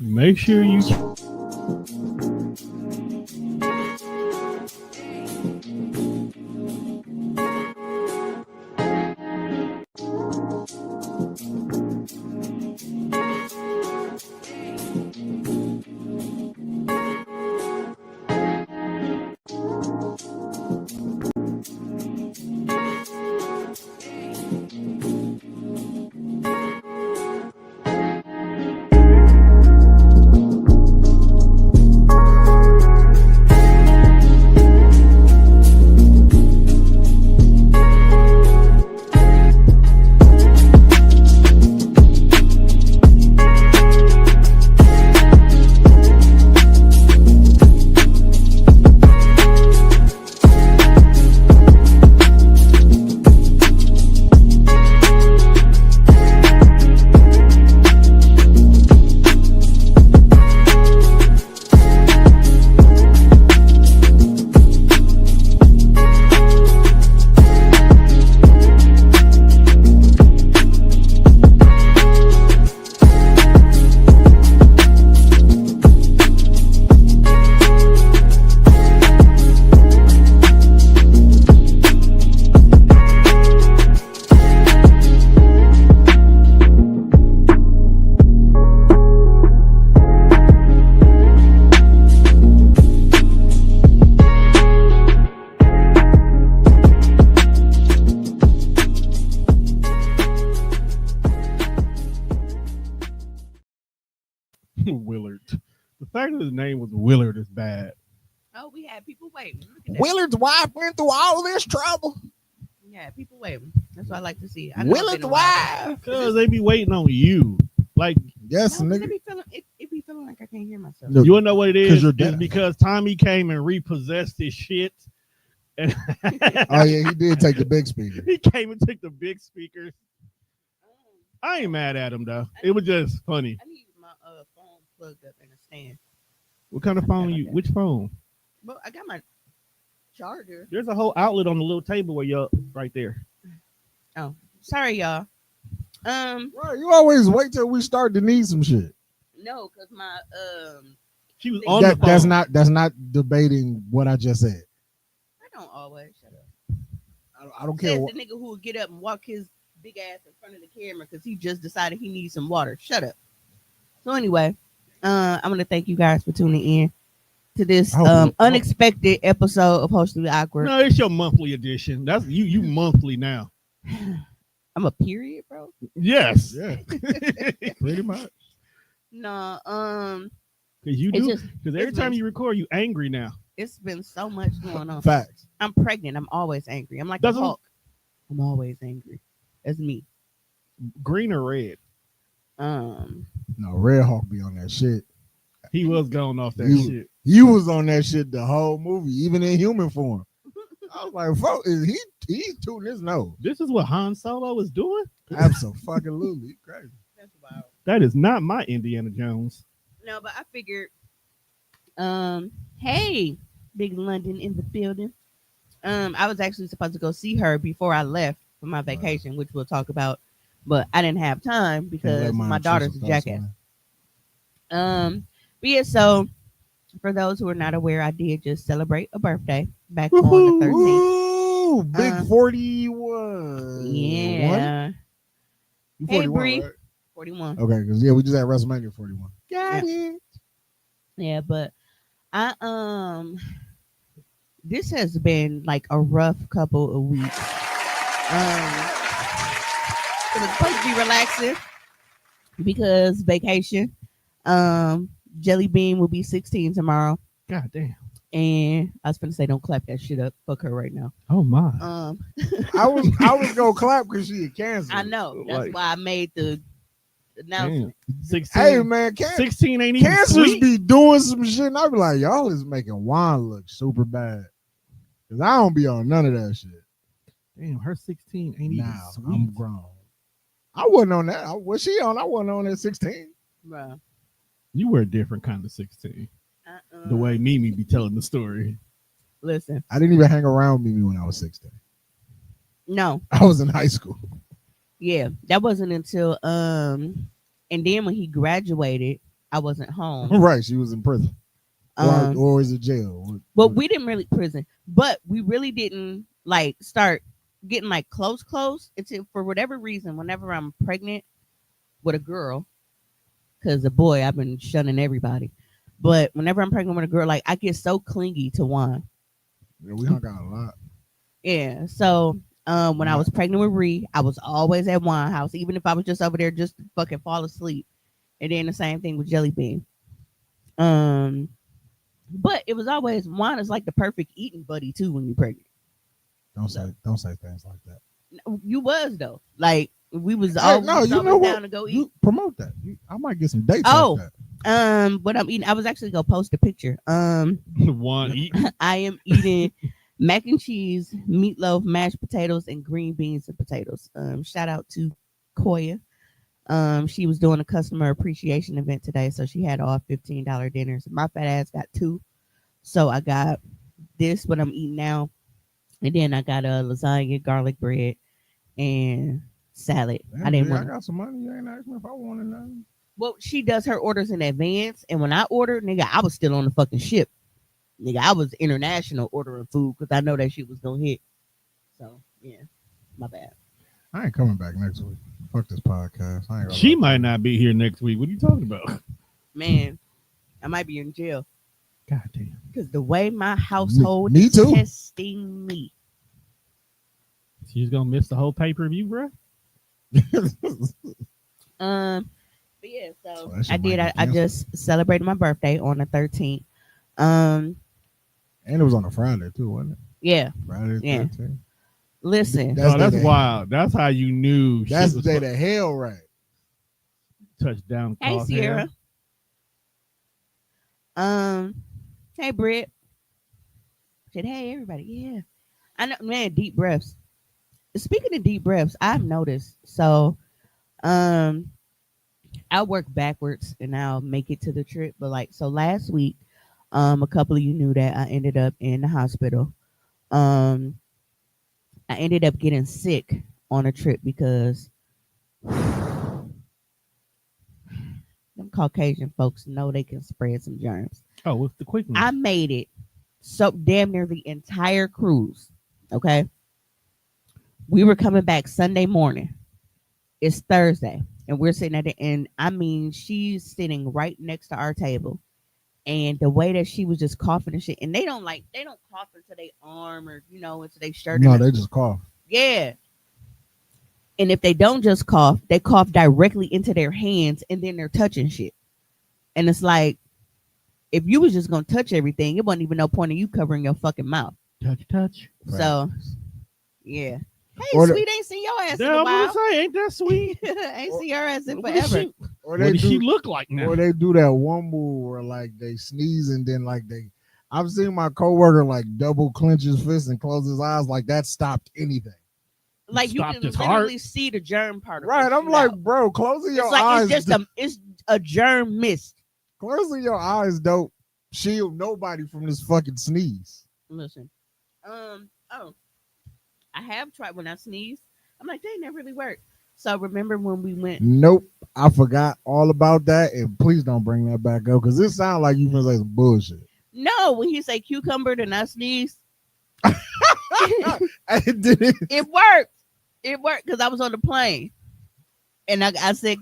Make sure you. Willard. The fact that his name was Willard is bad. Oh, we had people waiting. Willard's wife went through all this trouble. Yeah, people waiting. That's what I like to see. Willard's wife. Because they be waiting on you. Like, yes, no, nigga. It be feeling like I can't hear myself. Look, you wanna know what it is? you're It's deaf. because Tommy came and repossessed his shit. And Oh yeah, he did take the big speaker. he came and took the big speakers. I ain't mad at him though. It was just funny. I need my phone plugged up in a stand. What kind of phone you? Which phone? Well, I got my charger. There's a whole outlet on the little table where you're right there. Oh, sorry, y'all. Right, you always wait till we start to need some shit. No, because my She was on the phone. That's not debating what I just said. I don't always shut up. I don't care. Says the nigga who would get up and walk his big ass in front of the camera because he just decided he needs some water. Shut up. So anyway, I'm gonna thank you guys for tuning in to this unexpected episode of Hoecially Awkward. No, it's your monthly edition. That's you monthly now. I'm a period, bro. Yes. Yeah, pretty much. No, Because you do. Because every it's time been- you record, you angry now. it's been so much going on. Facts. I'm pregnant. I'm always angry. I'm like a Hulk. I'm always angry. That's me. Green or red? No, Red Hawk be on that shit. He was going off that You- shit. You was on that shit the whole movie, even in human form. I was like, "Fuck, he's tooting his nose." This is what Han Solo is doing? Absolutely crazy. That's wild. That is not my Indiana Jones. No, but I figured, hey, Big London in the building. I was actually supposed to go see her before I left for my vacation, which we'll talk about, but I didn't have time because my daughter's a jackass. But yeah, so for those who are not aware, I did just celebrate a birthday back on the 13th. Ooh, big 41. Yeah. You Hey, 41, Bree. right? 41. Okay, because we just had WrestleMania 41. Got it. Yeah, but this has been like a rough couple of weeks. It was supposed to be relaxing because vacation. Jelly Bean will be 16 tomorrow. God damn. And I was gonna say, don't clap that shit up. Fuck her right now. Oh my. I was gonna clap because she had cancer. I know. That's Like- why I made the announcement. Damn. 16. Hey man, 16 ain't even cancers sweet. be doing some shit, and I be like, y'all is making wine look super bad. Cause I don't be on none of that shit. Damn, her 16 ain't even Now sweet. I'm grown. I wasn't on that. Was she on? I wasn't on at 16. Bruh. You were a different kind of 16. Uh-uh. The way Mimi be telling the story. Listen, I didn't even hang around Mimi when I was 16. no, I was in high school. yeah, that wasn't until and then when he graduated, I wasn't home. Right, she was in prison. Or is it jail? Well, we didn't really prison, but we really didn't like start getting like close until for whatever reason, whenever I'm pregnant with a girl, because a boy, I've been shunning everybody. But whenever I'm pregnant with a girl, like I get so clingy to Juan. Yeah, we hung out a lot. Yeah. So when I was pregnant with Ree, I was always at Juan's house, even if I was just over there just to fucking fall asleep. And then the same thing with Jelly Bean. But it was always Juan is like the perfect eating buddy too when you're pregnant. Don't say things like that. You was though. Like we was always down to go eat. You promote that. I might get some dates Oh, like that. What I'm eating, I was actually gonna post a picture. One eating. I am eating mac and cheese, meatloaf, mashed potatoes, and green beans and potatoes. Shout out to Koya. She was doing a customer appreciation event today, so she had all $15 dinners. My fat ass got 2, so I got this what I'm eating now, and then I got a lasagna, garlic bread, and salad. Damn, I didn't I want. got some money. You ain't asked me if I wanted nothing. Well, she does her orders in advance, and when I ordered, nigga, I was still on the fucking ship. Nigga, I was international ordering food because I know that shit was gonna hit. So yeah, my bad. I ain't coming back next week. Fuck this podcast. I ain't gonna She might not be here next week. What are you talking about? Man, I might be in jail God damn. because the way my household Me is too. testing me. She's gonna miss the whole pay-per-view, bro. But yeah, so that shit I did. might be I canceled. just celebrated my birthday on the 13th. And it was on a Friday too, wasn't it? Yeah. Friday the Yeah. 13th. Listen, That's wild. That's how you knew. That's shit the was day the hell right. touchdown. hey cause Sierra. hell. Hey Britt. Said hey everybody. Yeah, I know, man. Deep breaths. Speaking of deep breaths, I've noticed. So, I'll work backwards and I'll make it to the trip. But like, so last week, a couple of you knew that I ended up in the hospital. I ended up getting sick on a trip because them Caucasian folks know they can spread some germs. Oh, what's the quickness? I made it so damn near the entire cruise. Okay. We were coming back Sunday morning. It's Thursday. And we're sitting at the end. I mean, she's sitting right next to our table. And the way that she was just coughing and shit. And they don't cough into their arm or, into their shirt. No, they just cough. Yeah. And if they don't just cough, they cough directly into their hands and then they're touching shit. And it's like, if you was just gonna touch everything, it wasn't even no point in you covering your fucking mouth. Touch. So, yeah. Hey, Or sweet, ain't seen your ass in Yeah, a I'm gonna while. say, ain't that sweet? Ain't seen your ass in What does forever. Or what does she look like now? Or they do that one move where like they sneeze and then like I've seen my coworker like double clench his fist and close his eyes like that stopped anything. Like you Stopped can his literally heart. see the germ particles. Right. I'm shoot like, out. bro, closing your it's like eyes. it's a germ mist. Closing your eyes don't shield nobody from this fucking sneeze. Listen, I have tried when I sneeze. I'm like, they never really work. So remember when we went? Nope. I forgot all about that. And please don't bring that back up because this sounds like you finna say some bullshit. No, when you say cucumber and I sneeze, it worked. It worked because I was on the plane, and I said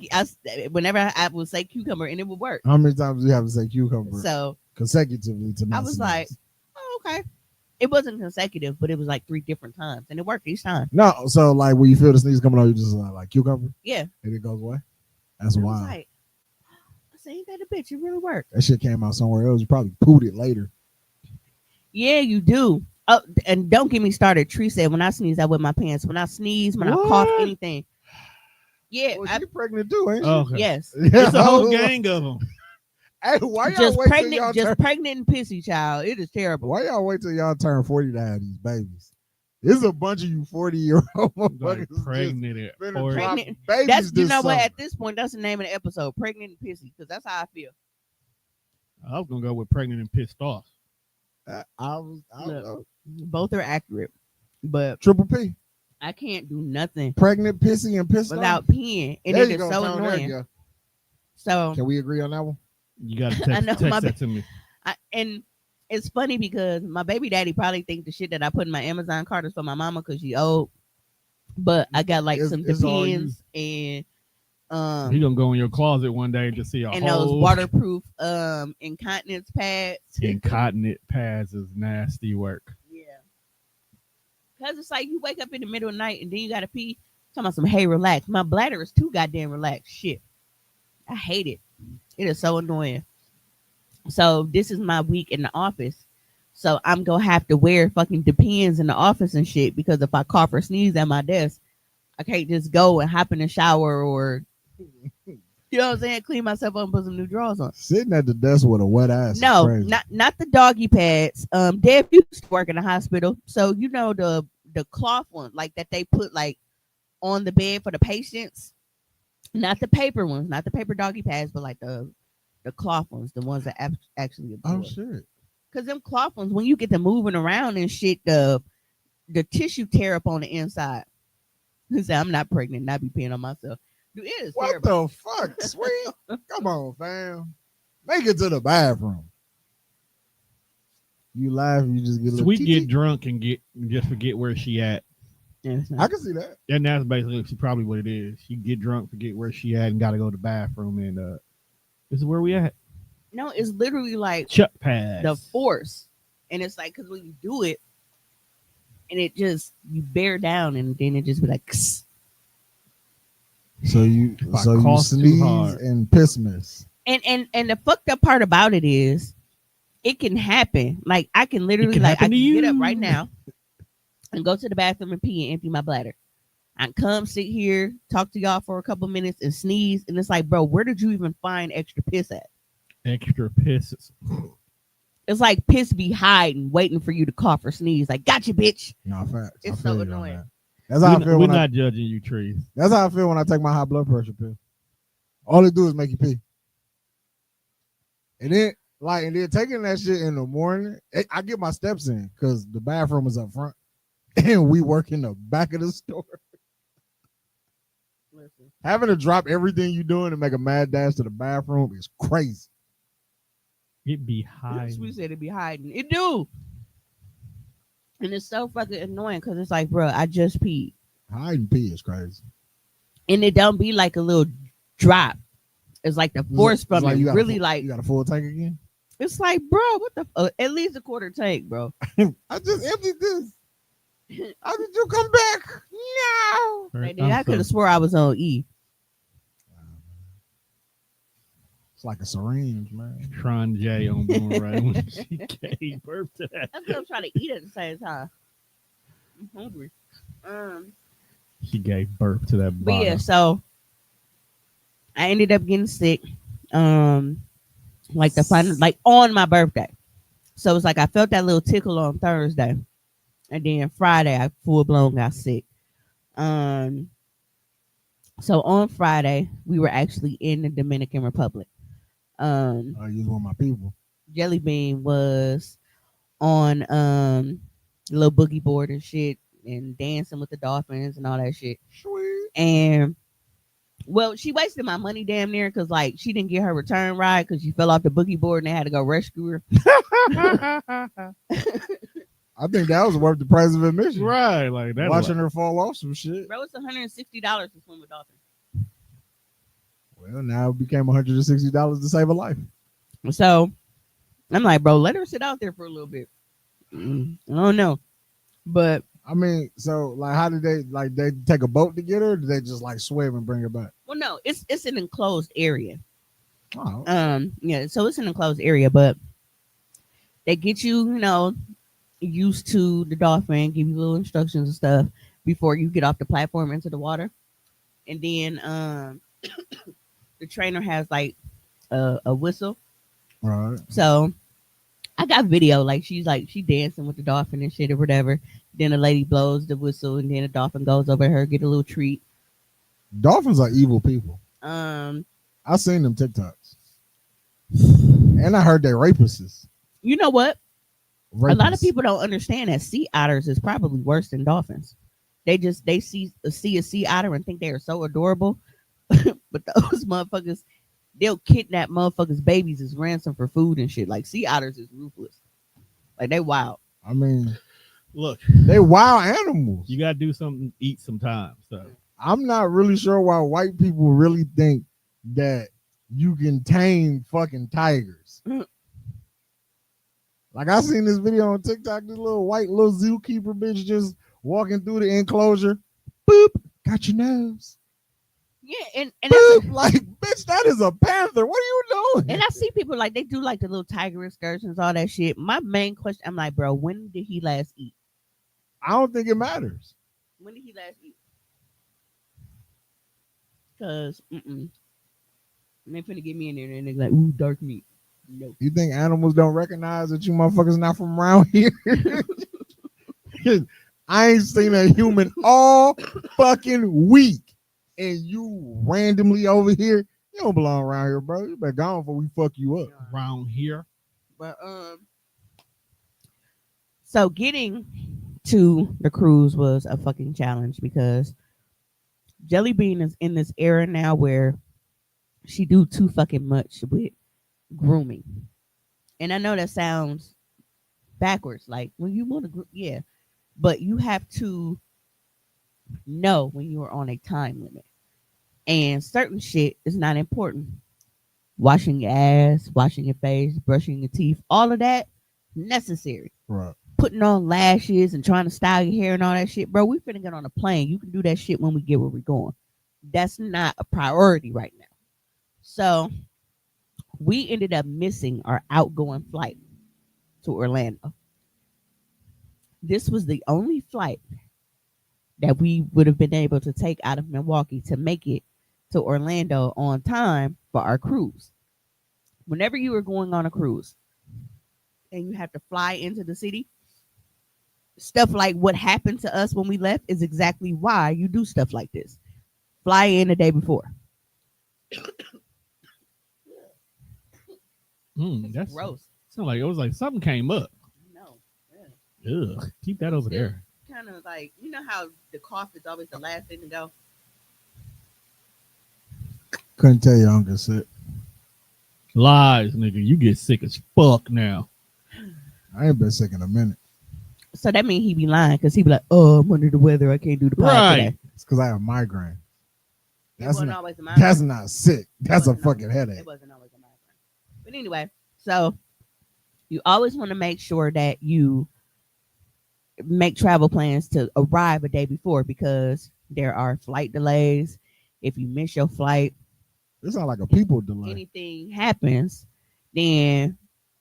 whenever I would say cucumber, and it would work. How many times do you have to say cucumber So consecutively to not I was sneeze? like, oh, okay. It wasn't consecutive, but it was like 3 different times, and it worked each time. No, so like when you feel the sneeze coming on, you just like cucumber, Yeah, and it goes away. That's and I wild. was like, I said, ain't that a bitch? It really worked. That shit came out somewhere else. You probably pooed it later. Yeah, you do. Oh, and don't get me started. Tree said when I sneeze, I wet my pants. When I sneeze, when I cough, What? anything. Yeah, Well, you're pregnant too, ain't you? Okay. yes. It's a whole gang of them. Hey, why y'all Just wait till pregnant, y'all just turn? pregnant and pissy, child. It is terrible. Why y'all wait till y'all turn 40 to have these babies? There's a bunch of you 40-year-old Like motherfuckers just pregnant at finna 40. drop Pregnant- babies That's this you know what? summer. At this point, that's the name of the episode. Pregnant and pissy, because that's how I feel. I was gonna go with pregnant and pissed off. I was Look. Both are accurate, but Triple P. I can't do nothing Pregnant, pissy, and pissed without off. peeing, and There it you is go, so Tone, there you annoying. go. So Can we agree on that one? You gotta I know text my that to me. and it's funny because my baby daddy probably think the shit that I put in my Amazon cart is for my mama because she old. But I got like some It's all you. Depends and He gonna go in your closet one day and just see a and those whole waterproof incontinence pads. incontinent pads is nasty work. Yeah. Cause it's like you wake up in the middle of the night and then you gotta pee. Talking about some hey relax. My bladder is too goddamn relaxed. Shit. I hate it. It is so annoying. So this is my week in the office. So I'm gonna have to wear fucking Depends in the office and shit because if I cough or sneeze at my desk, I can't just go and hop in the shower or you know what I'm saying, clean myself up and put some new drawers on. Sitting at the desk with a wet ass. No, is crazy. not the doggy pads. Deb used to work in the hospital, so you know the cloth one, like that they put like on the bed for the patients. Not the paper ones, not the paper doggy pads, but like the cloth ones, the ones that actually absorb. Oh shit! Because them cloth ones, when you get them moving around and shit, the tissue tear up on the inside. He said, "I'm not pregnant, and I be peeing on myself." Dude, it is What terrible. the fuck, sweet? Come on, fam. Make it to the bathroom. You laugh, you just get a Sweet little get drunk and just forget where she at. Yeah, it's I not. can see that. And that's basically probably what it is. She get drunk, forget where she at, and gotta go to the bathroom. And this is where we at. No, it's literally like Chuck pads. the force, and it's like because when you do it, and it just you bear down, and then it just be like. Kss. So you I cough too sneeze hard. and piss miss. And the fucked up part about it is, it can happen. Like I can literally can like I happen can to get up you. right now and go to the bathroom and pee and empty my bladder. I can come sit here, talk to y'all for a couple minutes and sneeze, and it's like, bro, where did you even find extra piss at? Extra pisses. It's like piss be hiding, waiting for you to cough or sneeze. Like, gotcha, bitch. No facts. It's I feel so you on annoying. that. That's how I feel We're when not judging you, Trees. That's how I feel when I take my high blood pressure pill. All it do is make you pee. And then taking that shit in the morning, I get my steps in because the bathroom is up front and we work in the back of the store. Listen. Having to drop everything you doing and make a mad dash to the bathroom is crazy. It be high. We said it be hiding. It do. And it's so fucking annoying because it's like, bro, I just peed. Hiding pee is crazy. And it don't be like a little drop. It's like the force from it. You Really you got a full tank again? it's like, bro, what the at least a quarter tank, bro. I just emptied this. How did you come back? No. Like, nigga, I could have swore I was on E. It's like a syringe, man. Tron J on Boomerang when she gave birth to that. That's what I'm trying to eat at the same time. I'm hungry. She gave birth to that But bottle. yeah, so I ended up getting sick. Like the final, like on my birthday. So it's like I felt that little tickle on Thursday, and then Friday I full blown got sick. So on Friday we were actually in the Dominican Republic. You was one of my people. Jelly Bean was on the little boogie board and shit and dancing with the dolphins and all that shit. Sweet. And well, she wasted my money damn near because like she didn't get her return ride because she fell off the boogie board and they had to go rescue her. I think that was worth the price of admission. Right, like that. Watching her fall off some shit. Bro, it's $160 to swim with dolphins. Well, now it became $160 to save a life. So I'm like, bro, let her sit out there for a little bit. I don't know. But I mean, so like, how did they take a boat to get her? Or did they just like swim and bring her back? well, no, it's an enclosed area. Oh, Yeah, so it's an enclosed area, but they get you, used to the dolphin, give you little instructions and stuff before you get off the platform into the water. And then the trainer has like a whistle. right. So I got video, like she dancing with the dolphin and shit or whatever. Then the lady blows the whistle and then the dolphin goes over her, get a little treat. Dolphins are evil people. I seen them TikToks, and I heard they're rapists. You know what? Rapists. A lot of people don't understand that sea otters is probably worse than dolphins. They see a sea otter and think they are so adorable, but those motherfuckers, they'll kidnap motherfuckers' babies as ransom for food and shit. Like sea otters is ruthless. Like they wild. I mean, Look, they wild animals. you gotta do something, eat sometimes. So I'm not really sure why white people really think that you can tame fucking tigers. Like I seen this video on TikTok, this little zookeeper bitch just walking through the enclosure. Boop, got your nose. Yeah, and Boop, like bitch, that is a panther. What are you doing? and I see people like they do like the little tiger excursions, all that shit. My main question, I'm like, bro, when did he last eat? I don't think it matters. When did he last eat? Cause they finna get me in there and they like, ooh, dark meat. No. You think animals don't recognize that you motherfuckers not from around here? I ain't seen a human all fucking week. And you randomly over here, you don't belong around here, bro. You better gone before we fuck you up. around here, But so getting to the cruise was a fucking challenge because Jelly Bean is in this era now where she do too fucking much with grooming. And I know that sounds backwards. Like when you want to, yeah, but you have to know when you are on a time limit. And certain shit is not important. Washing your ass, washing your face, brushing your teeth, all of that necessary. Right. Putting on lashes and trying to style your hair and all that shit, bro. We finna get on a plane. You can do that shit when we get where we're going. That's not a priority right now. So we ended up missing our outgoing flight to Orlando. This was the only flight that we would have been able to take out of Milwaukee to make it to Orlando on time for our cruise. Whenever you are going on a cruise and you have to fly into the city, stuff like what happened to us when we left is exactly why you do stuff like this. Fly in the day before. That's gross. Sound like it was like something came up. No. Ugh, keep that over there. Kind of like, you know how the cough is always the last thing to go? Couldn't tell you I'm just sick. Lies, nigga. You get sick as fuck now. I ain't been sick in a minute. So that means he be lying because he be like, oh, I'm under the weather. I can't do the pod Right. today. It's because I have migraine. That's wasn't not, always a migraine. that's not sick. That's a wasn't fucking always- headache. It wasn't always a migraine. But anyway, so you always want to make sure that you make travel plans to arrive a day before because there are flight delays. If you miss your flight, This sounds like a people delay. anything happens, then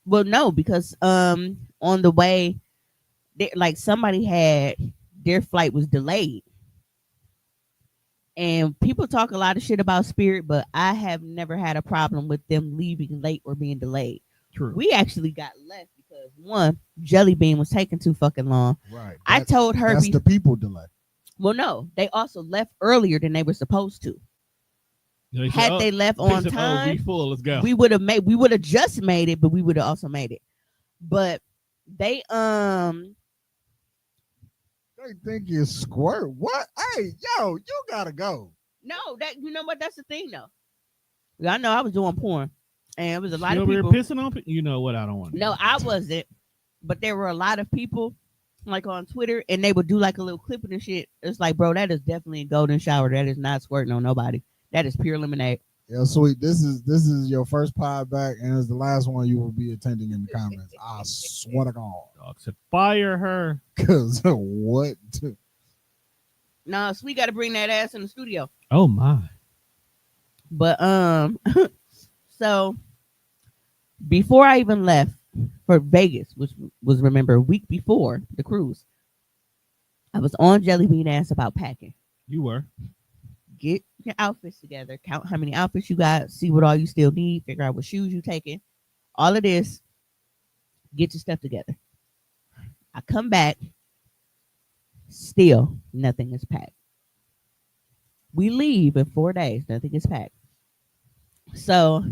well, no, because on the way, like somebody had their flight was delayed. And people talk a lot of shit about Spirit, but I have never had a problem with them leaving late or being delayed. True. We actually got left because one, Jelly Bean was taking too fucking long. Right. I told her That's the people delay. well, no, they also left earlier than they were supposed to. They said, Had they left on said, time, we full. Let's go. we would have just made it, but we would have also made it. But they They think you squirt. What? Hey, yo, you gotta go. no, that you know what? That's the thing though. I know I was doing porn, and it was a lot You of over here people. pissing on people? You know what? I don't want to. No, I wasn't, but there were a lot of people like on Twitter, and they would do like a little clip of the shit. It's like, bro, that is definitely a golden shower. That is not squirting on nobody. That is pure lemonade. Yeah, sweet. This is your first pod back, and it's the last one you will be attending in the comments. I swear to God. Dog said, fire her. Cause what? No, so we got to bring that ass in the studio. Oh my. But so before I even left for Vegas, which was remember a week before the cruise, I was on Jelly Bean ass about packing. You were. Get your outfits together, count how many outfits you got, see what all you still need, figure out what shoes you taking, all of this, get your stuff together. I come back, still nothing is packed. We leave in 4 days, nothing is packed. So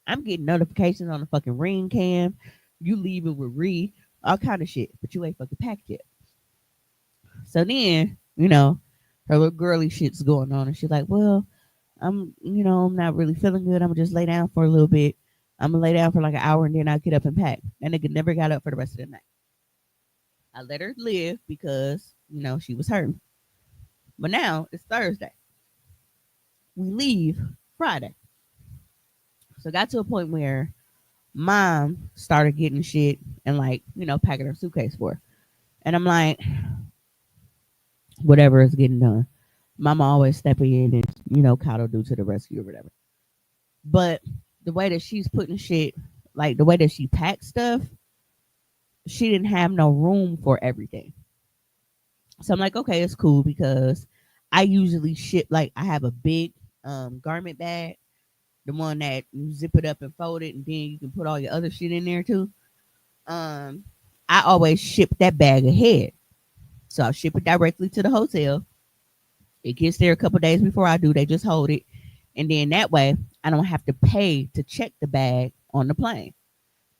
I'm getting notifications on the fucking ring cam, you leaving with Ree, all kind of shit, but you ain't fucking packed yet. So then, you know, her little girly shit's going on, and she's like, well, I'm not really feeling good. I'm gonna just lay down for a little bit. I'm gonna lay down for like an hour and then I'll get up and pack. That nigga never got up for the rest of the night. I let her live because, she was hurting. But now it's Thursday. We leave Friday. So it got to a point where mom started getting shit and packing her suitcase for her. And I'm like, whatever is getting done. Mama always stepping in and, Kato do to the rescue or whatever. But the way that she's putting shit, like the way that she packed stuff, she didn't have no room for everything. So I'm like, okay, it's cool because I usually ship, I have a big garment bag, the one that you zip it up and fold it, and then you can put all your other shit in there too. I always ship that bag ahead. So I'll ship it directly to the hotel. It gets there a couple days before I do. They just hold it. And then that way, I don't have to pay to check the bag on the plane.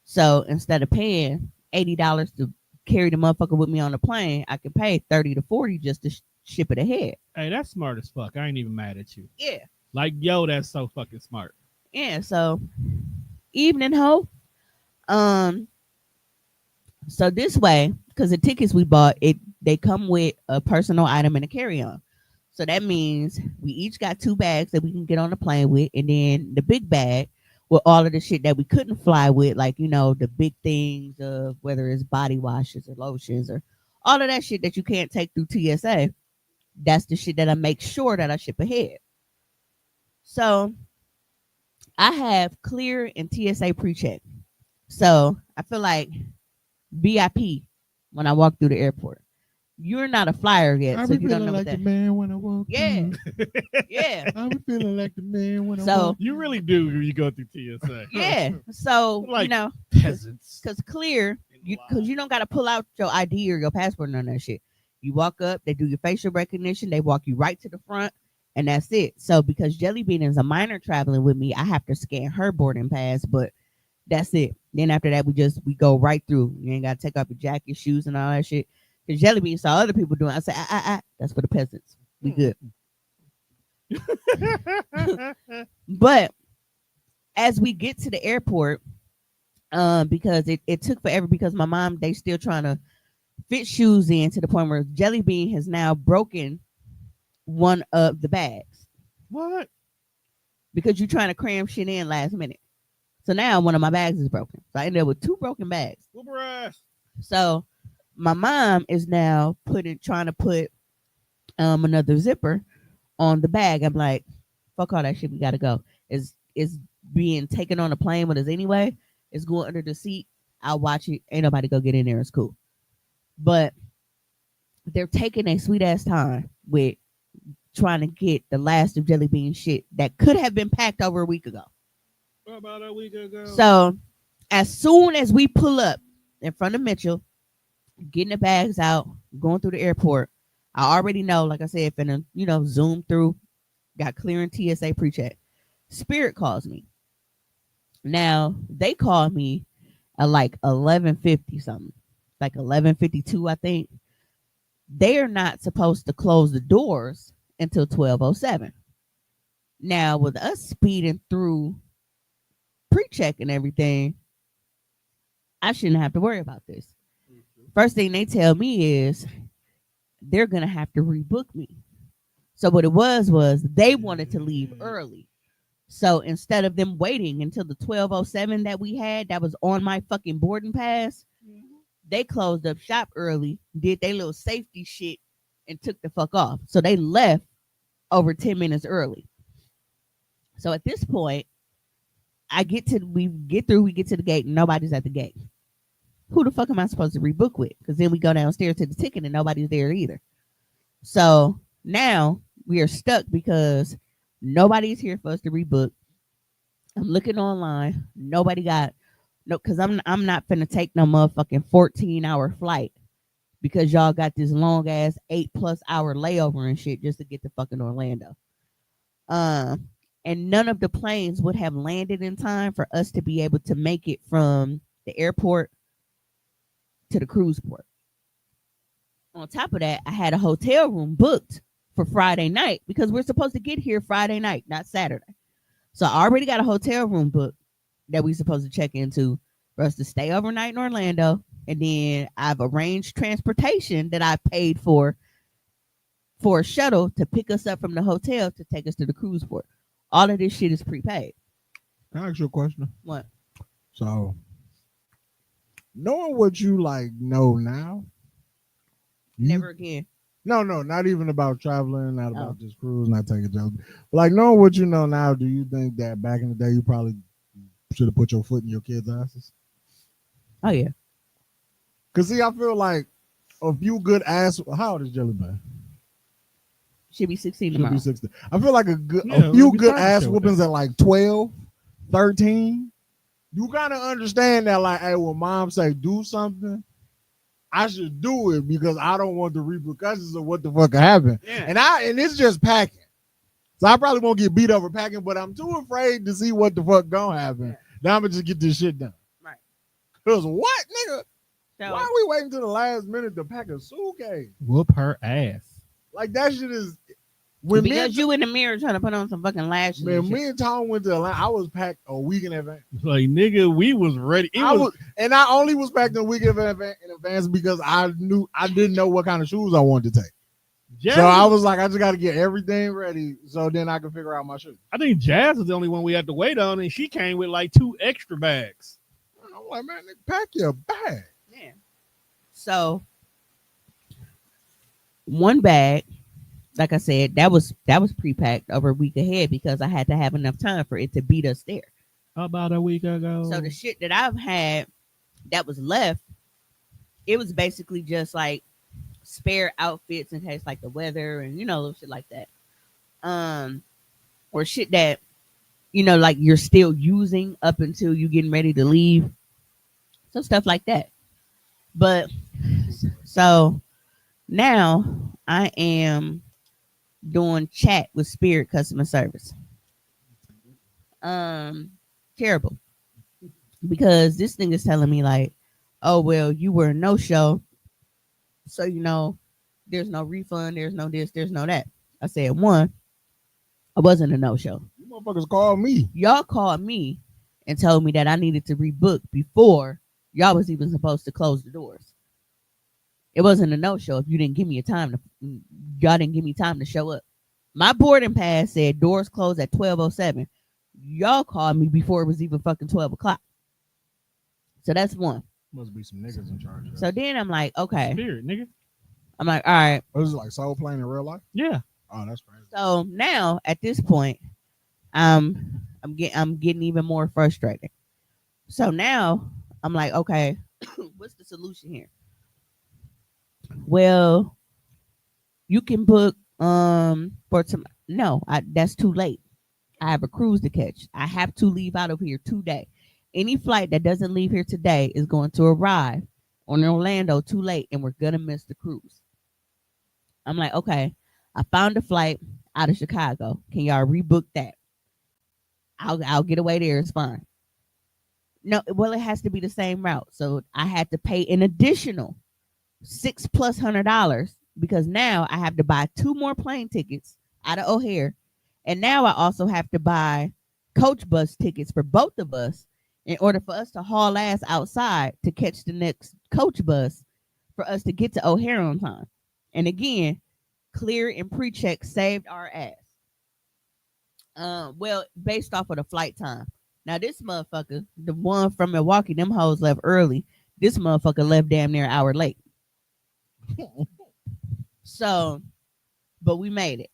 So instead of paying $80 to carry the motherfucker with me on the plane, I can pay 30 to 40 just to ship it ahead. Hey, that's smart as fuck. I ain't even mad at you. Yeah. That's so fucking smart. Yeah, so evening ho. So this way, because the tickets we bought, they come with a personal item and a carry-on. So that means we each got 2 bags that we can get on the plane with, and then the big bag with all of the shit that we couldn't fly with, the big things of whether it's body washes or lotions or all of that shit that you can't take through TSA. That's the shit that I make sure that I ship ahead. So I have clear and TSA pre-check. So I feel like VIP when I walk through the airport. You're not a flyer yet, so you don't know what that. The man when I walk. Yeah, yeah. I be feeling like the man when I So walk. You really do when you go through TSA. yeah, so Peasants. because clear, because you don't got to pull out your ID or your passport and none of that shit. You walk up, they do your facial recognition, they walk you right to the front, and that's it. So because Jelly Bean is a minor traveling with me, I have to scan her boarding pass, but that's it. Then after that, we go right through. You ain't got to take off your jacket, shoes, and all that shit. Because Jelly Bean saw other people doing it. I said, that's for the peasants. We good. But as we get to the airport, because it took forever because my mom, they still trying to fit shoes in to the point where Jelly Bean has now broken one of the bags. What? Because you're trying to cram shit in last minute. So now one of my bags is broken. So I ended up with 2 broken bags. So my mom is now trying to put another zipper on the bag. I'm like, fuck all that shit. We gotta go. It's being taken on a plane with us anyway. It's going under the seat. I'll watch it. Ain't nobody go get in there. It's cool. But they're taking a sweet ass time with trying to get the last of Jelly Bean shit that could have been packed over a week ago. About a week ago. So as soon as we pull up in front of Mitchell, getting the bags out, going through the airport, I already know, like I said, finna, zoom through, got clearing TSA pre-check. Spirit calls me. Now, they called me at 11:50 something, 11:52, I think. They are not supposed to close the doors until 12:07. Now, with us speeding through pre-check and everything, I shouldn't have to worry about this. First thing they tell me is they're going to have to rebook me. So what it was they wanted to leave early. So instead of them waiting until the 12:07 that we had, that was on my fucking boarding pass, they closed up shop early, did their little safety shit, and took the fuck off. So they left over 10 minutes early. So at this point, we get to the gate, and nobody's at the gate. Who the fuck am I supposed to rebook with? Because then we go downstairs to the ticket and nobody's there either. So now we are stuck because nobody's here for us to rebook. I'm looking online. Nobody got because I'm not finna take no motherfucking 14-hour flight because y'all got this long ass 8+ hour layover and shit just to get to fucking Orlando. And none of the planes would have landed in time for us to be able to make it from the airport to the cruise port. On top of that, I had a hotel room booked for Friday night because we're supposed to get here Friday night, not Saturday. So I already got a hotel room booked that we're supposed to check into for us to stay overnight in Orlando. And then I've arranged transportation that I paid for a shuttle to pick us up from the hotel to take us to the cruise port. All of this shit is prepaid. Can I ask you a question? What? So, knowing what you like know now, Never again. No, not even about traveling, not about just cruise, not taking jokes. Like knowing what you know now, do you think that back in the day you probably should have put your foot in your kids' asses? Oh yeah. Cause see, I feel like a few good ass. How old is Jelly Bean? She'll be 16 tomorrow. She'll be 16. I feel like a few good ass whoopings at like 12, 13. You gotta understand that, like, hey, when mom say do something, I should do it because I don't want the repercussions of what the fuck happened. Yeah. And it's just packing. So I probably won't get beat over packing, but I'm too afraid to see what the fuck gonna happen. Yeah. Now I'm gonna just get this shit done. Right. Cause what, nigga? So, why are we waiting till the last minute to pack a suitcase? Whoop her ass. Like that shit is because you in the mirror trying to put on some fucking lashes. Man, me and Tom went to Atlanta. I was packed a week in advance. Like nigga, we was ready. And I only was packed a week in advance because I didn't know what kind of shoes I wanted to take. Jazz, so I was like, I just got to get everything ready so then I can figure out my shoes. I think Jazz is the only one we had to wait on, and she came with like 2 extra bags. I'm like, man, pack your bag. Yeah. So one bag. Like I said, that was pre-packed over a week ahead because I had to have enough time for it to beat us there. About a week ago. So the shit that I've had that was left, it was basically just like spare outfits in case like the weather and little shit like that. Or shit that like you're still using up until you getting ready to leave. So stuff like that. But so now I am doing chat with Spirit customer service. Terrible. Because this thing is telling me like, oh well, you were a no-show. So there's no refund, there's no this, there's no that. I said, one, I wasn't a no-show. You motherfuckers called me. Y'all called me and told me that I needed to rebook before y'all was even supposed to close the doors. It wasn't a no-show if you didn't give me y'all didn't give me time to show up. My boarding pass said doors closed at 12:07. Y'all called me before it was even fucking 12 o'clock. So that's one. Must be some niggas in charge. So then I'm like, okay. Spirit, nigga. I'm like, all right. Was it like soul playing in real life? Yeah. Oh, that's crazy. So now at this point, I'm getting even more frustrated. So now I'm like, okay, what's the solution here? Well, you can book for tomorrow. No, that's too late. I have a cruise to catch. I have to leave out of here today. Any flight that doesn't leave here today is going to arrive on Orlando too late, and we're gonna miss the cruise. I'm like, okay, I found a flight out of Chicago. Can y'all rebook that? I'll get away there. It's fine. No, well, it has to be the same route. So I had to pay an additional $600+ because now I have to buy 2 more plane tickets out of O'Hare. And now I also have to buy coach bus tickets for both of us in order for us to haul ass outside to catch the next coach bus for us to get to O'Hare on time. And again, clear and pre-check saved our ass. Well, based off of the flight time. Now this motherfucker, the one from Milwaukee, them hoes left early. This motherfucker left damn near an hour late. So, but we made it.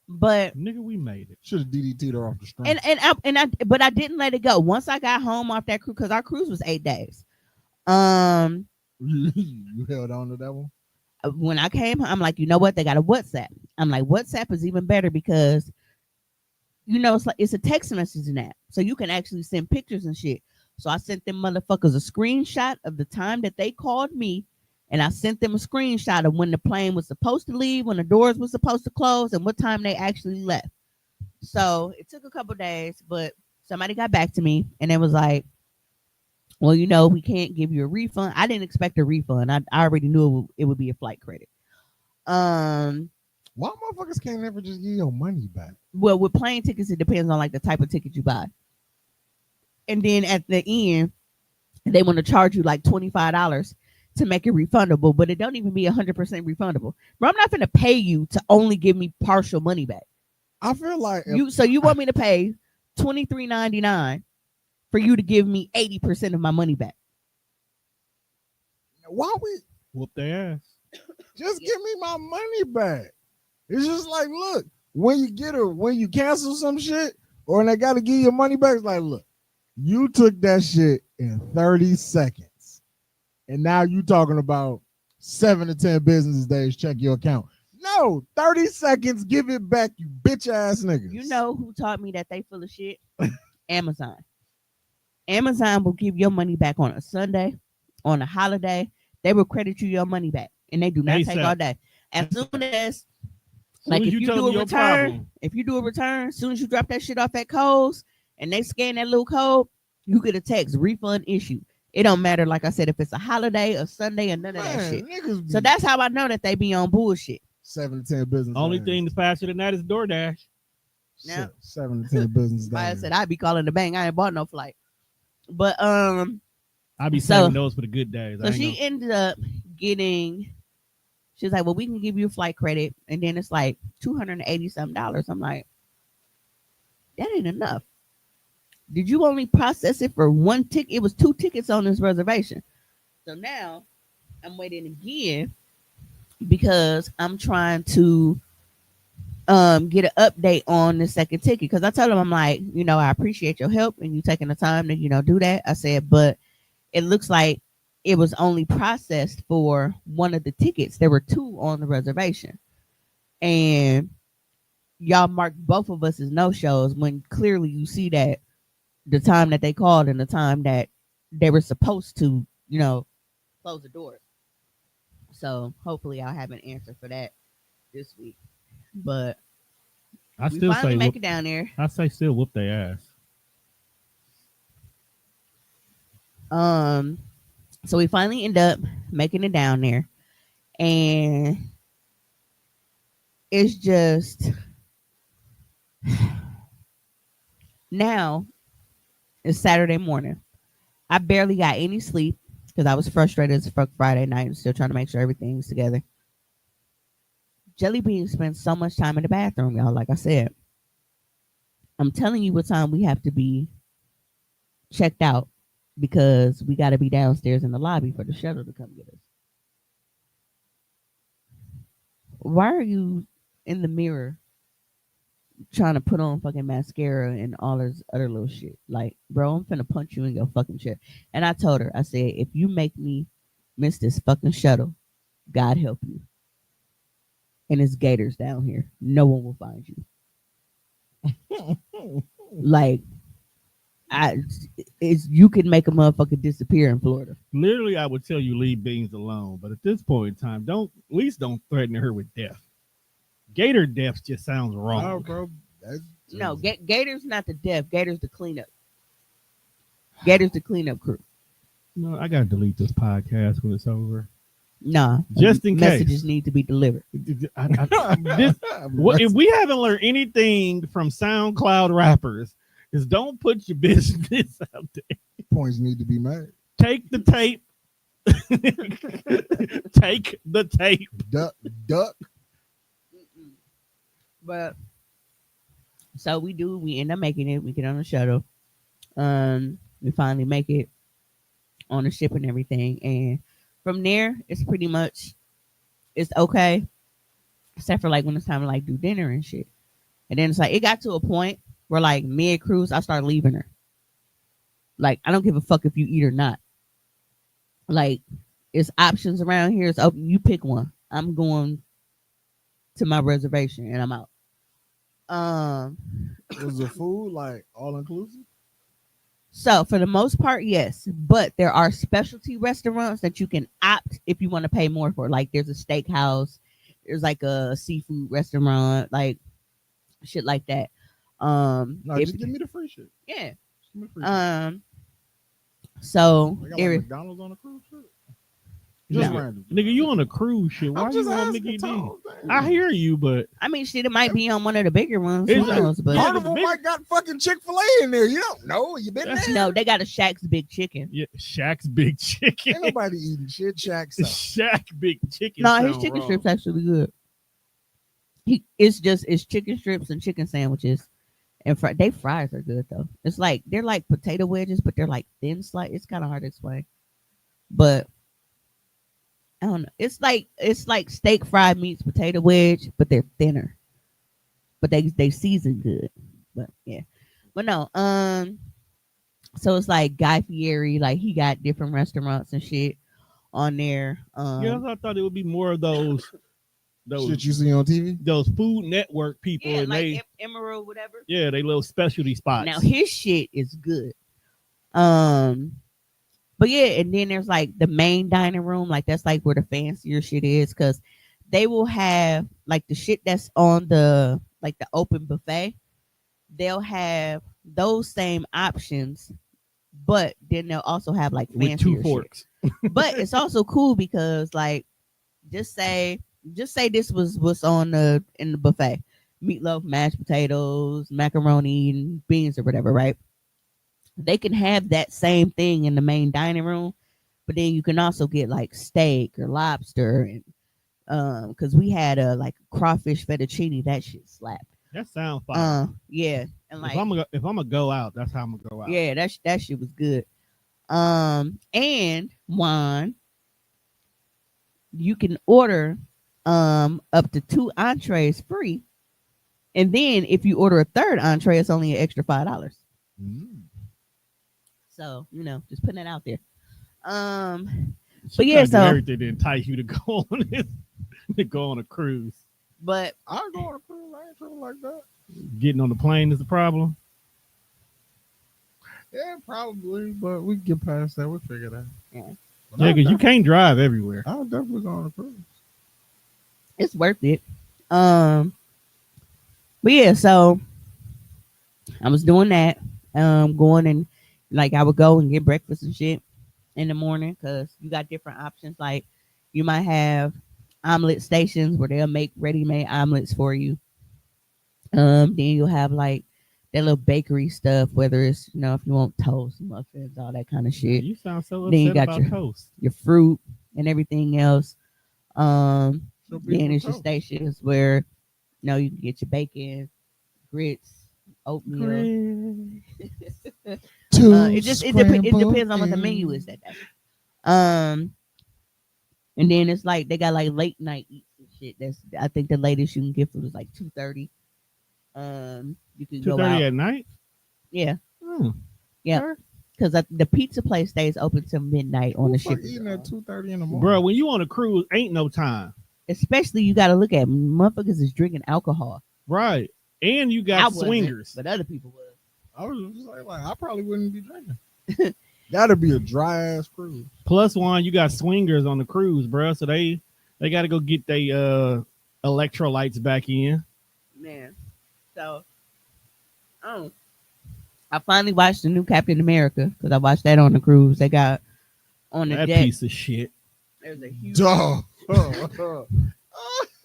But nigga, we made it. Should have DDT'd her off the string. But I didn't let it go. Once I got home off that cruise, because our cruise was 8 days. You held on to that one? When I came home, I'm like, you know what? They got a WhatsApp. I'm like, WhatsApp is even better because it's a text messaging app. So you can actually send pictures and shit. So I sent them motherfuckers a screenshot of the time that they called me. And I sent them a screenshot of when the plane was supposed to leave, when the doors were supposed to close, and what time they actually left. So it took a couple days, but somebody got back to me and it was like, well, we can't give you a refund. I didn't expect a refund. I already knew it would be a flight credit. Why motherfuckers can't never just give your money back? Well, with plane tickets, it depends on like the type of ticket you buy. And then at the end, they want to charge you like $25 to make it refundable, but it don't even be 100% refundable. Bro, I'm not going to pay you to only give me partial money back. I feel like you want me to pay $23.99 for you to give me 80% of my money back? Why we whoop their ass? Just give me my money back. It's just like, look, when you cancel some shit or when they got to give you money back, it's like, look, you took that shit in 30 seconds. And now you talking about 7 to 10 business days, check your account. No, 30 seconds, give it back, you bitch ass niggas. You know who taught me that they full of shit? Amazon. Amazon will give your money back on a Sunday, on a holiday. They will credit you your money back. And they do not take all day. As soon as like if you do a return, as soon as you drop that shit off at Kohl's and they scan that little code, you get a text, refund issue. It don't matter, like I said, if it's a holiday, a Sunday, or none of that shit. So that's how I know that they be on bullshit. 7 to 10 business. Only thing that's faster than that is DoorDash. Now, 7 to 10 business. Like I said, I be calling the bank. I ain't bought no flight. But I be saving those for the good days. So she ended up getting. She's like, well, we can give you a flight credit, and then it's like $280 something. I'm like, that ain't enough. Did you only process it for one ticket? It was 2 tickets on this reservation. So now I'm waiting again because I'm trying to get an update on the second ticket. Because I told him, I'm like, I appreciate your help and you taking the time to, do that. I said, but it looks like it was only processed for one of the tickets. There were 2 on the reservation. And y'all marked both of us as no-shows when clearly you see that the time that they called and the time that they were supposed to, close the door. So hopefully I'll have an answer for that this week. But I still say make it down there. I say still whoop their ass. So we finally end up making it down there. And it's just now it's Saturday morning. I barely got any sleep because I was frustrated as fuck Friday night and still trying to make sure everything's together. Jelly Bean spends so much time in the bathroom, y'all. Like I said, I'm telling you what time we have to be checked out because we got to be downstairs in the lobby for the shuttle to come get us. Why are you in the mirror trying to put on fucking mascara and all this other little shit? Like, bro, I'm finna punch you in your fucking chair. And I told her, I said, if you make me miss this fucking shuttle, God help you. And it's gators down here. No one will find you. Like, you can make a motherfucker disappear in Florida. Literally, I would tell you leave Beans alone, but at this point in time, don't threaten her with death. Gator death just sounds wrong. Oh, bro. No, Gator's not the death. Gator's the cleanup. Gator's the cleanup crew. No, I gotta delete this podcast when it's over. Nah, just in messages case messages need to be delivered. If we haven't learned anything from SoundCloud rappers, is don't put your business out there. Points need to be made. Take the tape. Take the tape. Duck. But so we end up making it. We get on the shuttle. We finally make it on the ship and everything. And from there, it's pretty much, it's okay. Except for like when it's time to like do dinner and shit. And then it's like, it got to a point where like mid-cruise, I started leaving her. Like, I don't give a fuck if you eat or not. Like, it's options around here. It's open. You pick one. I'm going to my reservation and I'm out. Was the food like all inclusive? So for the most part, yes, but there are specialty restaurants that you can opt if you want to pay more for. Like there's a steakhouse, there's like a seafood restaurant, like shit like that. No, just give me the free shit. Yeah. Free shit. So they got like McDonald's on a cruise ship. Just nigga, random. nigga, you on a cruise ship. Why I'm you just want asking Mickey D? Tom. I hear you, but I mean, shit, it might be on one of the bigger ones. Is Who it? knows? But Yeah, Carnival big- might got fucking Chick-fil-A in there. You don't know. You been there? no, they got a Shaq's Big Chicken. yeah, Shaq's Big Chicken. Ain't nobody eating shit. Shaq stuff. Shaq Big Chicken. No, his sound chicken wrong. strips actually good. It's chicken strips and chicken sandwiches, and they fries are good though. It's like they're like potato wedges, but they're like thin slice. It's kind of hard to explain, but I don't know. It's like steak fried meats potato wedge, but they're thinner. But they season good. But yeah, but no. So it's like Guy Fieri, like he got different restaurants and shit on there. Yeah, I thought it would be more of those Shit you see on TV? those Food Network people, yeah, and like they Emerald, whatever. yeah, they little specialty spots. Now his shit is good. But yeah, and then there's like the main dining room, like that's like where the fancier shit is, because they will have like the shit that's on the like the open buffet. They'll have those same options, but then they'll also have like with fancier two forks. shit. But it's also cool because like just say this was what's on in the buffet: meatloaf, mashed potatoes, macaroni, and beans or whatever, right? They can have that same thing in the main dining room, but then you can also get like steak or lobster, and because we had a like crawfish fettuccine, that shit slapped. That sounds fine. Yeah, and like if I'm gonna go out, that's how I'm gonna go out. yeah, that shit was good. And wine, you can order up to 2 entrees free, and then if you order a third entree, it's only an extra $5. So just putting it out there. But yeah, so everything to entice you to go on this, to go on a cruise. but I go on a cruise. I ain't tripping like that. Getting on the plane is the problem. Yeah, probably, but we can get past that. We'll figure it out. Yeah. Yeah, because you can't drive everywhere. I'll definitely go on a cruise. it's worth it. But yeah, so I was doing that. Going and like I would go and get breakfast and shit in the morning, because you got different options. Like you might have omelet stations where they'll make ready-made omelets for you. Then you'll have like that little bakery stuff, whether it's if you want toast, muffins, all that kind of shit. You sound so Then you upset got about toast. your fruit and everything else. So Then it's your stations where you can get your bacon, grits, oatmeal. It depends on what the menu is that day. And then it's like they got like late night eats and shit. That's I think the latest you can get food is like 2:30. You can go out 2:30 at night. Yeah, Hmm. yeah. Because the pizza place stays open till midnight on the ship. Eating at 2:30 in the morning, Bro, when you on a cruise, ain't no time. Especially you got to look at motherfuckers is drinking alcohol. Right. And you got I wasn't, swingers. but other people was. I was just like I probably wouldn't be drinking. That'd be a dry ass cruise. Plus one, you got swingers on the cruise, bro. So they got to go get their electrolytes back in. Man, so I finally watched the new Captain America, because I watched that on the cruise. They got on the That deck. piece of shit. There's a huge.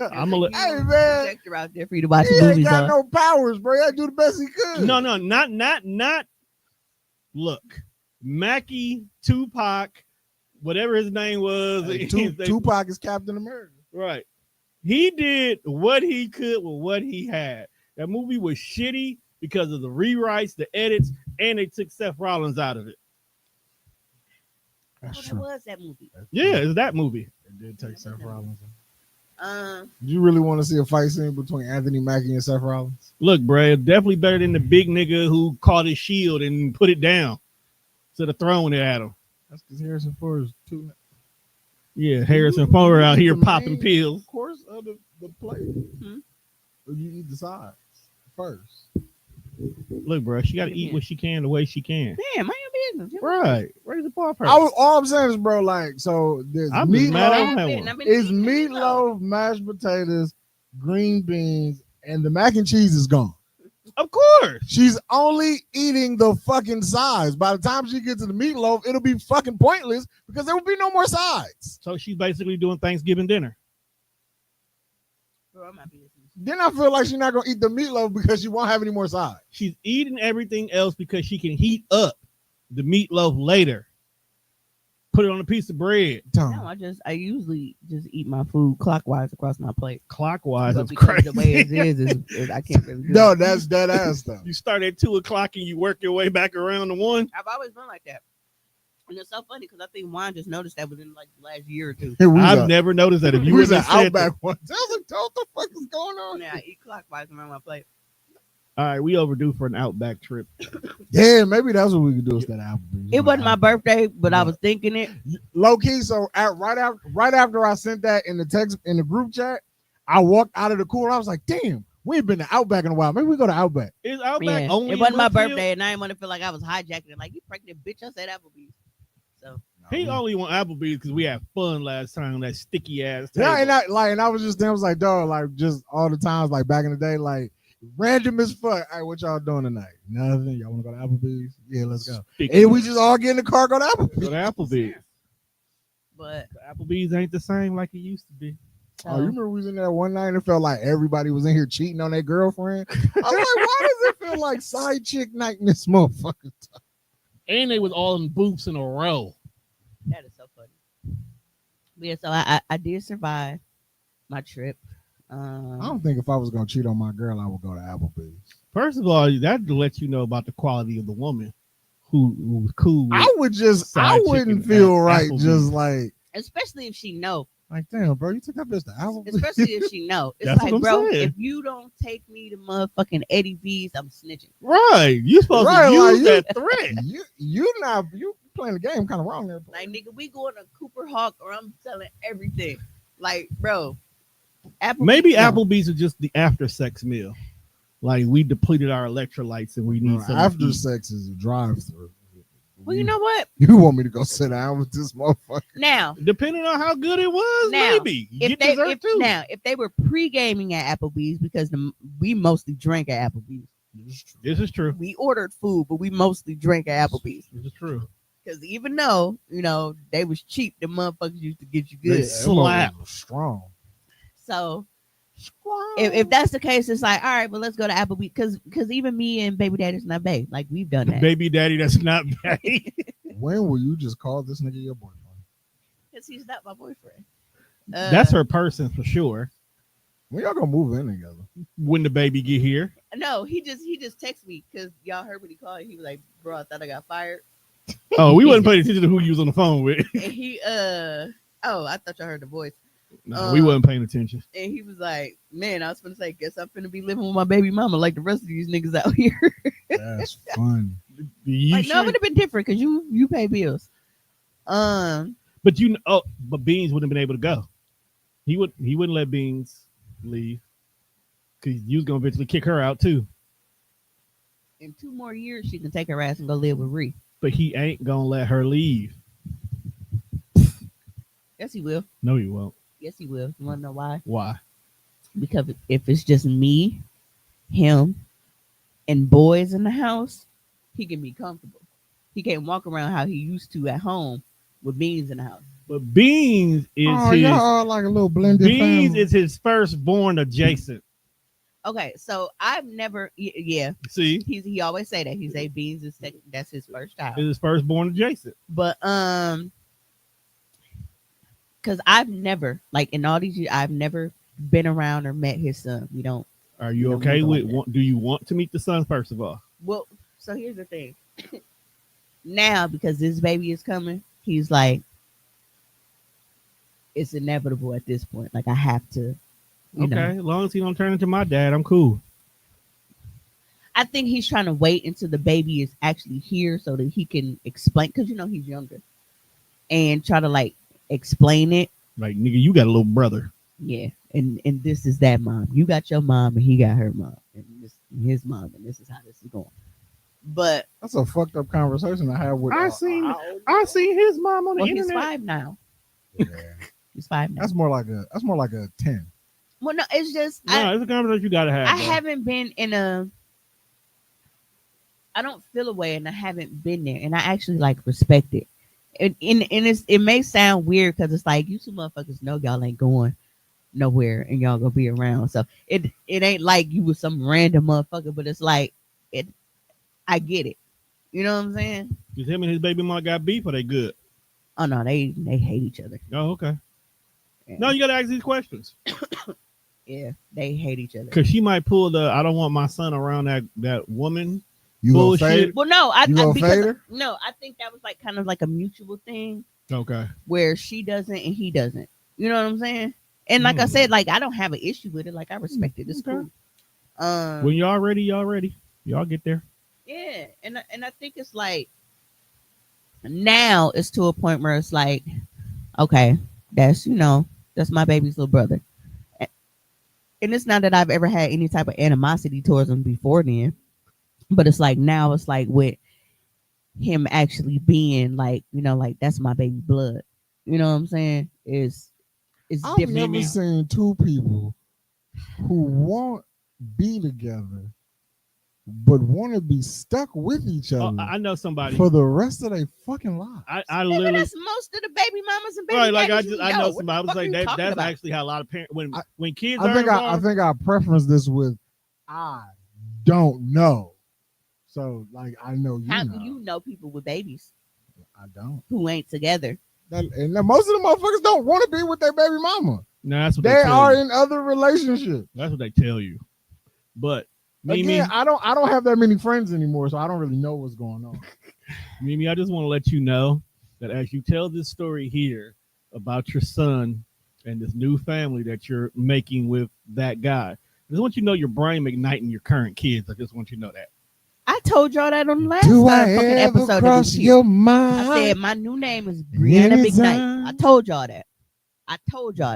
I'm gonna Hey man, projector out there for you to watch he the ain't movies got on. no powers, bro. He do the best he could. No, not. Look, Mackie, Tupac, whatever his name was. Hey, Tupac is Captain America. Right. He did what he could with what he had. That movie was shitty because of the rewrites, the edits, and they took Seth Rollins out of it. That's What true. was that movie? Yeah, it's that movie. It did take Seth Rollins. Um, Do you really want to see a fight scene between Anthony Mackie and Seth Rollins? Look, bro, it's definitely better than the big nigga who caught his shield and put it down instead of throwing it at him. That's because Harrison Ford is too. Yeah, Harrison Ford out here The popping main pills. course of the plate. Or you eat the sides first. Look, bro, she got to eat what she can the way she can. damn, mind your business. Right. Raise the bar first. All I'm saying is, bro, like, so there's I'm just mad I meatloaf. don't have one. It's meatloaf, mashed potatoes, green beans, and the mac and cheese is gone. Of course. She's only eating the fucking sides. By the time she gets to the meatloaf, it'll be fucking pointless because there will be no more sides. So she's basically doing Thanksgiving dinner. Then I feel like she's not gonna eat the meatloaf because she won't have any more sides. She's eating everything else because she can heat up the meatloaf later. Put it on a piece of bread. No, I usually just eat my food clockwise across my plate. Clockwise, But it's because crazy. the way it is I can't really do No, it. that's dead ass stuff. You start at 2:00 and you work your way back around to 1. I've always been like that. And it's so funny because I think Juan just noticed that within like the last year or two. I've never noticed that. If you was were an Outback one, I was like, what the fuck is going on? Yeah, I eat clockwise around my plate. All right, we overdue for an Outback trip. Yeah, maybe that's what we could do instead of Applebee's. It wasn't my birthday, but I was thinking it. Low key, so right after I sent that in the group chat, I walked out of the cooler. I was like, damn, we ain't been to Outback in a while. Maybe we go to Outback. Is Outback Yeah, only? it wasn't my in Brookfield? birthday, and I didn't want to feel like I was hijacking it. Like, you pregnant bitch, I said Applebee's. So He only want Applebee's because we had fun last time on that sticky ass table. Yeah, and I was just there. I was like, dog, like just all the times, like back in the day, like random as fuck. All right, what y'all doing tonight? Nothing. Y'all want to go to Applebee's? Yeah, let's go. And we just all get in the car, go to Applebee's. Go to Applebee's. But Applebee's ain't the same like it used to be. so, Oh, you remember we was in there one night and it felt like everybody was in here cheating on their girlfriend? I was like, why does it feel like side chick night in this motherfucker? And they was all in booths in a row. that is so funny. But yeah, so I did survive my trip. I don't think if I was gonna cheat on my girl, I would go to Applebee's. First of all, that lets you know about the quality of the woman who was cool. I wouldn't feel right Applebee's. just like Especially if she know. damn, bro, you took that bitch to Applebee's. Especially if she know. It's That's like, what I'm bro, saying. if you don't take me to motherfucking Eddie V's, I'm snitching. Right. You supposed Right, to use like that threat. you playing the game kind of wrong there. Like, nigga, we going to Cooper Hawk or I'm selling everything. Like, bro. Applebee's, Maybe no. Applebee's is just the after sex meal. Like we depleted our electrolytes and we need Bro, some after sex is a drive-through. Well, you know what? You want me to go sit down with this motherfucker? Now, Depending on how good it was, Now, maybe you get dessert too. if they were pre-gaming at Applebee's, because we mostly drank at Applebee's. This is true. We ordered food, but we mostly drank at Applebee's. This is true. Because even though, they was cheap, the motherfuckers used to get you They good. slap. Strong. So if that's the case, it's like, all right, well, let's go to Applebee's. Because even me and baby daddy's not babe. Like, we've done that. Baby daddy, that's not bad. When will you just call this nigga your boyfriend? Because he's not my boyfriend. That's her person for sure. When y'all gonna move in together? When the baby get here. No, he just texted me because y'all heard what he called. He was like, bro, I thought I got fired. Oh, we wasn't paying attention to who you was on the phone with. And he, I thought y'all heard the voice. No, we wasn't paying attention. And he was like, man, I was going to say, guess I'm finna be living with my baby mama like the rest of these niggas out here. That's fun. No, it would have been different because you pay bills. But Beans wouldn't have been able to go. He wouldn't let Beans leave because you was gonna eventually kick her out too. In 2 more years, she can take her ass and go live with Ree. But he ain't gonna let her leave. Yes, he will. No, he won't. Yes, he will. You want to know why? Why? Because if it's just me, him, and boys in the house, he can be comfortable. He can't walk around how he used to at home with Beans in the house. But Beans is y'all are like a little blended Beans family. is his firstborn adjacent. Okay, so I've never, yeah. See, He always say that. He say Beans is that's his first child. is his firstborn adjacent. But because I've never, like in all these years, I've never been around or met his son. We don't. Are you No, okay we with? don't like Do you want to meet the son first of all? Well, so here's the thing. Now, because this baby is coming, he's like, it's inevitable at this point. Like I have to. Okay, as long as he don't turn into my dad, I'm cool. I think he's trying to wait until the baby is actually here so that he can explain, because he's younger, and try to like explain it. Like nigga, you got a little brother. Yeah, and this is that mom. You got your mom, and he got her mom, and this is his mom, and this is how this is going. But That's a fucked up conversation I had with. I seen his mom on the well, he's internet. 5 now. Yeah. He's 5 now. That's more like a 10. Well, no, it's just No, it's a conversation you gotta have. I bro. haven't been in a I don't feel a way, and I haven't been there, and I actually like respect it. And it may sound weird because it's like you two motherfuckers know y'all ain't going nowhere and y'all gonna be around. So it ain't like you was some random motherfucker, but it's like it. I get it. You know what I'm saying? Because him and his baby mama got beef, or they good? Oh no, they hate each other. Oh, okay. Yeah. No, you gotta ask these questions. Yeah, they hate each other. Because she might pull the I don't want my son around that woman. You gonna bullshit. fade? Well, no, I You gonna because fade her? no, I think that was like kind of like a mutual thing Okay. where she doesn't and he doesn't. You know what I'm saying? And like I said, like I don't have an issue with it. Like I respect it. It's Okay. cool. When y'all ready, y'all ready. Y'all get there. Yeah, and I think it's like now it's to a point where it's like, okay, that's that's my baby's little brother, and it's not that I've ever had any type of animosity towards him before then, but it's like now it's like with him actually being like like that's my baby blood. You know what I'm saying? It's I've different. never seen two people who won't be together but want to be stuck with each other. I know somebody for the rest of their fucking lives. I literally. That's most of the baby mamas and baby Right, like daddies I know somebody. I was like, that's about? actually how a lot of parents when kids I are think involved. I think I preference this with I don't know. So like I know you How know. you know people with babies I don't. who ain't together? And most of the motherfuckers don't want to be with their baby mama. No, that's what They tell are you. in other relationships. That's what they tell you. But Mimi, Again, I don't have that many friends anymore, so I don't really know what's going on. Mimi, I just want to let you know that as you tell this story here about your son and this new family that you're making with that guy, I just want you to know your brain igniting your current kids. I just want you to know that. I told y'all that on the last Do I fucking ever episode. cross your mind? I said my new name is Brianna McKnight. I told y'all that.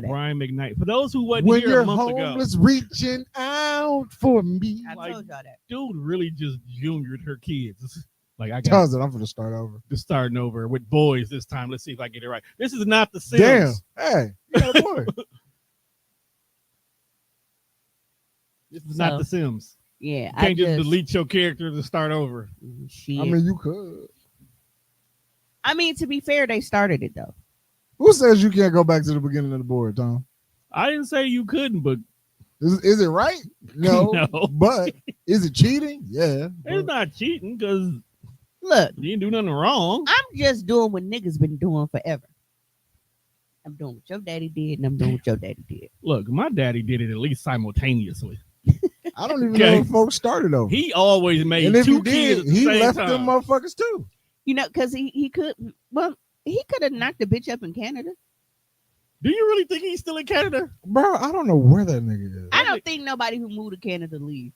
Brian McKnight. For those who wasn't when here you're a month homeless, reaching out for me. I told y'all that. Dude really just juniored her kids. Like I got Tells it, I'm gonna start over. just starting over with boys this time. Let's see if I get it right. This is not the Sims. Damn. Hey, you got a boy. This is not So, the Sims. Yeah, You can't just delete your character to start over. Shit. I mean, you could. I mean, to be fair, they started it though. Who says you can't go back to the beginning of the board, Tom? I didn't say you couldn't, but Is it right? No. No. But is it cheating? Yeah. it's not cheating because Look, you didn't do nothing wrong. I'm just doing what niggas been doing forever. I'm doing what your daddy did, and I'm doing what your daddy did. Look, my daddy did it at least simultaneously. I don't even Okay. know if folks started over. He always made and if two he kids did, at the he same left time. them motherfuckers too. Because he could. Well, he could have knocked the bitch up in Canada. Do you really think he's still in Canada? Bro, I don't know where that nigga is. I don't think nobody who moved to Canada leave.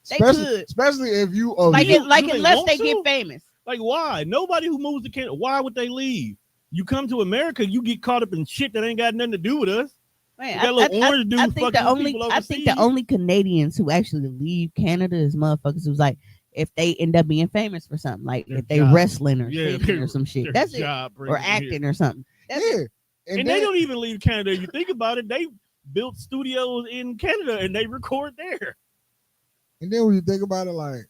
They especially, could. especially if you Like you- it, like do they unless want they to? get famous. Like, why? Nobody who moves to Canada, why would they leave? You come to America, you get caught up in shit that ain't got nothing to do with us. Man, That little orange dude I think fucking the with people I think overseas. the only Canadians who actually leave Canada is motherfuckers who's like if they end up being famous for something, like Their if they job. wrling or Yeah, singing or some shit. their That's it. job brings Or them here. acting or something. That's yeah. it. And then, they don't even leave Canada. You think about it, they built studios in Canada and they record there. and then when you think about it, like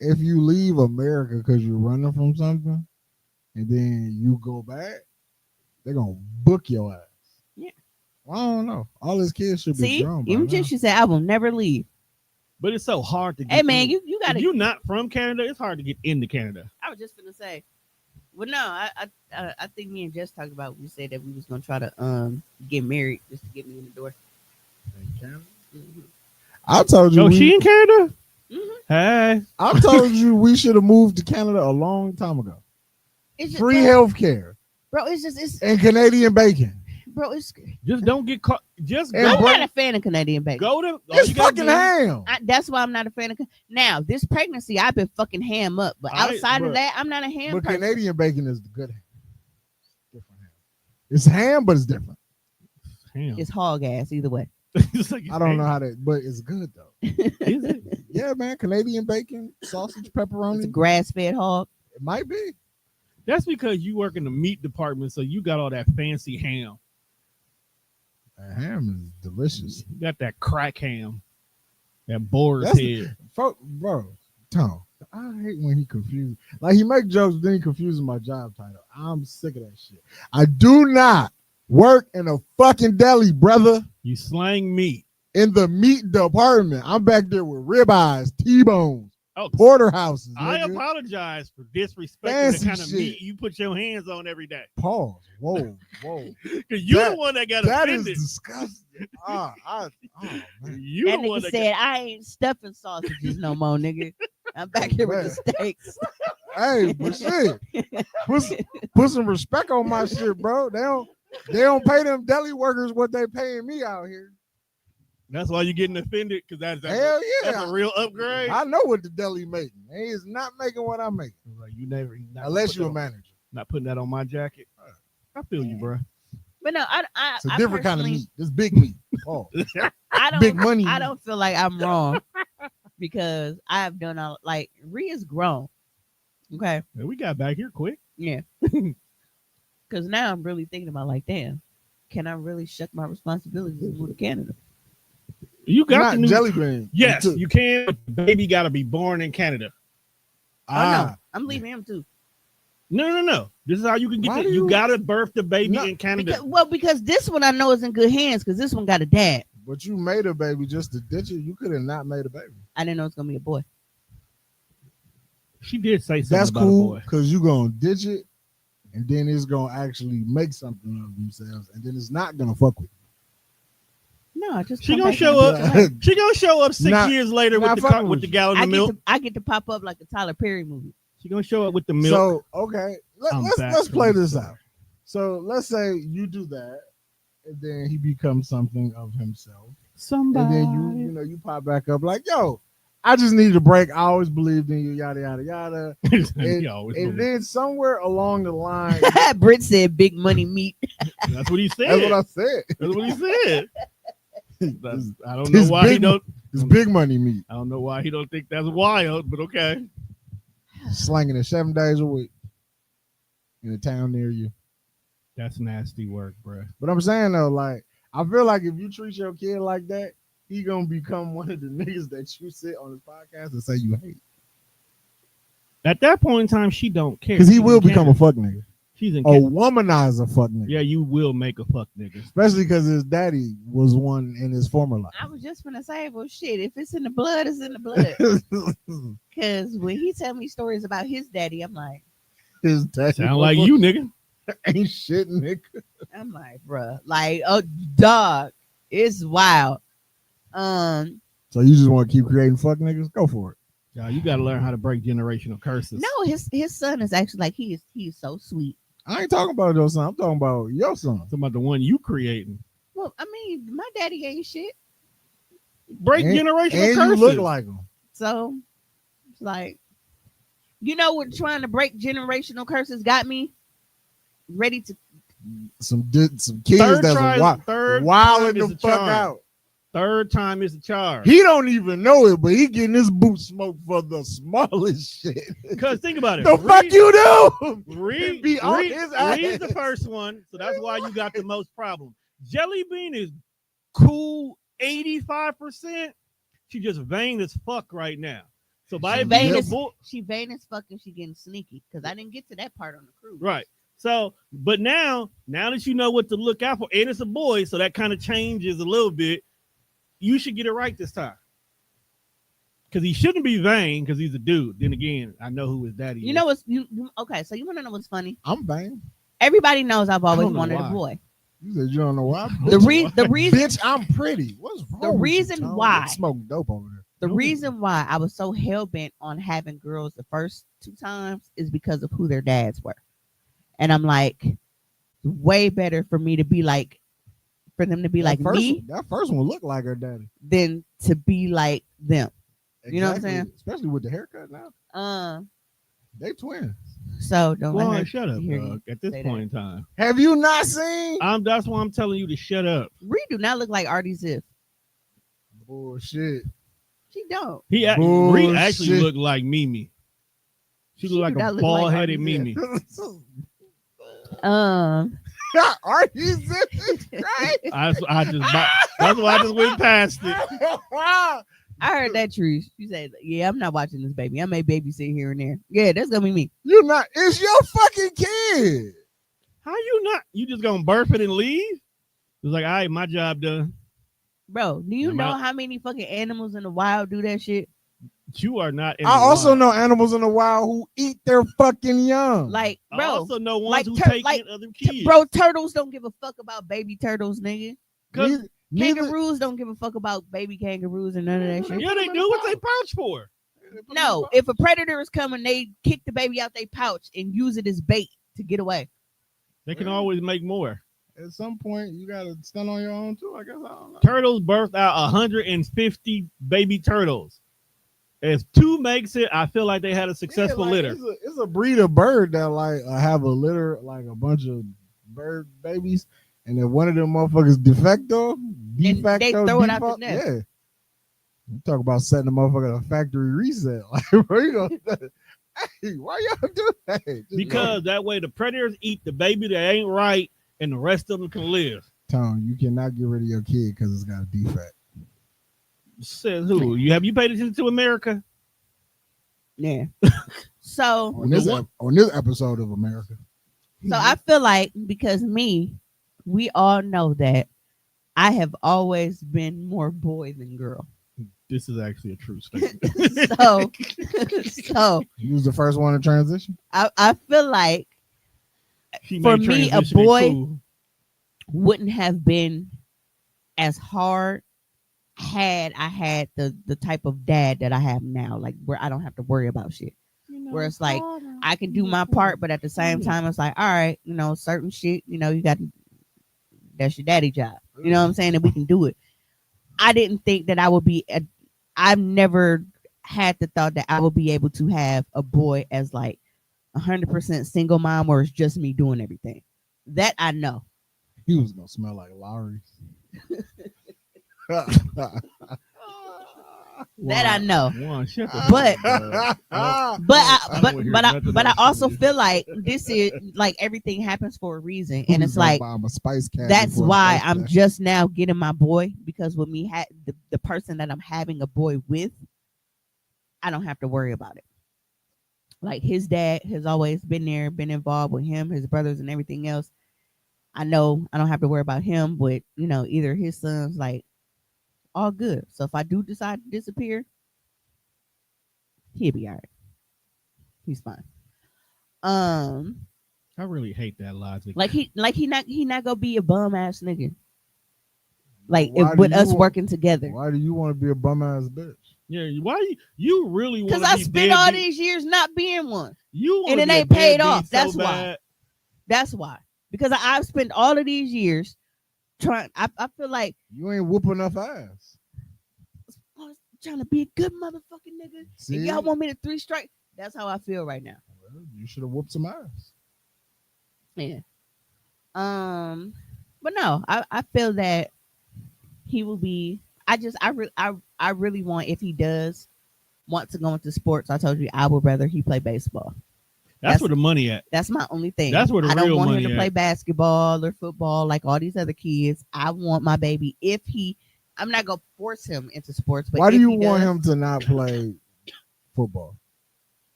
if you leave America because you're running from something, and then you go back, they're gonna book your ass. Yeah. Well, I don't know. All his kids should be See, grown. even by now. she said, "I will never leave." But it's so hard to get Hey man, in. you gotta. If you're not from Canada, it's hard to get into Canada. I was just gonna say, well, no, I think me and Jess talked about. We said that we was gonna try to get married just to get me in the door. Mm-hmm. I told you. Oh, she in Canada? Mm-hmm. Hey. I told you we should have moved to Canada a long time ago. It's just, Free health care bro. It's and Canadian bacon. bro. It's. Just don't get caught. Just And go. I'm bro- not a fan of Canadian bacon. Go to. all It's you gotta fucking do- ham. That's why I'm not a fan of. Now this pregnancy, I've been fucking ham up, but All right, outside but- of that, I'm not a ham But person. Canadian bacon is the good ham. Different ham. It's ham, but it's different. Damn. It's hog ass either way. It's like, I don't know how that, but it's good though. Is it? Yeah, man. Canadian bacon, sausage, pepperoni. It's a grass fed hog. It might be. That's because you work in the meat department, so you got all that fancy ham. That ham is delicious. You got that crack ham, that boar's That's head. Bro, Tom, I hate when he confused. Like he make jokes, then he confuses my job title. I'm sick of that shit. I do not work in a fucking deli, brother. You slang meat. In the meat department. I'm back there with ribeyes, T-bones, Oh, porterhouses. I nigga. apologize for disrespecting Fancy the kind of shit. meat you put your hands on every day. Pause. Whoa. Because you're the one that got That offended. is disgusting. Man. You That the one nigga that said, I ain't stuffing sausages no more, nigga. I'm back here with the steaks. Hey, but shit. Put some respect on my shit, bro. They don't pay them deli workers what they paying me out here. That's why you're getting offended, because that's a real upgrade. I know what the deli making. He is not making what I'm making. Like you never, unless you're a manager. Not putting that on my jacket. I feel you, bro. But no, it's a different kind of meat. It's big meat. Oh. Big money. I don't feel like I'm wrong because I've done all like Rhea's grown. Okay. Yeah, we got back here quick. Yeah. Because now I'm really thinking about like, damn, can I really shuck my responsibilities and move to Canada? You got not the new jelly bean. Yes, you can. But the baby got to be born in Canada. Oh no, I'm leaving him too. No. This is how you can get it. You got to birth the baby in Canada. Because this one I know is in good hands because this one got a dad. But you made a baby just to ditch it. You could have not made a baby. I didn't know it's gonna be a boy. She did say something That's about cool a boy. because you're gonna ditch it, and then it's gonna actually make something of themselves, and then it's not gonna fuck with you. No, I just she gonna show up. She gonna show up 6 years later with the gallon of milk. I get to pop up like a Tyler Perry movie. She gonna show up with the milk. So okay, let's play this out. So let's say you do that, and then he becomes something of himself. Somebody, and then you pop back up like, yo, I just needed a break. I always believed in you, yada yada yada. and then somewhere along the line, Britt said, "Big money meat." That's what he said. That's what I said. That's what he said. I don't know why he don't. It's big money meat. I don't know why he don't think that's wild, but okay. Slanging it 7 days a week in a town near you. That's nasty work, bro. But I'm saying though, like, I feel like if you treat your kid like that, he gonna become one of the niggas that you sit on his podcast and say you hate. At that point in time, she don't care. Because he will become a fuck nigga. She's in a womanizer fuck nigga. Yeah, you will make a fuck nigga. Especially because his daddy was one in his former life. I was just gonna say, well, shit, if it's in the blood, it's in the blood. Because when he tell me stories about his daddy, I'm like, his daddy sound like you, nigga. Ain't shit, nigga. I'm like, bruh, like, oh, dog, it's wild. So you just want to keep creating fuck niggas? Go for it. Yeah, you got to learn how to break generational curses. No, his son is actually like he is so sweet. I ain't talking about your son. I'm talking about your son. I'm talking about the one you creating. Well, I mean, my daddy ain't shit. Break generational curses. You look like him. So, it's like, you know what? Trying to break generational curses got me ready to. Some kids that's wilding the fuck out. Third time is the charm. He don't even know it, but he getting his boot smoked for the smallest shit. Because think about it. The fuck you do? Reed's the first one, so that's why you got the most problem. Jelly Bean is cool 85%. She just vain as fuck right now. So by she vain as fuck and she getting sneaky because I didn't get to that part on the cruise. Right. So, but now that you know what to look out for, and it's a boy, so that kind of changes a little bit. You should get it right this time. Because he shouldn't be vain because he's a dude. Then again, I know who his daddy is. You know what's okay, so you want to know what's funny? I'm vain. Everybody knows I've always wanted a boy. You said you don't know why? The reason bitch, I'm pretty. What's wrong? The reason why smoking dope over there. The reason why I was so hell-bent on having girls the first 2 times is because of who their dads were. And I'm like, way better for me to be like, for them to be like me. That first one looked like her daddy. Than to be like them. Exactly. You know what I'm saying? Especially with the haircut now. They twins. So don't let her shut up, dog. At this point in time. Have you not seen? That's why I'm telling you to shut up. Reed do not look like Artie Ziff. Bullshit. She don't. Reed actually looked like Mimi. She looked like a bald-headed Mimi. Are you serious? Right? That's why I just went past it. I heard that, Trish. She said, "Yeah, I'm not watching this baby. I may babysit here and there. Yeah, that's gonna be me. You're not. It's your fucking kid. How you not? You just gonna birth it and leave? It's like, all right, my job done. Bro, do you know how many fucking animals in the wild do that shit? You are not. I also know animals in the wild who eat their fucking young. Like, bro, I also know ones like who take in other kids. Bro, turtles don't give a fuck about baby turtles, nigga. Neither, Kangaroos don't give a fuck about baby kangaroos and none of that shit. Yeah, they do. What they pouch for? No, if a predator is coming, they kick the baby out their pouch and use it as bait to get away. They can always make more. At some point, you gotta stand on your own too. I guess I don't know. Turtles birth out 150 baby turtles. If 2 makes it, I feel like they had a successful litter. It's a breed of bird that like have a litter, like a bunch of bird babies, and if one of them motherfuckers defecto, they throw it out the nest. Yeah. You talk about setting the motherfucker a factory reset. Like, where you gonna? Hey, why y'all do that? Because that way the predators eat the baby that ain't right, and the rest of them can live. Tone, you cannot get rid of your kid because it's got a defect. Says who? Have you paid attention to America? Yeah. So on this episode of America. So I feel like because we all know that I have always been more boy than girl. This is actually a true statement. so you was the first one to transition. I feel like for me a boy wouldn't have been as hard had I had the type of dad that I have now, like where I don't have to worry about shit. Where it's like I can do my part, but at the same time it's like, all right, certain shit, you got that's your daddy job. You know what I'm saying? And we can do it. I didn't think that I would be I've never had the thought that I would be able to have a boy as like 100% single mom where it's just me doing everything. That I know. He was gonna smell like Lowry's. That I know. But I also feel like this is like everything happens for a reason, and it's like that's why I'm just now getting my boy, because with me the person that I'm having a boy with, I don't have to worry about it. Like his dad has always been there, been involved with him, his brothers, and everything else. I know I don't have to worry about him, but either his son's like all good. So if I do decide to disappear, he'll be all right. He's fine. I really hate that logic. Like he not gonna be a bum ass nigga. Like with us working together. Why do you want to be a bum ass bitch? Yeah, why you really want to? Because I spent all these years not being one. And it ain't paid off. That's why. That's why. Because I've spent all of these years trying. I feel like you ain't whooping enough ass. I was trying to be a good motherfucking nigga. See? And y'all want me to 3 strike? That's how I feel right now. Well, you should have whooped some ass. Yeah. But no, I feel that he will be. I really want, if he does want to go into sports, I told you I would rather he play baseball. That's where the money at. That's my only thing. That's where the real money at. I don't want him to play basketball or football like all these other kids. I want my baby, I'm not gonna force him into sports. But why do you want him to not play football?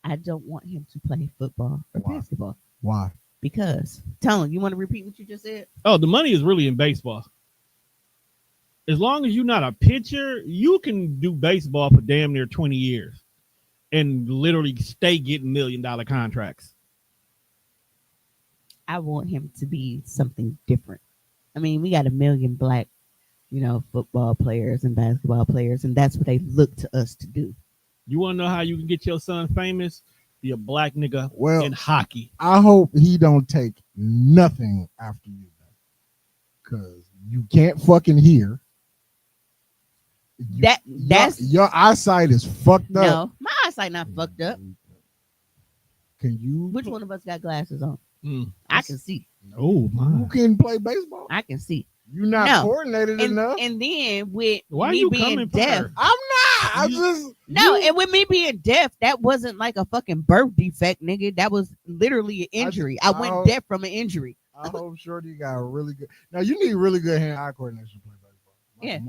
I don't want him to play football or basketball. Why? Because Tone, you want to repeat what you just said? Oh, the money is really in baseball. As long as you're not a pitcher, you can do baseball for damn near 20 years and literally stay getting $1 million contracts. I want him to be something different. I mean, we got 1 million black, football players and basketball players, and that's what they look to us to do. You want to know how you can get your son famous? Be a black nigga in hockey. I hope he don't take nothing after you, because you can't fucking hear. Your eyesight is fucked up. No, my eyesight not fucked up. Can you? Which one of us got glasses on? I can see. Oh my! Who can play baseball? I can see. You're not coordinated enough. And then with why me being deaf, I'm not. And with me being deaf, that wasn't like a fucking birth defect, nigga. That was literally an injury. I went deaf from an injury. I hope Shorty got really good. Now you need really good hand-eye coordination to play baseball. Yeah.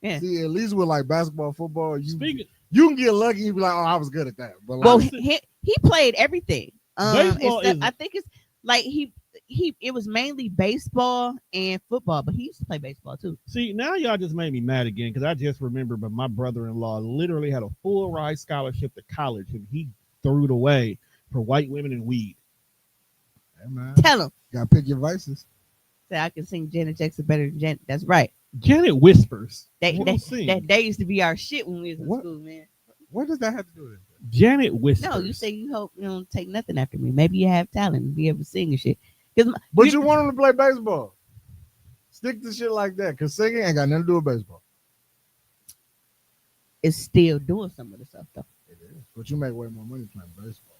Yeah. See, at least with like basketball, football, Speaking, you can get lucky. You be like, oh, I was good at that. But like, Well, he played everything. Baseball is- I think it's like he it was mainly baseball and football, but he used to play baseball too. see, now y'all just made me mad again because I just remember, but my brother-in-law literally had a full ride scholarship to college, and he threw it away for white women and weed. hey, man, Tell him. gotta pick your vices. Say I can sing Janet Jackson better than Janet. That's right. Janet whispers. That used to be our shit when we was in What? school, man. What does that have to do with it? Janet whispers. No, you say you hope you don't take nothing after me. Maybe you have talent and be able to sing and shit. But you want him to play baseball. Stick to shit like that, because singing ain't got nothing to do with baseball. It's still doing some of the stuff though. It is. But you make way more money playing baseball.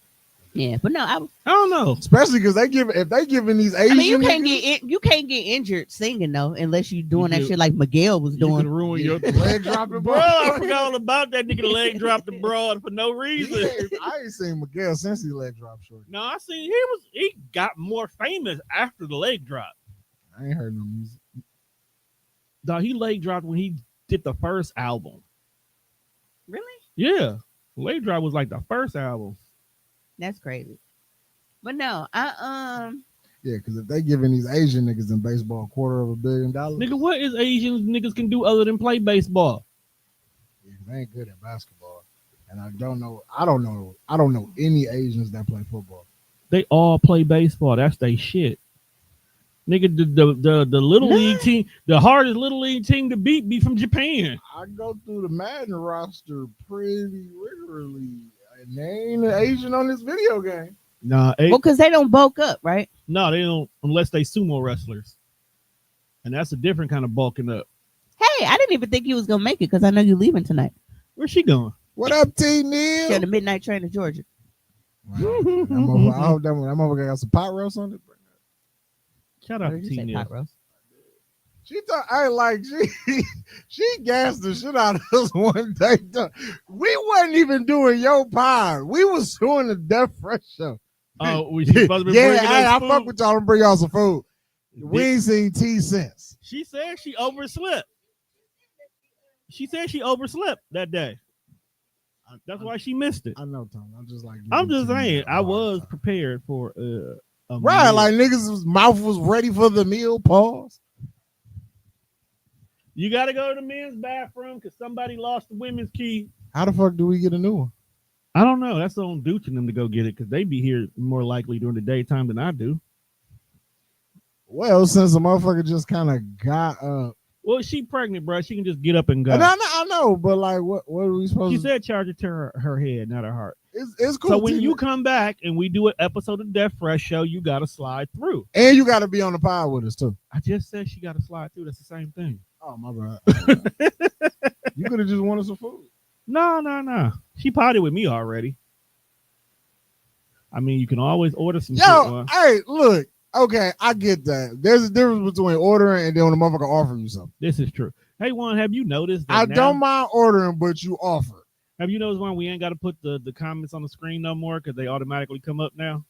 Yeah, but no, I don't know. Especially because if they giving these Asian, I mean, niggas, you can't get injured singing though, unless you doing that do. shit like Miguel was You doing. can ruin your leg dropping, bro. I forgot all about that nigga leg dropped the broad for no reason. I ain't seen Miguel since he leg dropped short. No, I seen he got more famous after the leg drop. I ain't heard no music. Dog, he leg dropped when he did the first album. Really? Yeah, leg drop was like the first album. That's crazy. But no, Yeah, because if they giving these Asian niggas in baseball $250 million, Nigga, what is Asian niggas can do other than play baseball? yeah, they ain't good at basketball. And I don't know any Asians that play football. They all play baseball. That's they shit. Nigga, the little league team, the hardest little league team to beat be from Japan. I go through the Madden roster pretty rigorously, and there ain't an Asian on this video game. Nah, well, because they don't bulk up, right? No, they don't unless they sumo wrestlers, and that's a different kind of bulking up. Hey, I didn't even think you was gonna make it because I know you leaving tonight. Where's she going? What up, T. She Neil? on the midnight train to Georgia. Wow. I hope that motherfucker got some pot roast on it. Shout What out to did you T. say, Neil. pot roast? She thought I like she gassed the shit out of us one day. We wasn't even doing your pod. We was doing the Death Fresh show. Oh, we supposed to be yeah, bringing hey, us I food. fuck with y'all and bring y'all some food. We ain't seen T since. She said she overslept. She said she overslept that day. That's why she missed it. I know, Tom. I'm just like. I'm just saying, I was prepared for a right, meal. like niggas' mouth was ready for the meal. Pause. You got to go to the men's bathroom because somebody lost the women's key. How the fuck do we get a new one? I don't know. That's on Dooch and them to go get it because they be here more likely during the daytime than I do. Well, since the motherfucker just kind of got up. Well, she pregnant, bro. She can just get up and go. I know, but like, what are we supposed She to? said charge it to her head, not her heart. It's cool. So when you come back and we do an episode of Death Fresh Show, you got to slide through. and you got to be on the pod with us too. I just said she got to slide through. That's the same thing. Oh my bad. You could have just wanted some food. No. She potty with me already. I mean, you can always order some shit. Yo, hey, look. Okay, I get that. There's a difference between ordering and then when the motherfucker offer you something. This is true. Hey, Juan, have you noticed that I now, don't mind ordering, but you offer. Have you noticed, Juan, we ain't got to put the comments on the screen no more because they automatically come up now?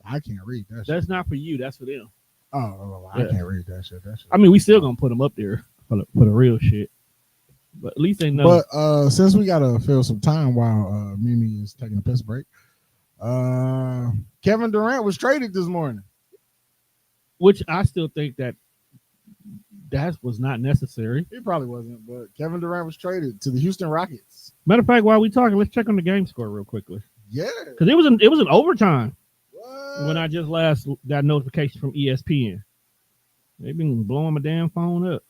I can't read that shit. That's not for you. That's for them. Oh, I can't read that shit. I mean, we still going to put them up there for the real shit. But at least they know. But since we got to fill some time while Mimi is taking a piss break, Kevin Durant was traded this morning. Which I still think that was not necessary. He probably wasn't, but Kevin Durant was traded to the Houston Rockets. Matter of fact, while we talking, let's check on the game score real quickly. Yeah, because it was an overtime what? when I just last got notification from ESPN. They've been blowing my damn phone up.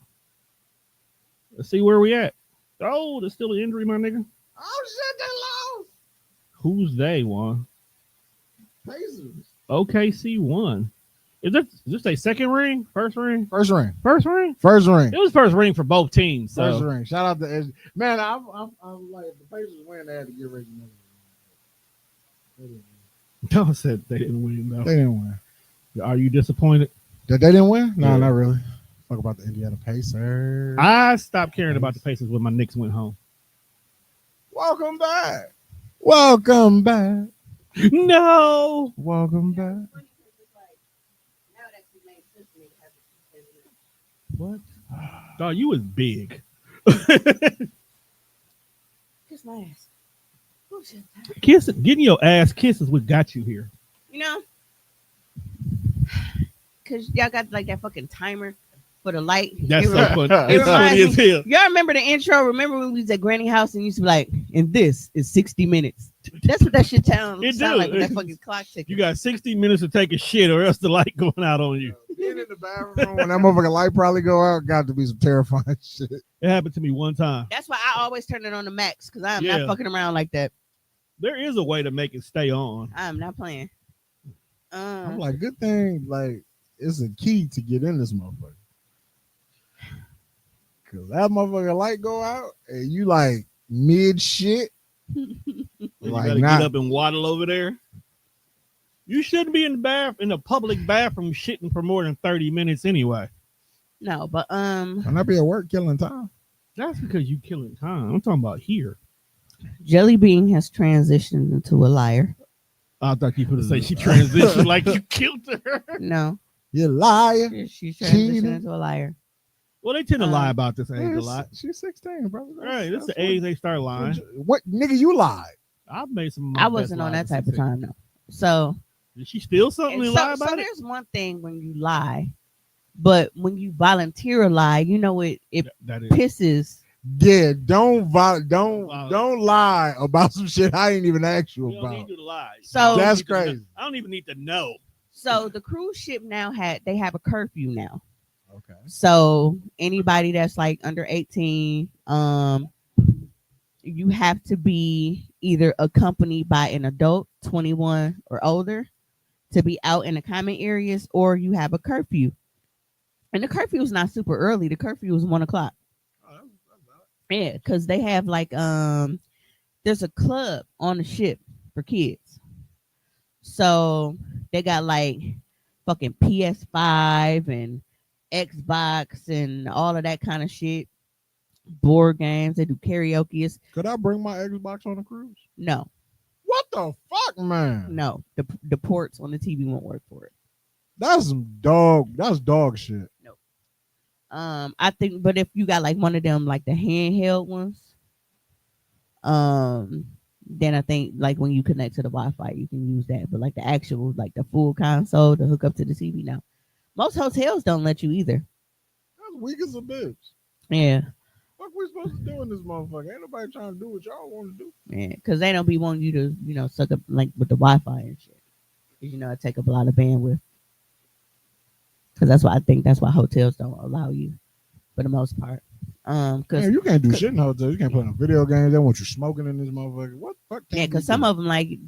Let's see where we at. Oh, there's still an injury, my nigga. Oh shit, they lost. Who's they, Juan? Pacers. OKC won. Is this a second ring? First ring? First ring. First ring? First ring. It was first ring for both teams. So. First ring. Shout out to man. I'm like, if the Pacers win, they had to get Reggie Miller. No, said they didn't win though. They didn't win. Are you disappointed? That they didn't win? No, Yeah. not really. Fuck about the Indiana Pacers. I stopped caring about the Pacers when my Knicks went home. Welcome back. Welcome back. No. Welcome back. What? Dog, you was big. Kiss my ass. Oh, shit. Getting your ass kissed is what got you here. You know, because y'all got like that fucking timer for the light. That's so funny. It It's funny reminds as me. hell. Y'all remember the intro? Remember when we was at Granny house and used to be like, and this is 60 minutes. That's what that shit sound like with that fucking clock ticking. You got 60 minutes to take a shit or else the light going out on you. Being in the bathroom when that motherfucking light probably go out, got to be some terrifying shit. It happened to me one time. That's why I always turn it on the max because I'm not fucking around like that. There is a way to make it stay on. I'm not playing. I'm like, good thing, like, it's a key to get in this motherfucker. Cause that motherfucking light go out and you like mid shit. Like, you gotta get up and waddle over there. You shouldn't be in the public bathroom shitting for more than 30 minutes anyway. No, but Can I be at work killing time? That's because you killing time. I'm talking about here. Jelly Bean has transitioned into a liar. I thought you were going to say she transitioned like you killed her. No. You liar. She's transitioned into a liar. Well, they tend to lie about this age a lot. She's 16, brother. Right, that's the age they start lying. What nigga you lied? I've made some. I wasn't on that type of time though. So did she steal something and lie about so it? there's one thing when you lie, but when you volunteer a lie, you know it pisses. Yeah, don't lie about some shit I ain't even asked you about. Don't need to lie. So that's crazy. I don't even need to know. So the cruise ship now they have a curfew now. Okay. So anybody that's like under 18, you have to be either accompanied by an adult 21 or older to be out in the common areas, or you have a curfew. And the curfew is not super early. The curfew is 1:00. Yeah, because they have like there's a club on the ship for kids. So they got like fucking PS5 and Xbox and all of that kind of shit. Board games. They do karaoke. Could I bring my Xbox on a cruise? No. What the fuck, man? No. The ports on the TV won't work for it. That's dog shit. No. I think, but if you got like one of them, like the handheld ones, then I think like when you connect to the Wi-Fi, you can use that. But like the actual, like the full console to hook up to the TV now. Most hotels don't let you either. That's weak as a bitch. Yeah. What we supposed to do in this motherfucker? Ain't nobody trying to do what y'all want to do. Yeah, because they don't be wanting you to, suck up like with the Wi-Fi and shit. Because, it take up a lot of bandwidth. Because that's why hotels don't allow you for the most part. Because you can't do shit in hotels. You can't play no video games. They want you smoking in this motherfucker. What the fuck? Yeah, because some of them, like,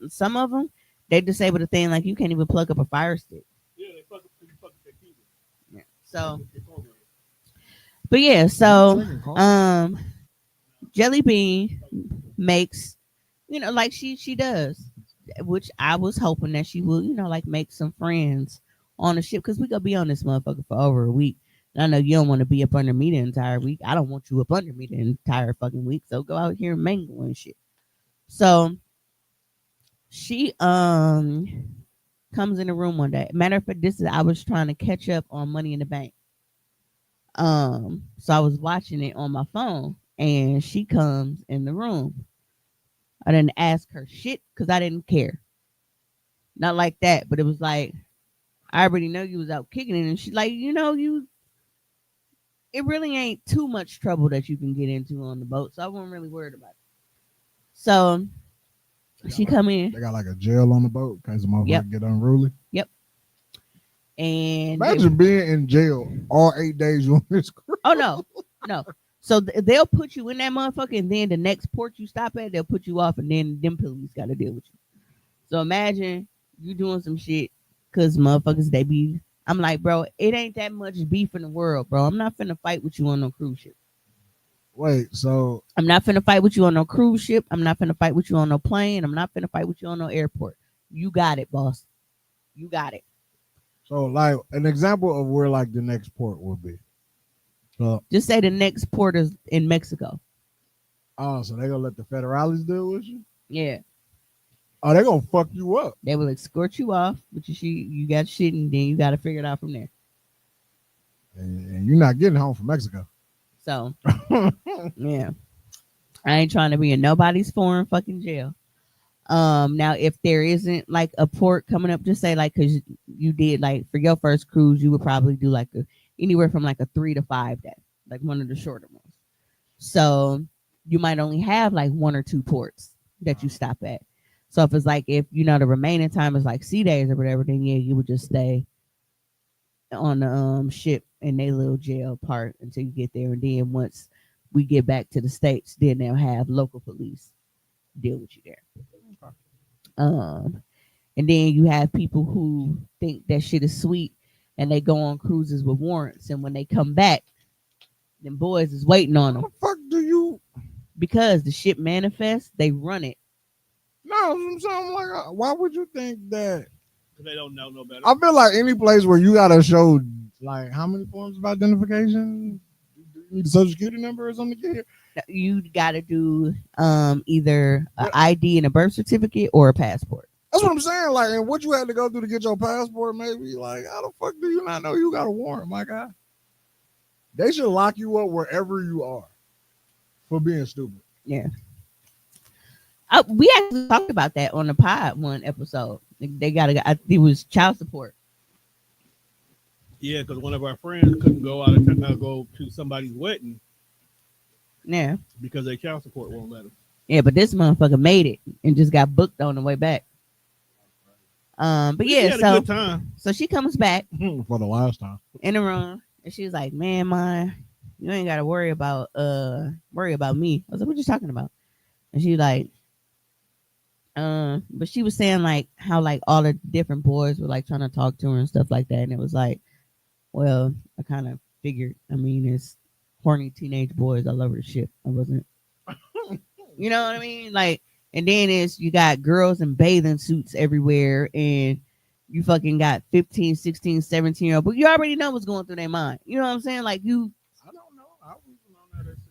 some of them, they disable the thing, like, you can't even plug up a Fire Stick. Yeah, they fuck up their keyboard. Yeah. So, but yeah, so, Jelly Bean makes, like she does, which I was hoping that she would, like make some friends on the ship, because we gonna be on this motherfucker for over a week. And I know you don't want to be up under me the entire week. I don't want you up under me the entire fucking week. So go out here and mangle and shit. So she comes in the room one day. Matter of fact, I was trying to catch up on Money in the Bank. So I was watching it on my phone, and she comes in the room. I didn't ask her shit because I didn't care. Not like that, but it was like, I already know you was out kicking it, and she like, it really ain't too much trouble that you can get into on the boat, so I wasn't really worried about it. So she come in. They got like a jail on the boat in case the motherfucker get unruly. Yep. And imagine being in jail all 8 days on this cruise. Oh no. So they'll put you in that motherfucker, and then the next port you stop at, they'll put you off, and then them police got to deal with you. So imagine you doing some shit. Because motherfuckers, I'm like, bro, it ain't that much beef in the world, bro. I'm not finna fight with you on no cruise ship. Wait, so I'm not finna fight with you on no cruise ship. I'm not finna fight with you on no plane. I'm not finna fight with you on no airport. You got it, boss. You got it. So, like, an example of where, like, the next port would be. Just say the next port is in Mexico. Oh, so they gonna let the federales deal with you? Yeah. Oh, they gonna fuck you up. They will escort you off, but you got shit, and then you got to figure it out from there. And you're not getting home from Mexico. So yeah, I ain't trying to be in nobody's foreign fucking jail. Now if there isn't like a port coming up, just say like, because you did like for your first cruise, you would probably do like anywhere from like a 3 to 5 day, like one of the shorter ones. So you might only have like 1 or 2 ports that you stop at. So if it's like, if the remaining time is like sea days or whatever, then yeah, you would just stay on the ship in their little jail part until you get there, and then once we get back to the States, then they'll have local police deal with you there. And then you have people who think that shit is sweet and they go on cruises with warrants, and when they come back, them boys is waiting on them. How the fuck do you? Because the ship manifests, they run it. No, I'm like, why would you think that? They don't know no better. I feel like any place where you gotta show like how many forms of identification, you need a social security number or something to get here. You gotta do either an ID and a birth certificate or a passport. That's what I'm saying. Like, and what you had to go through to get your passport, maybe. Like, how the fuck do you not know you got a warrant, my guy? They should lock you up wherever you are for being stupid. Yeah. We actually talked about that on the pod one episode. They it was child support. Yeah, because one of our friends couldn't go out of town, go to somebody's wedding. Yeah. Because their child support won't let them. Yeah, but this motherfucker made it and just got booked on the way back. But yeah, a good time. So she comes back for the last time in the room, and she's like, "Man, you ain't gotta worry about me." I was like, "What you talking about?" And she like, but she was saying like how like all the different boys were like trying to talk to her and stuff like that, and it was like, well, I kind of figured. I mean, it's horny teenage boys all over the ship. I wasn't, you know what I mean? Like, and then you got girls in bathing suits everywhere, and you fucking got 15, 16, 17-year-old, but you already know what's going through their mind. You know what I'm saying? Like I don't know. I wasn't on that at 16.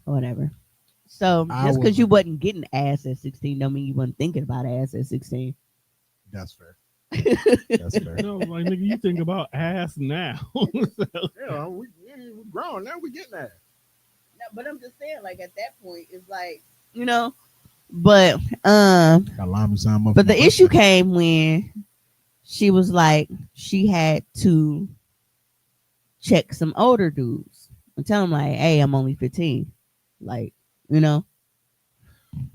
Whatever. So just because you wasn't getting ass at 16 don't mean you wasn't thinking about ass at 16. That's fair. That's fair. No, like nigga, you think about ass now. Yeah, we grown now. We getting that. No, but I'm just saying, like at that point, it's like But but the issue came when she was like she had to check some older dudes and tell them like, "Hey, I'm only 15," like I'm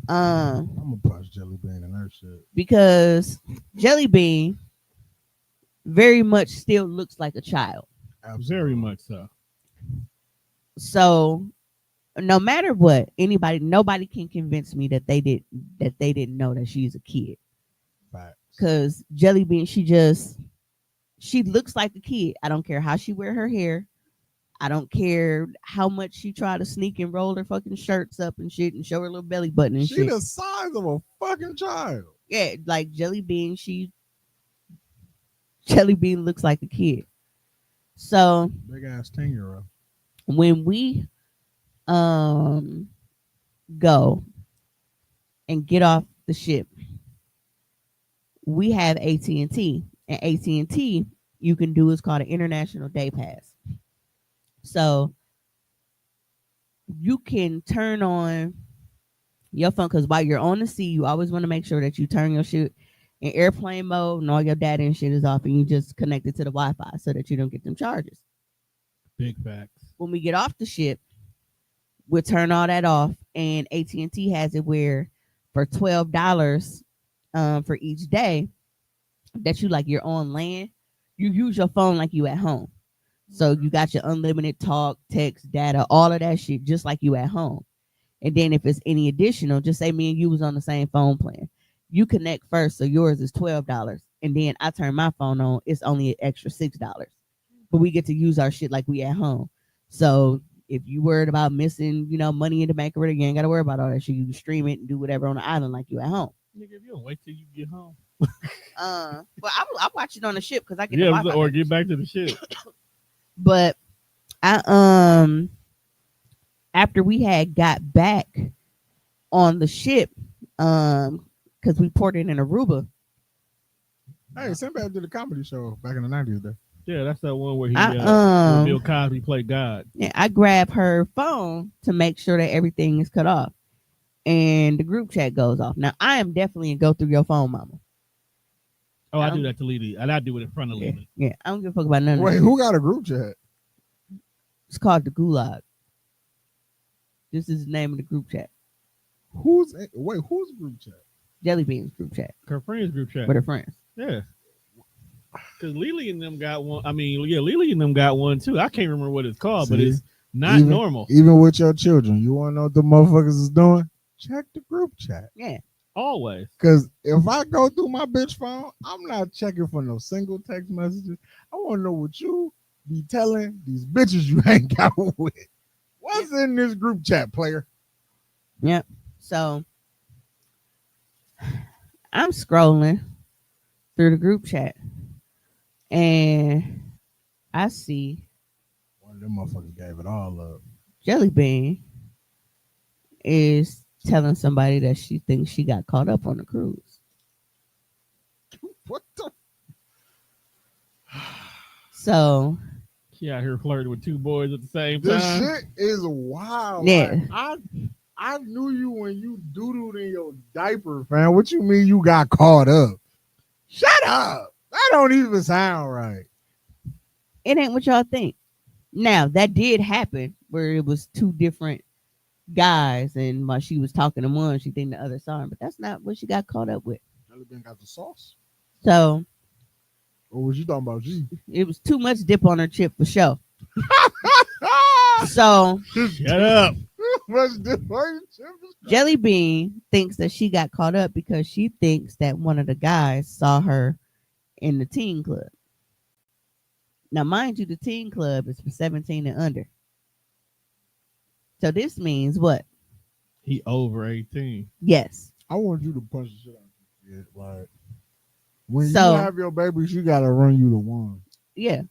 gonna punch Jelly Bean and her shit because Jelly Bean very much still looks like a child. Absolutely. Very much so. So no matter what, nobody can convince me that they didn't know that she's a kid. Right. Because Jelly Bean, she looks like a kid. I don't care how she wear her hair. I don't care how much she try to sneak and roll her fucking shirts up and shit and show her little belly button and shit. She the size of a fucking child. Yeah, like Jelly Bean, Jelly Bean looks like a kid. So big ass 10-year-old. When we go and get off the ship, we have AT&T, and AT&T you can do is called an international day pass. So you can turn on your phone, because while you're on the sea, you always want to make sure that you turn your shit in airplane mode and all your data and shit is off, and you just connect it to the Wi-Fi so that you don't get them charges. Big facts. When we get off the ship, we'll turn all that off, and AT&T has it where for $12 for each day that you're on land, you use your phone like you at home. So you got your unlimited talk, text, data, all of that shit, just like you at home. And then if it's any additional, just say me and you was on the same phone plan. You connect first, so yours is $12. And then I turn my phone on, it's only an extra $6. But we get to use our shit like we at home. So if you worried about missing, money in the bank or whatever, you ain't got to worry about all that shit. You can stream it and do whatever on the island like you at home. Nigga, if you don't wait till you get home. But I watch it on the ship because I get the Wi-Fi or get back to the ship. But I after we had got back on the ship, because we ported in Aruba. Hey, Sinbad did a comedy show back in the 90s there. Yeah, that's that one where he I, Bill Cosby played God. Yeah, I grab her phone to make sure that everything is cut off, and the group chat goes off. Now I am definitely go through your phone, mama. Oh, I do that to Lily, and I do it in front of Yeah, Lily. yeah, I don't give a fuck about none of that. Wait, who got a group chat? It's called the Gulag. This is the name of the group chat. Who's group chat? Jelly Bean's group chat Her friends group chat. with her friends. Yeah. Because Lily and them got one. I mean, yeah, Lily and them got one too. I can't remember what it's called, but it's not normal. Even with your children, you want to know what the motherfuckers is doing? Check the group chat. Yeah. Always. Because if I go through my bitch phone, I'm not checking for no single text messages. I want to know what you be telling these bitches you hang out with. What's in this group chat, player? Yep. So I'm scrolling through the group chat, and I see one of them motherfuckers gave it all up. Jelly Bean is telling somebody that she thinks she got caught up on the cruise. What the? So she out here flirting with two boys at the same time. This shit is wild. Yeah. Like, I knew you when you doodled in your diaper, fam. What you mean you got caught up? Shut up. That don't even sound right. It ain't what y'all think. Now, that did happen where it was two different guys, and while she was talking to one, she think the other saw him, but that's not what she got caught up with. Jelly Bean got the sauce. So, or was you talking about G? It was too much dip on her chip for sure. So, shut up. Jelly Bean thinks that she got caught up because she thinks that one of the guys saw her in the teen club. Now, mind you, the teen club is for 17 and under. So this means what? He over 18. Yes. I want you to punch the shit out of you. Like, when you have your baby, she got to run you the one. Yeah.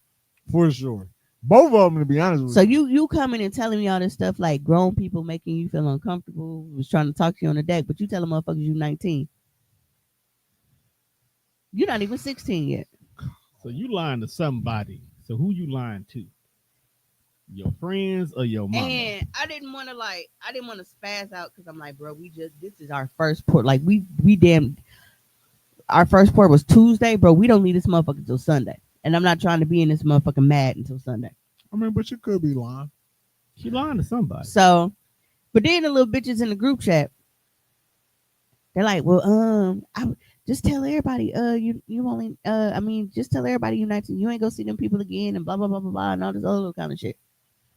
For sure. Both of them, to be honest with you. So you coming and telling me all this stuff like grown people making you feel uncomfortable, was trying to talk to you on the deck, but you telling motherfuckers you 19. You're not even 16 yet. So you lying to somebody. So who you lying to? Your friends or your mama? And I didn't want to spaz out because I'm like, bro, this is our first port. Like our first port was Tuesday, bro. We don't leave this motherfucker until Sunday. And I'm not trying to be in this motherfucking mad until Sunday. I mean, but you could be lying. She lying to somebody. So, but then the little bitches in the group chat, they're like, well, I just tell everybody, just tell everybody you're 19. You ain't gonna see them people again and blah, blah, blah, blah, blah, and all this other kind of shit.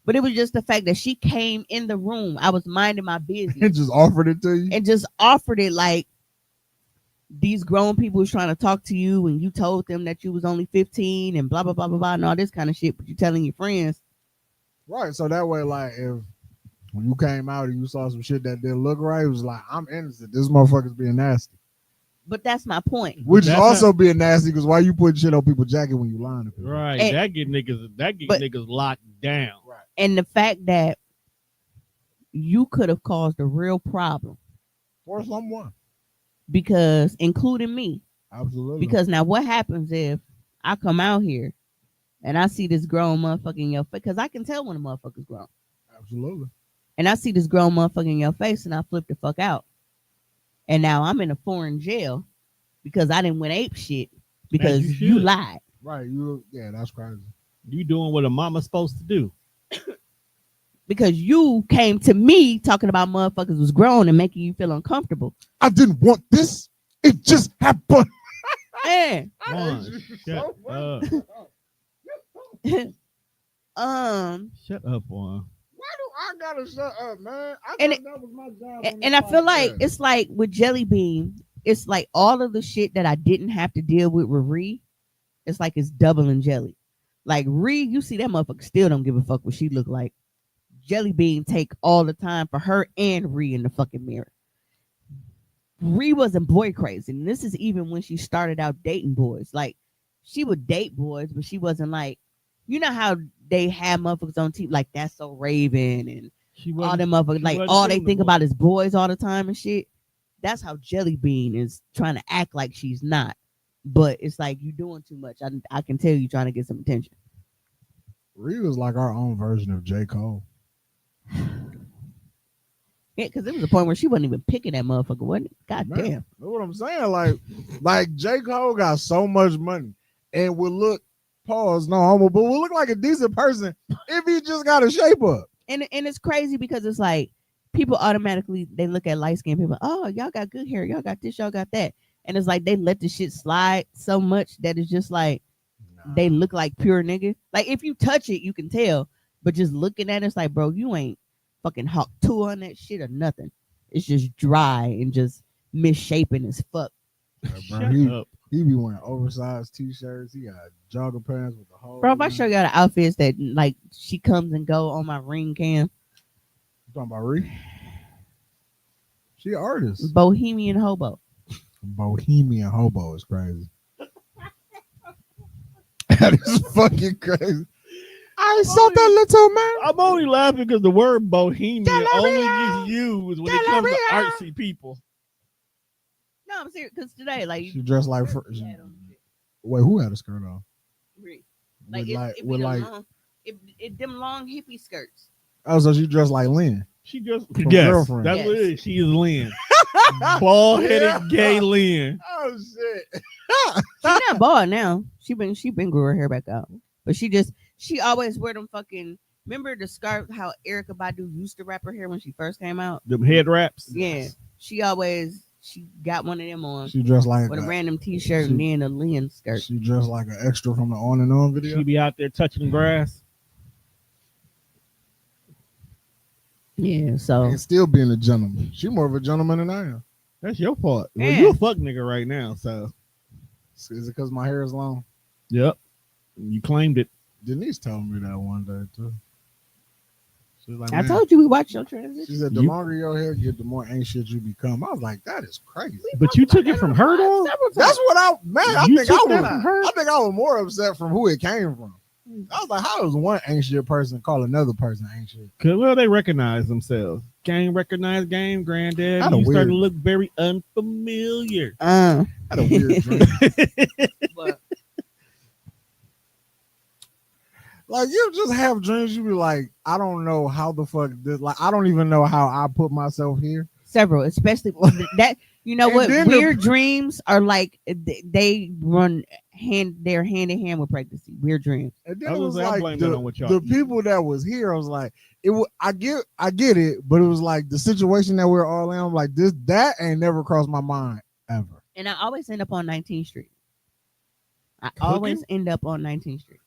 But it was just the fact that she came in the room. I was minding my business. And just offered it to you? And just offered it like these grown people was trying to talk to you and you told them that you was only 15 and blah, blah, blah, blah, blah, and all this kind of shit. But you telling your friends. Right. So that way, like, if when you came out and you saw some shit that didn't look right, it was like, I'm innocent. This motherfucker's being nasty. But that's my point. Which is also being nasty because why you putting shit on people's jacket when you lying to people? Right. And that get niggas locked down. Right. And the fact that you could have caused a real problem for someone. Because, including me. Absolutely. Because now what happens if I come out here and I see this grown motherfucker in your face? Because I can tell when a motherfucker's grown. Absolutely. And I see this grown motherfucker in your face and I flip the fuck out. And now I'm in a foreign jail because I didn't win ape shit because you lied. Right. That's crazy. You doing what a mama's supposed to do. Because you came to me talking about motherfuckers was grown and making you feel uncomfortable. I didn't want this. It just happened. Yeah. Shut up. Shut up, Juan. Why do I gotta shut up, man? That was my job. And I feel like it's like with Jelly Bean, it's like all of the shit that I didn't have to deal with Ree, it's like it's doubling Jelly. Like Ree, you see that motherfucker still don't give a fuck what she look like. Jelly Bean take all the time for her and Ree in the fucking mirror. Ree wasn't boy crazy. And this is even when she started out dating boys. Like, she would date boys, but she wasn't like, you know how they have motherfuckers on TV, like That's So Raven and all them motherfuckers, like all they think about is boys all the time and shit. That's how Jelly Bean is trying to act like she's not. but it's like you doing too much. I can tell you trying to get some attention. Ree was like our own version of J. Cole. Yeah, because there was a point where she wasn't even picking that motherfucker, wasn't it? God Man, damn. That's what I'm saying. Like J. Cole got so much money and would look, pause, no homo, but would look like a decent person if he just got a shape up. And it's crazy because it's like people automatically, they look at light skinned people, oh, y'all got good hair, y'all got this, y'all got that. And it's like they let the shit slide so much that it's just like they look like pure nigga. Like if you touch it, you can tell. But just looking at it, it's like, bro, you ain't fucking Hawk 2 on that shit or nothing. It's just dry and just misshapen as fuck. Yeah, bro, he be wearing oversized t-shirts. He got jogger pants with the whole. Bro, if I show y'all the outfits that like she comes and go on my ring cam. You talking about Ree? She an artist. Bohemian Hobo. Bohemian Hobo is crazy. That is fucking crazy. I saw that little man. I'm only laughing because the word bohemian only gets used when it comes to artsy people. No, I'm serious. Because today, like, she dressed like. Wait, who had a skirt on? Like, them long hippie skirts. Oh, so she dressed like Lynn. She just girlfriend. That's what it is. She is Lynn. Bald-headed gay Lynn. Oh shit. She's not bald now. She been grew her hair back out. But she always wear them fucking. Remember the scarf? How Erykah Badu used to wrap her hair when she first came out. Them head wraps. Yeah, she got one of them on. She dressed like with a random t-shirt and then a Lynn skirt. She dressed like an extra from the On and On video. She be out there touching grass. Yeah, so and still being a gentleman. She more of a gentleman than I am. That's your fault. Yeah. Well, you a fuck nigga right now, so. Is it because my hair is long? Yep. You claimed it. Denise told me that one day too. She was like, I told you we watched your transition. She said the longer your hair get, the more anxious you become. I was like, that is crazy. But you took it from her though? That's what I think I was more upset from who it came from. I was like, how does one anxious person call another person anxious? Cause well, they recognize themselves. Game recognized game, granddad. You starting to look very unfamiliar. Had a weird dream. But, like you just have dreams, you be like, I don't know how the fuck this. Like I don't even know how I put myself here. Several, especially that. You know what? Weird dreams are like they run they're hand in hand with pregnancy. Weird dreams. And then it was like the people that was here. I was like, I get it, but it was like the situation that we're all in. I'm like, that ain't never crossed my mind ever. And I always end up on 19th Street. Always end up on 19th Street.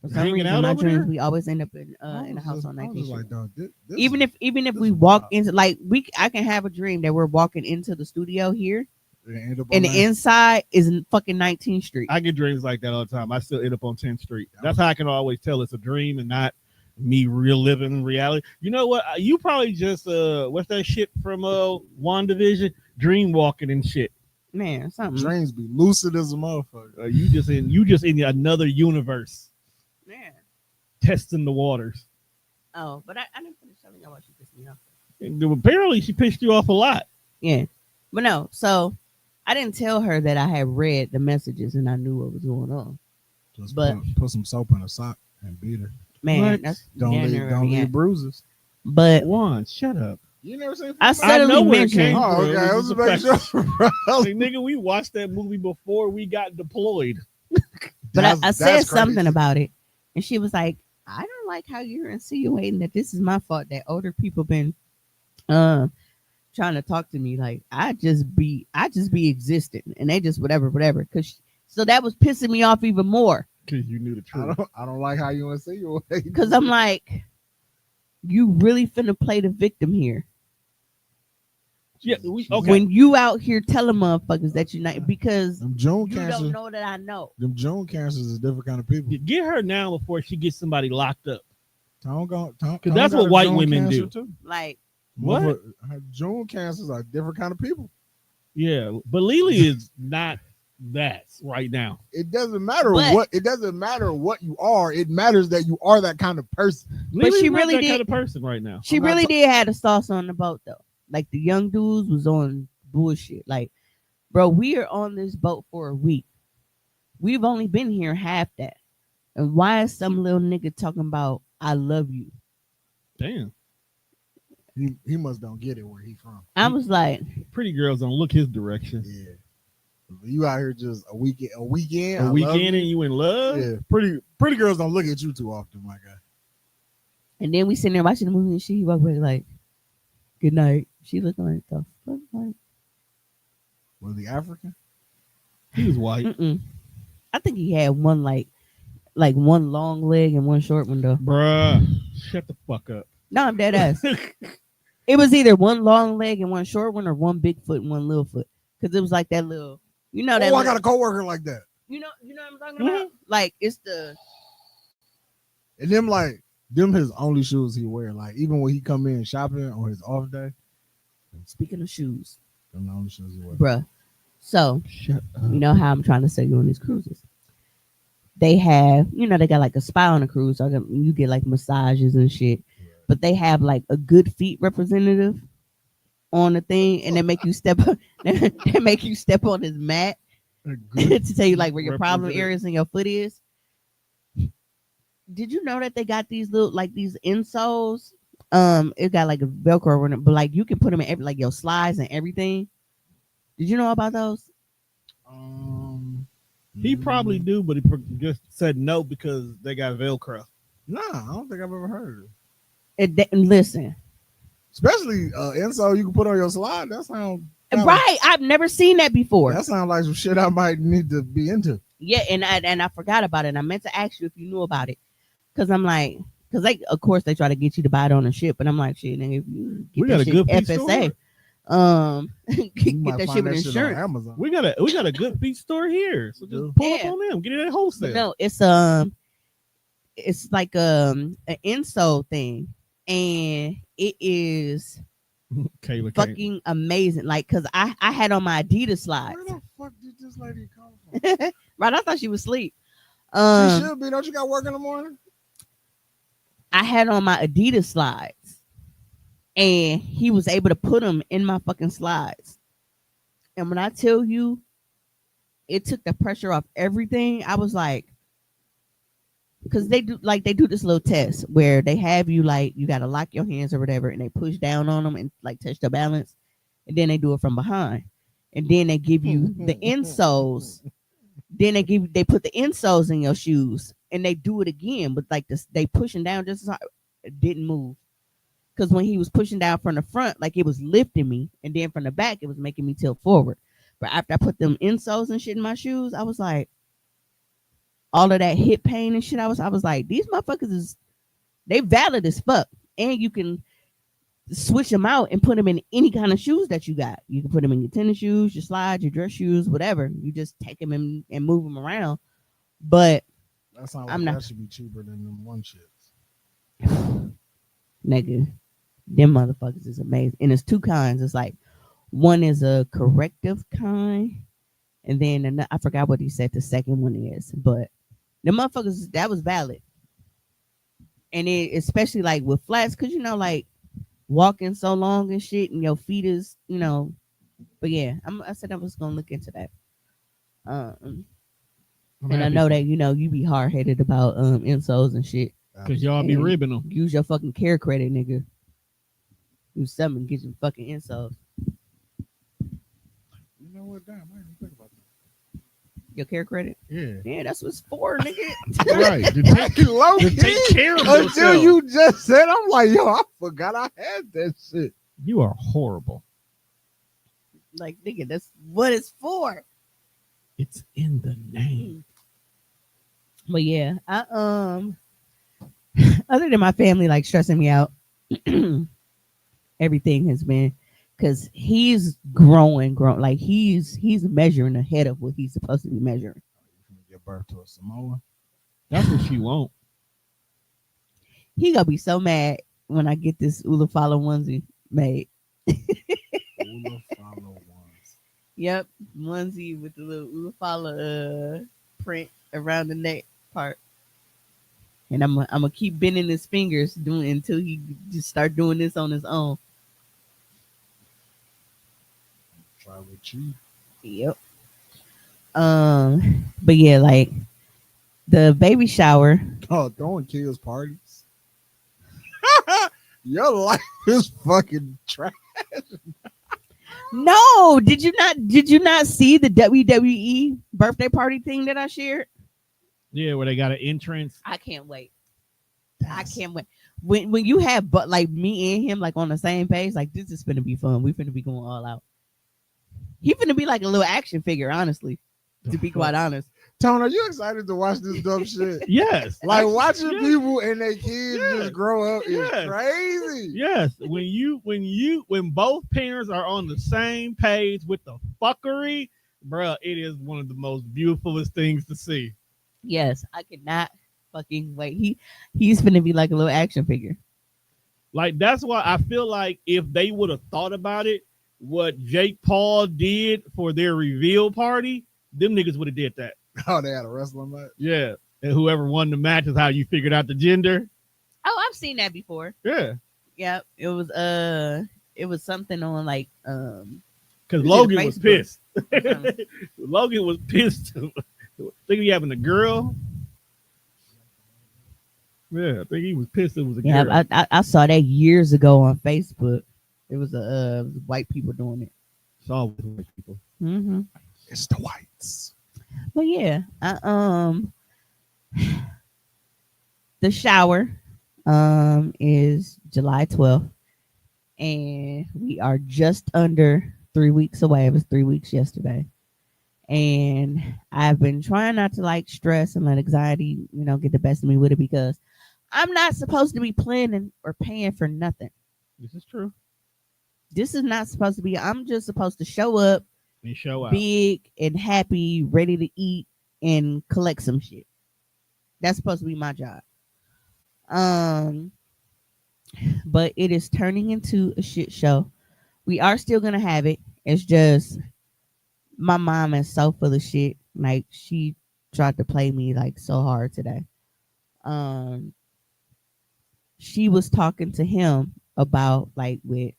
For some reason, my dreams, we always end up in a house on 19th Street. Like, dog, even if we walk into I can have a dream that we're walking into the studio here, and the inside is in fucking 19th Street. I get dreams like that all the time. I still end up on 10th Street. That's how I can always tell it's a dream and not me reliving reality. You know what? You probably just what's that shit from WandaVision? Dream walking and shit. Man, something. Dreams be lucid as a motherfucker. You just in another universe. Man. Testing the waters. Oh, but I didn't finish telling y'all what she pissed me off. Apparently, she pissed you off a lot. Yeah. But no, so I didn't tell her that I had read the messages and I knew what was going on. Just put some soap in a sock and beat her. Man, that's don't leave bruises. But Juan, shut up. You never seen? I suddenly mentioned. Oh, okay. I was making sure. Like, nigga, we watched that movie before we got deployed. But I said something about it, and she was like, "I don't like how you're insinuating that this is my fault. That older people been trying to talk to me. Like I just be existing, and they just whatever. So that was pissing me off even more. Because you knew the truth. I don't like how you insinuate. Because I'm like, you really finna play the victim here. Yeah, okay. When you out here telling motherfuckers that you're not, because you don't know that I know. Them June cancers is a different kind of people. Get her now before she gets somebody locked up. Because that's what white women do. Too. Like what? June cancers are a different kind of people. Yeah, but Lily is not that right now. It doesn't matter what you are. It matters that you are that kind of person. Lily's but she not really that did kind of person right now. She really did have a sauce on the boat though. Like the young dudes was on bullshit. Like, bro, we are on this boat for a week. We've only been here half that. And why is some little nigga talking about I love you? Damn. He must don't get it where he from. I was like, pretty girls don't look his direction. Yeah. You out here just a weekend, and you in love? Yeah. Pretty girls don't look at you too often, my guy. And then we sitting there watching the movie and she walked away like, good night. She looking like the fuck like. Was he African? He was white. I think he had one like one long leg and one short one though. Bruh, shut the fuck up. No, I'm dead ass. It was either one long leg and one short one, or one big foot and one little foot. Because it was like that little, you know that. I got a coworker like that. You know what I'm talking about? Like it's the. And them his only shoes he wear. Like even when he come in shopping on his off day. Speaking of shoes, them the only shoes he wear. Bruh. So shut up. You know how I'm trying to sell you on these cruises. They have, they got like a spa on a cruise. So you get like massages and shit. But they have like a good feet representative on the thing, and they make you step. They make you step on his mat to tell you like where your problem areas in your foot is. Did you know that they got these little like these insoles? It got like a Velcro on it, but like you can put them in like your slides and everything. Did you know about those? He probably do, but he just said no because they got Velcro. Nah, I don't think I've ever heard of it. Listen, especially insole you can put on your slide. That sounds right. I've never seen that before. That sounds like some shit I might need to be into. Yeah, and I forgot about it. I meant to ask you if you knew about it, because I'm like, of course they try to get you to buy it on a ship, and I'm like, shit, nigga, if you get we got a shit good FSA, get that shit with insurance. We got a good feet store here, so just pull up on them, get it at wholesale. No, it's like an insole thing. And it is fucking amazing. Like, cause I had on my Adidas slides. Where the fuck did this lady come from? Right, I thought she was asleep. She should be. Don't you got work in the morning? I had on my Adidas slides, and he was able to put them in my fucking slides. And when I tell you, it took the pressure off everything. I was like, because they do this little test where they have you like you got to lock your hands or whatever, and they push down on them and like test the balance, and then they do it from behind, and then they give you the insoles. Then they put the insoles in your shoes, and they do it again, but like this, they pushing down just as hard. It didn't move, because when he was pushing down from the front, like it was lifting me, and then from the back, it was making me tilt forward. But after I put them insoles and shit in my shoes, I was like, all of that hip pain and shit, I was like, these motherfuckers they valid as fuck, and you can switch them out and put them in any kind of shoes that you got. You can put them in your tennis shoes, your slides, your dress shoes, whatever. You just take them and move them around. But that sounds like that should be cheaper than them one shits. Nigga, them motherfuckers is amazing, and it's two kinds. It's like one is a corrective kind, and then I forgot what he said the second one is, but the motherfuckers, that was valid. And it, especially like with flats, because like walking so long and shit, and your feet is, but yeah, I said I was gonna look into that. And I know that you be hard headed about insoles and shit, because y'all be ribbing them. Use your fucking care credit, nigga. Do something, get your fucking insoles. You know what? Damn, I didn't think about that. Your care credit? Yeah, that's what's for, nigga. Right. To take care of yourself. Until you just said, I'm like, yo, I forgot I had that shit. You are horrible. Like, nigga, that's what it's for. It's in the name. But yeah, I other than my family like stressing me out, everything has been, because he's growing, like he's measuring ahead of what he's supposed to be measuring. Give birth to a Samoa. That's what she won't. He gonna be so mad when I get this Ulafala onesie made. Ulafala ones. Yep, onesie with the little Ulafala print around the neck part. And I'm gonna keep bending his fingers doing until he just start doing this on his own. Try with you. Yep. But yeah, like the baby shower. Oh, throwing kids parties. Your life is fucking trash. No, did you not see the WWE birthday party thing that I shared? Yeah, where they got an entrance. I can't wait. I can't wait. When you have but like me and him like on the same page, like this is gonna be fun. We finna be going all out. He finna be like a little action figure, honestly. To be quite honest. Tone, are you excited to watch this dumb shit? Yes. Like watching people and their kids just grow up is crazy. Yes. When both parents are on the same page with the fuckery, bruh, it is one of the most beautifulest things to see. Yes, I cannot fucking wait. He's finna be like a little action figure. Like that's why I feel like if they would have thought about it, what Jake Paul did for their reveal party, them niggas would have did that. Oh, they had a wrestling match? Yeah. And whoever won the match is how you figured out the gender. Oh, I've seen that before. Yeah. Yeah. It was something on like because Logan was pissed. Logan was pissed. Think he having a girl. Yeah, I think he was pissed it was a girl. Yeah, I saw that years ago on Facebook. It was white people doing it. It's all white people. Mm-hmm. It's the whites. Well, yeah. The shower is July 12th, and we are just under 3 weeks away. It was 3 weeks yesterday. And I've been trying not to like stress and let anxiety, get the best of me with it because I'm not supposed to be planning or paying for nothing. This is true. This is not supposed to be. I'm just supposed to show up and show out big and happy, ready to eat and collect some shit. That's supposed to be my job. But it is turning into a shit show. We are still gonna have it. It's just my mom is so full of shit. Like she tried to play me like so hard today. She was talking to him about like with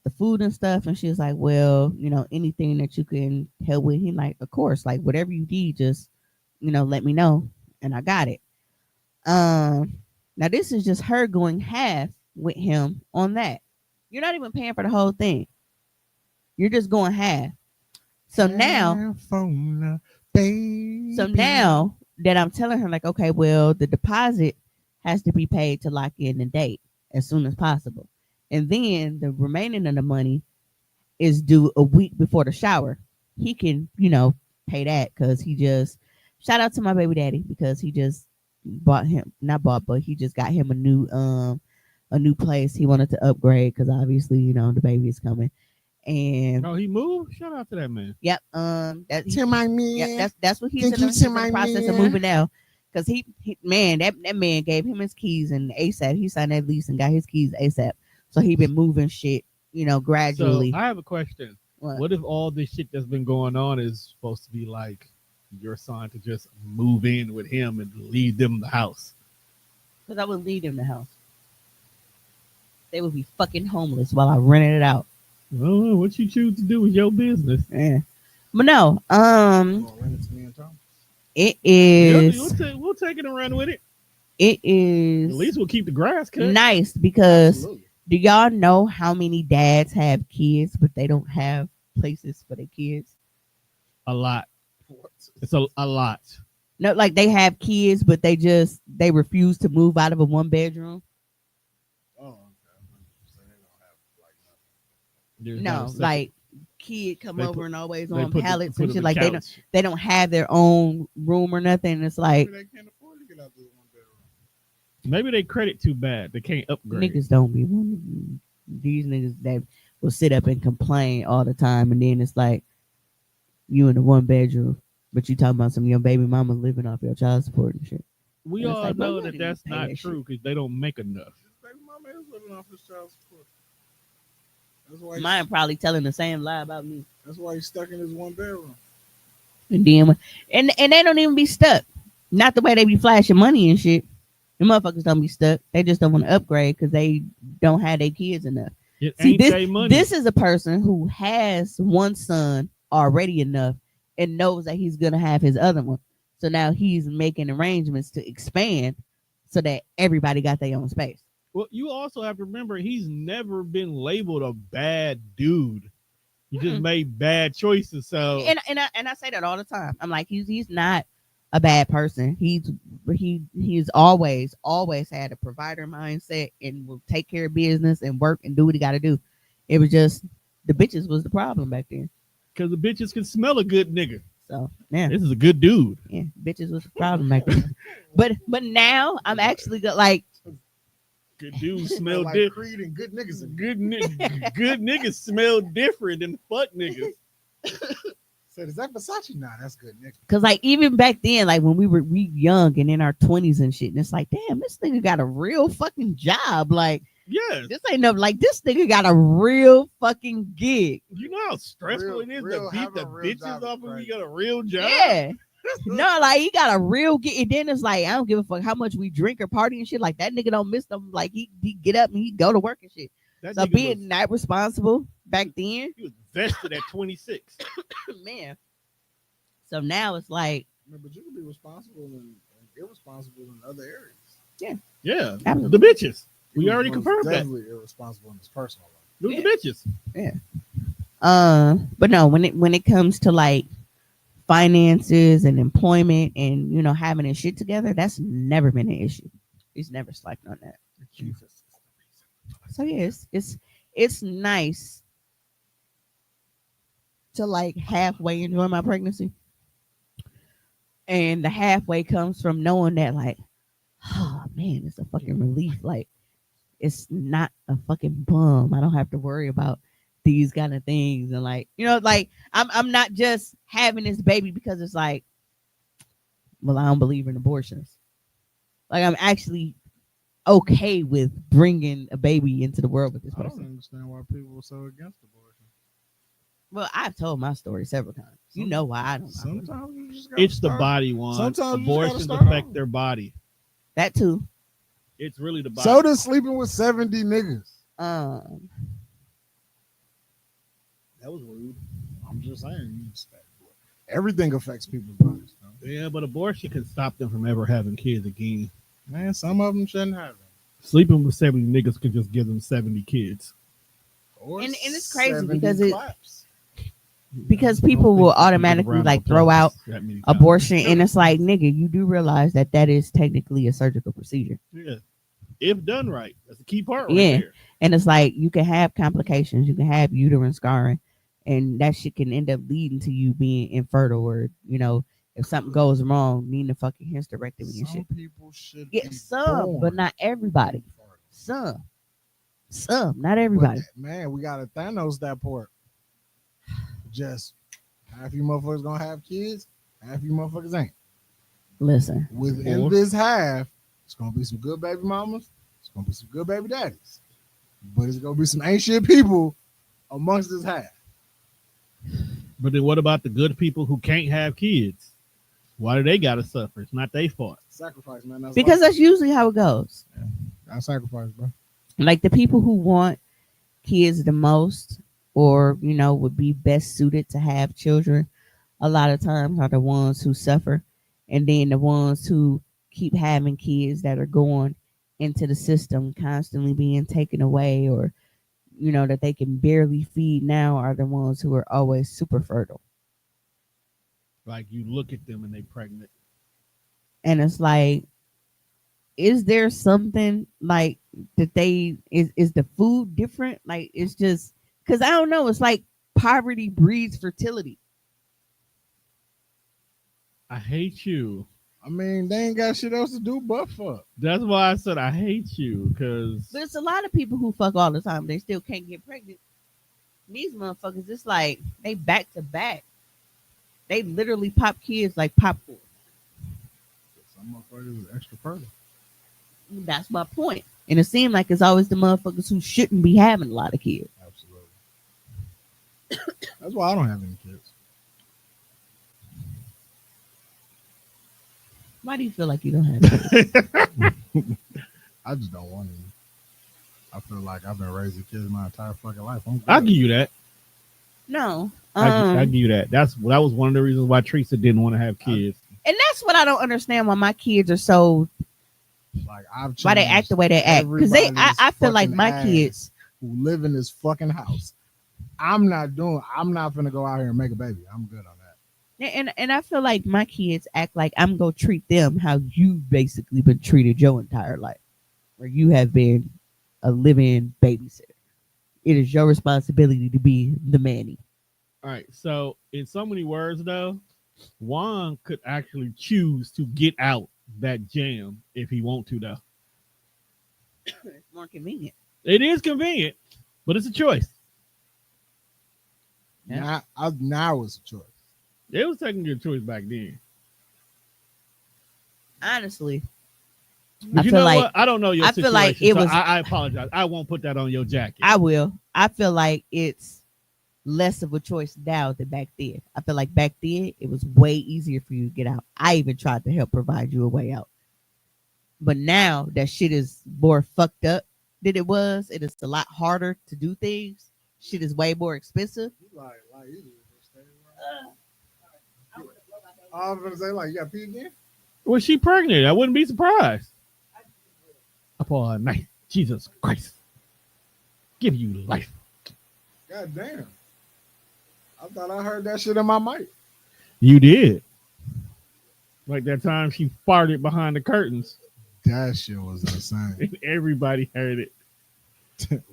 the food and stuff, and she was like, well, anything that you can help with. He like, of course, like whatever you need, just let me know, and I got it. Now this is just her going half with him on that. You're not even paying for the whole thing. You're just going half. So now that I'm telling her like, okay, well, the deposit has to be paid to lock in the date as soon as possible. And then the remaining of the money is due a week before the shower. He can, pay that because he just, shout out to my baby daddy because he just he just got him a new place. He wanted to upgrade because obviously, the baby is coming. And he moved. Shout out to that man. Yep. To my man. Yep, that's what he's in the process of moving now. Because that man gave him his keys and ASAP. He signed that lease and got his keys ASAP. So he been moving shit, gradually. So I have a question. What if all this shit that's been going on is supposed to be like your son to just move in with him and leave them the house? Because I would leave them the house. They would be fucking homeless while I rented it out. Well, what you choose to do is your business. Yeah. But no, it is. We'll take it and run with it. It is. At least we'll keep the grass cut. Nice because Absolutely. Do y'all know how many dads have kids but they don't have places for their kids? A lot. It's a lot. No, like they have kids but they refuse to move out of a 1-bedroom. Oh, okay. So they don't have No, like kid come over and always on put pallets the and shit. Like couch. they don't have their own room or nothing. It's like they can't afford to get out this 1-bedroom. Maybe they credit too bad. They can't upgrade. Niggas don't be one. These niggas that will sit up and complain all the time, and then it's like you in a 1-bedroom, but you talking about some of your baby mama living off your child support and shit. We all like, know that that's not true because they don't make enough. His baby mama is living off his child support. That's why mine probably telling the same lie about me. That's why he's stuck in his 1-bedroom. And then and they don't even be stuck. Not the way they be flashing money and shit. The motherfuckers don't be stuck. They just don't want to upgrade because they don't have their kids enough. See, this is a person who has one son already enough and knows that he's gonna have his other one. So now he's making arrangements to expand so that everybody got their own space. Well, you also have to remember he's never been labeled a bad dude. He just made bad choices. So and I say that all the time. I'm like, he's not a bad person. He's always had a provider mindset and will take care of business and work and do what he got to do. It was just the bitches was the problem back then. Because the bitches can smell a good nigga. So yeah, this is a good dude. Yeah, bitches was the problem back then. but now I'm actually like. Good dudes smell like different. Creed and good niggas. Good niggas smell different than fuck niggas. Said, is that Versace? Nah, that's good nigga. Cause like even back then, like when we young and in our 20s and shit, and it's like, damn, this nigga got a real fucking job. Like, yes, this ain't no like this nigga got a real fucking gig. You know how stressful it is to beat the bitches off when you got a real job. Yeah. No, like he got a real gig, and then it's like I don't give a fuck how much we drink or party and shit. Like that nigga don't miss them. Like he get up and he go to work and shit. So being that responsible back then, he was vested at 26. Man. So now it's like, but you can be responsible and irresponsible in other areas. Yeah, absolutely. The bitches. We already confirmed that. Definitely irresponsible in his personal life. The bitches. Yeah. But no, when it comes to like finances and employment and having his shit together, that's never been an issue. He's never slacked on that. Jesus. So yes, it's nice to like halfway enjoy my pregnancy, and the halfway comes from knowing that like, oh man, it's a fucking relief. Like it's not a fucking bum. I don't have to worry about these kind of things, and like like I'm not just having this baby because it's like, well, I don't believe in abortions. Like I'm actually okay with bringing a baby into the world with this person. I don't understand why people are so against abortion. Well, I've told my story several times. You know why I don't. Sometimes you just it's the body one. Sometimes abortions affect their body. That too. It's really the body. So does sleeping with 70 niggas. That was rude. I'm just saying. Everything affects people's bodies. Though. Yeah, but abortion can stop them from ever having kids again. Man, some of them shouldn't have them. Sleeping with 70 niggas can just give them 70 kids. And it's crazy because people will automatically like throw out abortion, and it's like, nigga, you do realize that is technically a surgical procedure. Yeah, if done right, that's the key part. Right there. And it's like you can have complications, you can have uterine scarring, and that shit can end up leading to you being infertile, or if something goes wrong, needing a fucking hysterectomy and shit. Some people should get some, but not everybody. Some, not everybody. But, man, we gotta Thanos that part. Just half you motherfuckers gonna have kids, half you motherfuckers ain't. Listen, within this half, it's gonna be some good baby mamas, it's gonna be some good baby daddies, but it's gonna be some ain't shit people amongst this half. But then what about the good people who can't have kids? Why do they gotta suffer? It's not their fault. Sacrifice, man. That's usually how it goes. I sacrifice, bro. Like the people who want kids the most, or would be best suited to have children, a lot of times are the ones who suffer, and then the ones who keep having kids that are going into the system, constantly being taken away, or that they can barely feed now, are the ones who are always super fertile. Like you look at them and they pregnant, and it's like, is there something like that is the food different? Like it's just because I don't know. It's like poverty breeds fertility. I hate you. I mean, they ain't got shit else to do but fuck. That's why I said I hate you, because there's a lot of people who fuck all the time. They still can't get pregnant. These motherfuckers, it's like they back to back. They literally pop kids like popcorn. Some motherfuckers are extra fertile. That's my point. And it seems like it's always the motherfuckers who shouldn't be having a lot of kids. Absolutely. That's why I don't have any kids. Why do you feel like you don't have kids? I just don't want any. I feel like I've been raising kids my entire fucking life. I'll give you that. No. I give you that. That was one of the reasons why Teresa didn't want to have kids. And that's what I don't understand, why my kids are so like why they act the way they act. Because I feel like my kids who live in this fucking house. I'm not finna go out here and make a baby. I'm good on that. And I feel like my kids act like I'm gonna treat them how you've basically been treated your entire life, where you have been a living babysitter. It is your responsibility to be the manny. All right. So in so many words, though, Juan could actually choose to get out that jam if he want to, though. It's more convenient. It is convenient, but it's a choice. Yeah. Now it's a choice. It was technically a choice back then. Honestly. But you know what? I don't know your situation. I feel like it was. I apologize. I won't put that on your jacket. I will. I feel like it's less of a choice now than back then. I feel like back then it was way easier for you to get out. I even tried to help provide you a way out. But now that shit is more fucked up than it was. It is a lot harder to do things. Shit is way more expensive. I was gonna say, like, you got pee again? Was she pregnant? I wouldn't be surprised. Upon a night, Jesus Christ, give you life. God damn. I thought I heard that shit in my mic. You did. Like that time she farted behind the curtains. That shit was insane. And everybody heard it.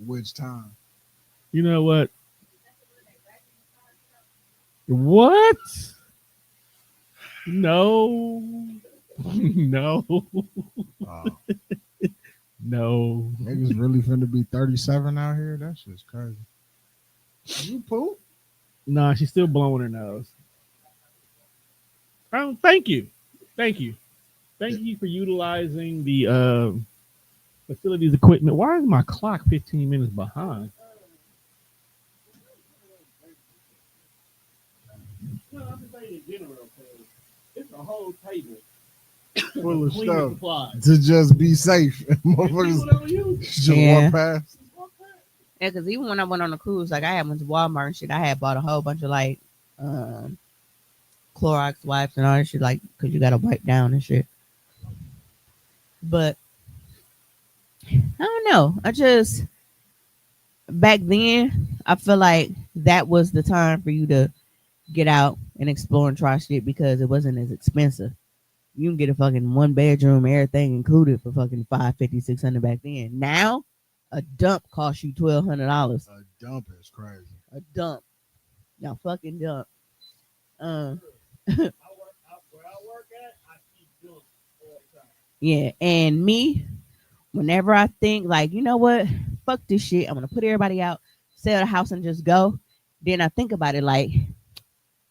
Which time? You know what? What? No. No. No. Niggas really finna be 37 out here? That shit's crazy. You poop? Nah, she's still blowing her nose. Thank you. Thank you. Thank you for utilizing the facilities equipment. Why is my clock 15 minutes behind? No, I'm just saying in general, it's a whole table full of stuff supplies to just be safe. Motherfuckers just walk past. Yeah, because even when I went on the cruise, like I went to Walmart and shit, I had bought a whole bunch of like Clorox wipes and all that shit, like because you gotta wipe down and shit. But I don't know. I just back then I feel like that was the time for you to get out and explore and try shit because it wasn't as expensive. You can get a fucking 1 bedroom, everything included for fucking $550, $600 back then. Now, a dump costs you $1,200. A dump is crazy. A dump. Now fucking dump. Yeah, and me, whenever I think like, you know what, fuck this shit, I'm gonna put everybody out, sell the house and just go. Then I think about it like,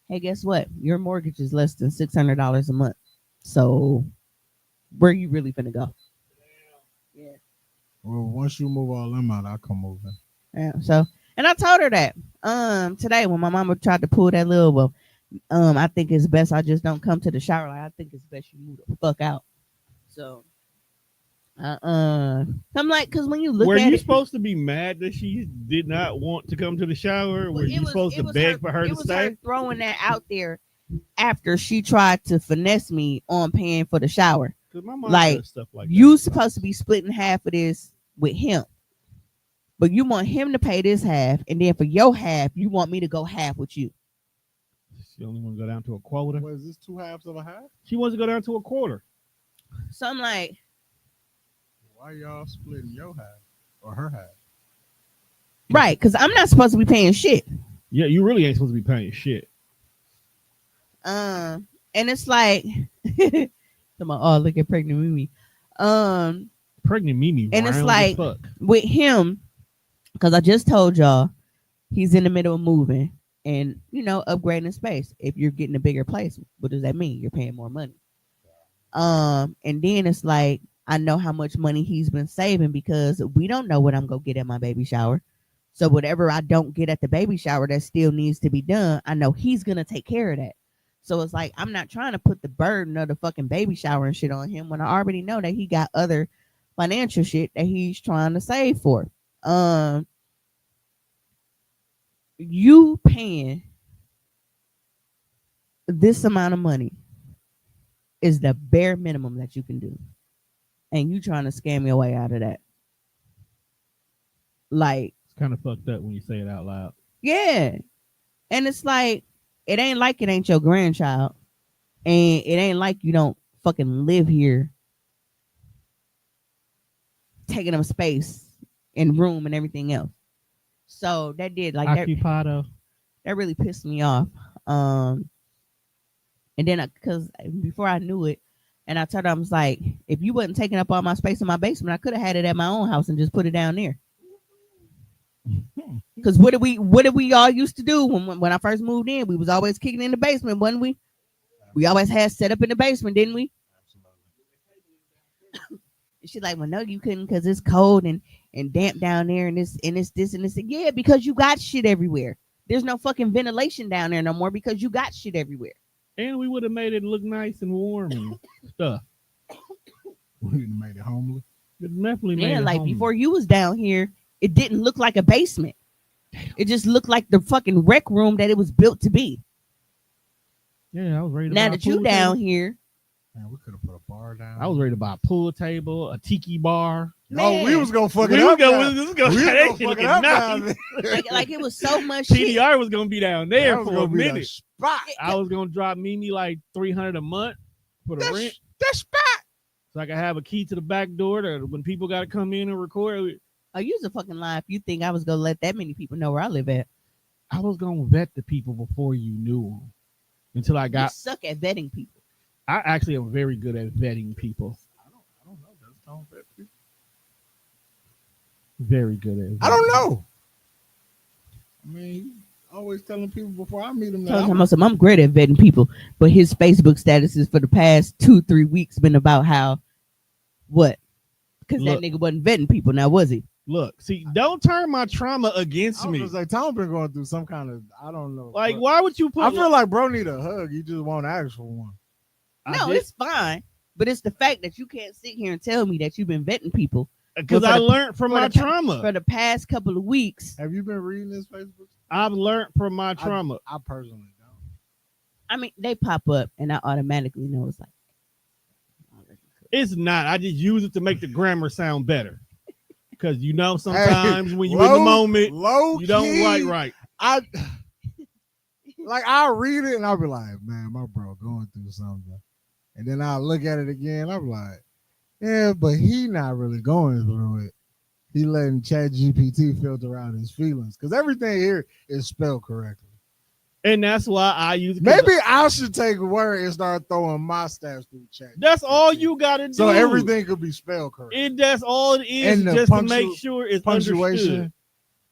hey, guess what? Your mortgage is less than $600 a month. So where you really finna go? Yeah. Well, once you move all them out, I'll come moving. Yeah. So, and I told her that today when my mama tried to pull that little, well, I think it's best I just don't come to the shower. Like I think it's best you move the fuck out. So, I'm like, because when you look were at you it, supposed to be mad that she did not want to come to the shower? Were you supposed to beg for her to stay? Her throwing that out there after she tried to finesse me on paying for the shower. My mom like, stuff like you supposed to be splitting half of this with him, but you want him to pay this half, and then for your half, you want me to go half with you. She only want to go down to a quarter. What is this, 2 halves of a half? She wants to go down to a quarter. So I'm like, why y'all splitting your half or her half? Right, because I'm not supposed to be paying shit. Yeah, you really ain't supposed to be paying shit. And it's like, oh, look at pregnant Mimi. Pregnant Mimi, and it's like with him, because I just told y'all he's in the middle of moving and upgrading space. If you're getting a bigger place, what does that mean? You're paying more money. And then it's like, I know how much money he's been saving because we don't know what I'm gonna get at my baby shower. So whatever I don't get at the baby shower that still needs to be done, I know he's gonna take care of that. So it's like, I'm not trying to put the burden of the fucking baby shower and shit on him when I already know that he got other financial shit that he's trying to save for. you paying this amount of money is the bare minimum that you can do, and you trying to scam your way out of that. Like, It's kind of fucked up when you say it out loud. yeah, and it's like it ain't your grandchild, and it ain't like you don't fucking live here, taking up space and room and everything else. So that did like Occupado. that really pissed me off. And then because before I knew it, and I told her, I was like, if you wasn't taking up all my space in my basement, I could have had it at my own house and just put it down there. Because what did we all used to do when I first moved in? We was always kicking in the basement, wasn't we? We always had set up in the basement, didn't we? And she's like, well, no, you couldn't because it's cold and damp down there, and this. Yeah, because you got shit everywhere. There's no fucking ventilation down there no more because you got shit everywhere. And we would have made it look nice and warm and stuff. We would have made it homely. It definitely made it like homely. before you was down here, it didn't look like a basement. Damn. It just looked like the fucking rec room that it was built to be. Yeah, I was ready to now buy that you down here. Man, we could have put a bar down. I was ready to buy a pool table, a tiki bar. Oh, we was gonna fuck it up. We was gonna fuck it up. Nice. like it was so much shit. TDR was gonna be down there for a minute. Spot. I was gonna drop Mimi like $300 a month for the rent. That spot. So I could have a key to the back door to when people gotta come in and record. Oh, you was a fucking lie if you think I was gonna let that many people know where I live at. I was gonna vet the people before you knew them. Until I got. You suck at vetting people. I actually am very good at vetting people. I don't know. Does Tom vet people? Very good at. I don't know. I mean, always telling people before I meet them. I'm great at vetting people, but his Facebook statuses for the past 2-3 weeks been about how what? Because that nigga wasn't vetting people. Now was he? Look, see, don't turn my trauma against me. Like Tom been going through some kind of I don't know. Like, why would you put? I feel like bro need a hug. You just won't ask for one. No, it's fine, but it's the fact that you can't sit here and tell me that you've been vetting people. Because I learned from my trauma for the past couple of weeks. Have you been reading this Facebook? I've learned from my trauma. I personally don't. I mean, they pop up, and I automatically know it's like. It's not. I just use it to make the grammar sound better. Because sometimes when you're in the moment, you don't write right. I'll read it and I'll be like, man, my bro going through something. And then I'll look at it again. I'm like, yeah, but he not really going through it. He letting ChatGPT filter out his feelings. Because everything here is spelled correctly. And that's why I use it. Maybe I should take a word and start throwing my stats through chat. That's all you got to do. So everything could be spelled correct. That's all it is, and just to make sure it's understood.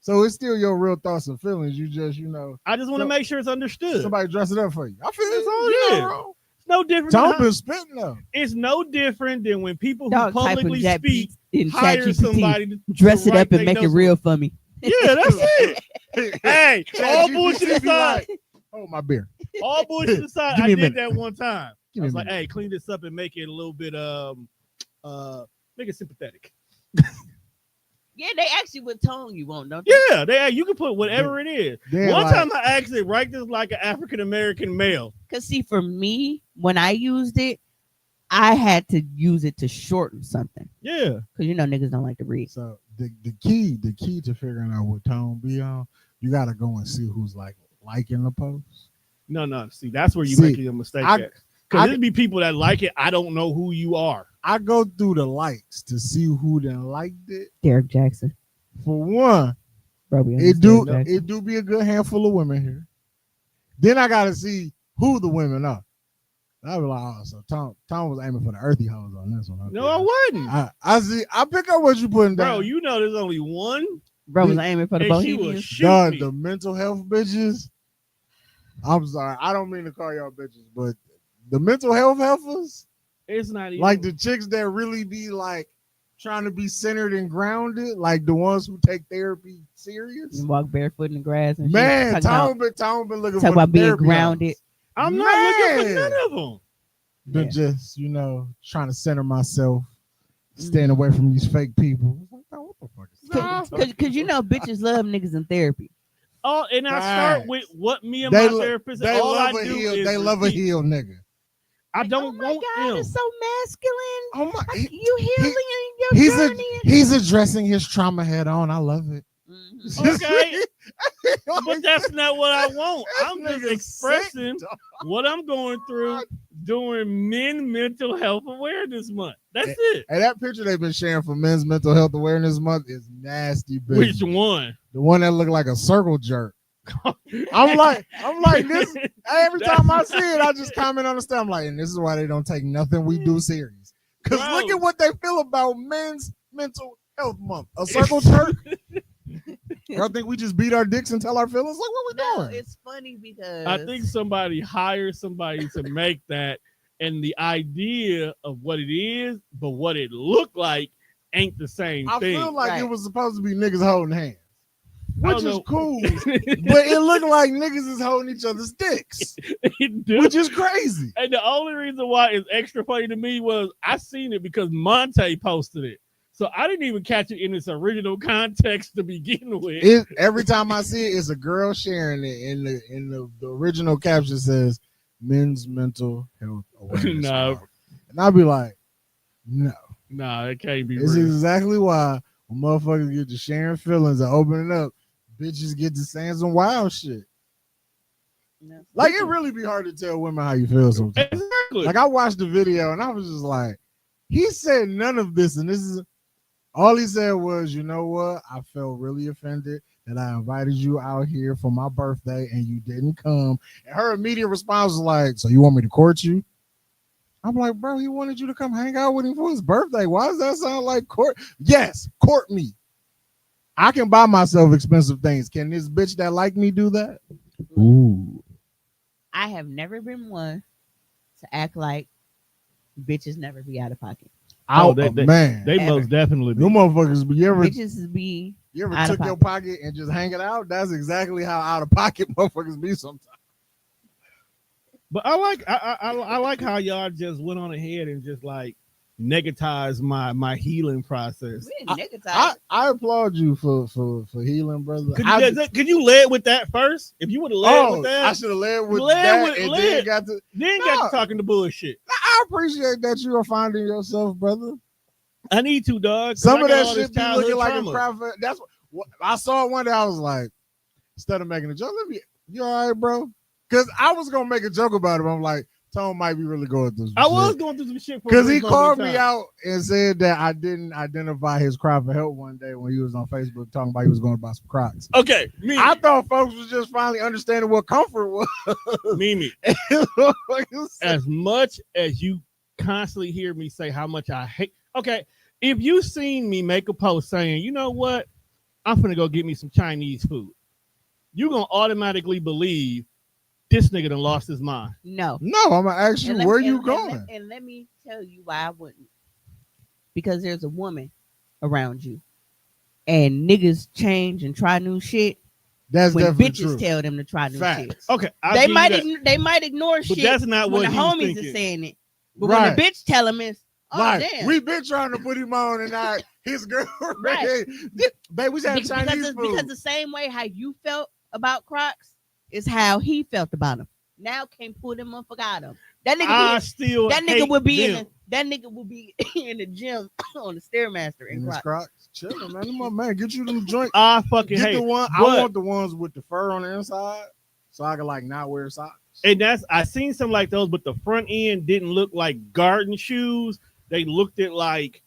So it's still your real thoughts and feelings. You just, I just want to make sure it's understood. Somebody dress it up for you. I feel it's all wrong. It's no different. Tom been spitting though. It's no different than when people who publicly speak hire somebody to dress it up and make it real for me. Yeah, that's it. Hey, all bullshit aside. Oh, my beer. All bullshit aside, I did that one time. I was like, hey, clean this up and make it a little bit make it sympathetic. Yeah, they actually would tone you on, don't they? Yeah, you can put whatever it is. One time I actually write this like an African American male. Because see, for me, when I used it, I had to use it to shorten something. Yeah. Because niggas don't like to read. So the key to figuring out what tone be on, you gotta go and see who's liking the post. No. See, that's where you making a mistake at. Because there'd be people that like it. I don't know who you are. I go through the likes to see who done liked it. Derek Jackson. For one, it do be a good handful of women here. Then I gotta see who the women are. I was like, oh, so Tom was aiming for the earthy hoes on this one. No, I wasn't. I see. I pick up what you putting down. Bro, there's only one. Bro was aiming for the bohemians. The mental health bitches. I'm sorry. I don't mean to call y'all bitches, but the mental health heifers. It's not even like the chicks that really be like trying to be centered and grounded, like the ones who take therapy serious. You walk barefoot in the grass and man, Tom been looking talk for about being grounded. Hours. I'm not looking for none of them. But just trying to center myself, staying away from these fake people. Like, oh, what the fuck is Because bitches love niggas in therapy. Oh, and I start with what me and They my therapist. They all love I a do heel. is They love a repeat. heel nigga. I don't oh my want God, them. it's so masculine. Oh my, You healing in your journey. He's addressing his trauma head on. I love it. Okay, but that's not what I want. I'm just expressing what I'm going through during mental health awareness month. That's it. And that picture they've been sharing for Men's Mental Health Awareness Month is nasty. Business. Which one? The one that looked like a circle jerk. I'm like this. Every time I see it, I just comment on the stuff. I'm like, and this is why they don't take nothing we do serious. Because look at what they feel about Men's Mental Health Month. A circle jerk. Y'all think we just beat our dicks and tell our feelings? Like, what we doing? It's funny because I think somebody hired somebody to make that, and the idea of what it is, but what it looked like ain't the same thing. I feel like it was supposed to be niggas holding hands. Which is cool, but it looked like niggas is holding each other's dicks, which is crazy. And the only reason why it's extra funny to me was I seen it because Monte posted it, so I didn't even catch it in its original context to begin with. Every time I see it, it's a girl sharing it, and the original caption says "Men's Mental Health Awareness." No, and I'll be like, no, it can't be. It's real. exactly why when motherfuckers get to sharing feelings and opening up. Bitches get to saying some wild shit. Like, it really be hard to tell women how you feel sometimes. Exactly. Like, I watched the video and I was just like, he said none of this, and this is all he said was, you know what? I felt really offended that I invited you out here for my birthday and you didn't come. And her immediate response was like, so you want me to court you? I'm like, bro, he wanted you to come hang out with him for his birthday. Why does that sound like court? Yes, court me. I can buy myself expensive things. Can this bitch that like me do that? Ooh. I have never been one to act like bitches never be out of pocket. Man. They most definitely be. You motherfuckers, bitches be you ever took your pocket and just hang it out? That's exactly how out of pocket motherfuckers be sometimes. But I like how y'all just went on ahead and just like negatize my healing process. I applaud you for healing, brother. Could you led with that first? If you would have led with that, I should have led with that and then got to talking to bullshit. I appreciate that you are finding yourself, brother. I need to, dog. Some of that shit be looking like a crowd. That's what I saw it one day. I was like, instead of making a joke, you all right, bro? Because I was gonna make a joke about it. But I'm like, Tone might be really going through some shit. I was going through some shit because he called me out and said that I didn't identify his cry for help one day when he was on Facebook talking about he was going to buy some Crocs. Okay, I thought folks was just finally understanding what comfort was. Mimi, as much as you constantly hear me say how much I hate. Okay, if you seen me make a post saying, you know what, I'm finna go get me some Chinese food, you gonna automatically believe this nigga done lost his mind. No, I'm gonna ask you where you going. And let me tell you why I wouldn't. Because there's a woman around you, and niggas change and try new shit. That's when definitely bitches true. Tell them to try new shit. Okay, they might ignore shit. But that's not when what the homies thinking. is saying it. But when the bitch tell him it's damn. We been trying to put him on and not his girlfriend. Right. Babe, we had Chinese food. Because the same way how you felt about Crocs is how he felt about them. Now can't pull them up, forgot them. That nigga would be in the gym on the Stairmaster in Crocs. Chilling, man. My man, get you them joints. I fucking hate the one. I want the ones with the fur on the inside, so I can like not wear socks. And I seen some like those, but the front end didn't look like garden shoes. They looked at like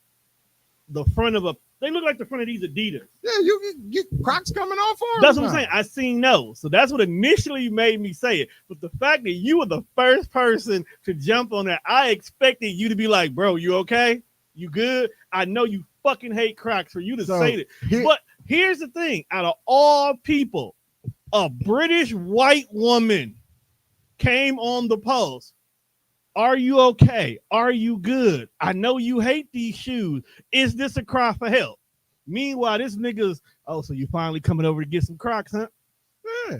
the front of They look like the front of these Adidas. Yeah, you get Crocs coming off for them. That's what I'm saying. I seen those. So that's what initially made me say it. But the fact that you were the first person to jump on that, I expected you to be like, bro, you okay? You good? I know you fucking hate Crocs for you to say that. But here's the thing. Out of all people, a British white woman came on the post. Are you okay? Are you good? I know you hate these shoes. Is this a cry for help? Meanwhile, this nigga's, so you finally coming over to get some Crocs, huh? Yeah.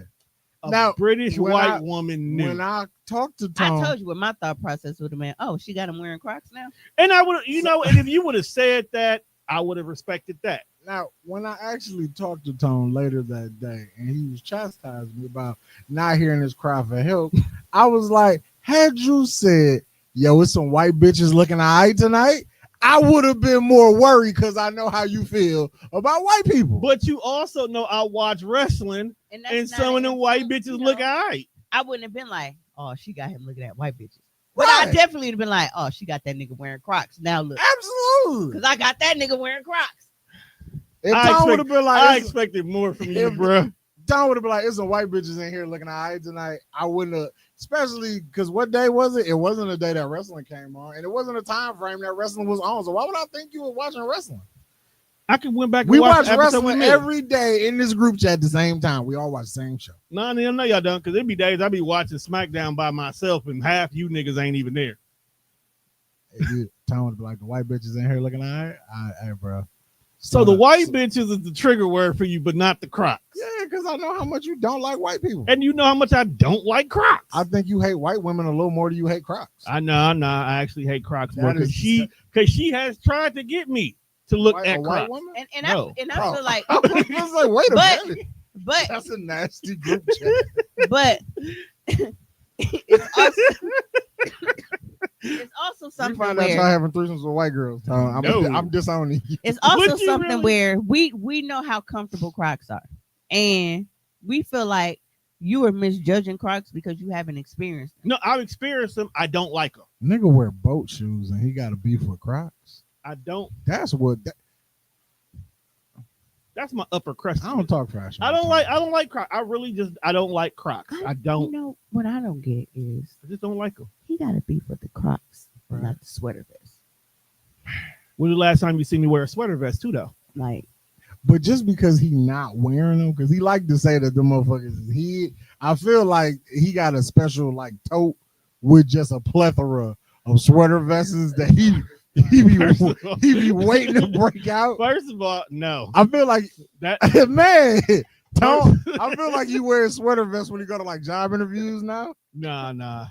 A British white woman knew. When I talked to Tom, I told you what my thought process would have been. Oh, she got him wearing Crocs now? And I would, and if you would have said that, I would have respected that. Now, when I actually talked to Tone later that day, and he was chastising me about not hearing his cry for help, I was like, had you said, yo, it's some white bitches looking all right tonight, I would have been more worried because I know how you feel about white people. But you also know I watch wrestling, and some of them white bitches look all right. I wouldn't have been like, oh, she got him looking at white bitches. But I definitely would have been like, oh, she got that nigga wearing Crocs. Now look. Absolutely. Because I got that nigga wearing Crocs. I expected more from you, bro. Tom would have been like, "It's some white bitches in here looking all right tonight." I wouldn't have, especially because what day was it? It wasn't a day that wrestling came on, and it wasn't a time frame that wrestling was on. So why would I think you were watching wrestling? I could went back. And we watch wrestling every day in this group chat at the same time. We all watch the same show. No, y'all don't, because there be days I be watching SmackDown by myself, and half you niggas ain't even there. Hey, Tom would be like, "The white bitches in here looking all right." Hey, bro. So the white bitches is the trigger word for you, but not the Crocs. Yeah, because I know how much you don't like white people. And you know how much I don't like Crocs. I think you hate white women a little more than you hate Crocs. I know. I actually hate Crocs more because she has tried to get me to look at Crocs. And I feel like, I was like, wait a minute. But that's a nasty group chat. But it's also something we find where out y'all having threesomes with white girls. I'm disowning you. It's also something where we know how comfortable Crocs are, and we feel like you are misjudging Crocs because you haven't experienced them. No, I've experienced them. I don't like them. Nigga wear boat shoes and he got a beef with Crocs. I don't. That's my upper crust. I don't talk fashion. I don't like Crocs. I don't like Crocs. I don't. You know what I don't get is I just don't like them. He got a beef with the Crocs, but not the sweater vest. When the last time you see me wear a sweater vest too, though? Like, but just because he not wearing them, because he like to say that the motherfuckers is I feel like he got a special like tote with just a plethora of sweater vests that he be waiting to break out. First of all, no. I feel like that man. I feel like you wear a sweater vest when you go to like job interviews now. Nah.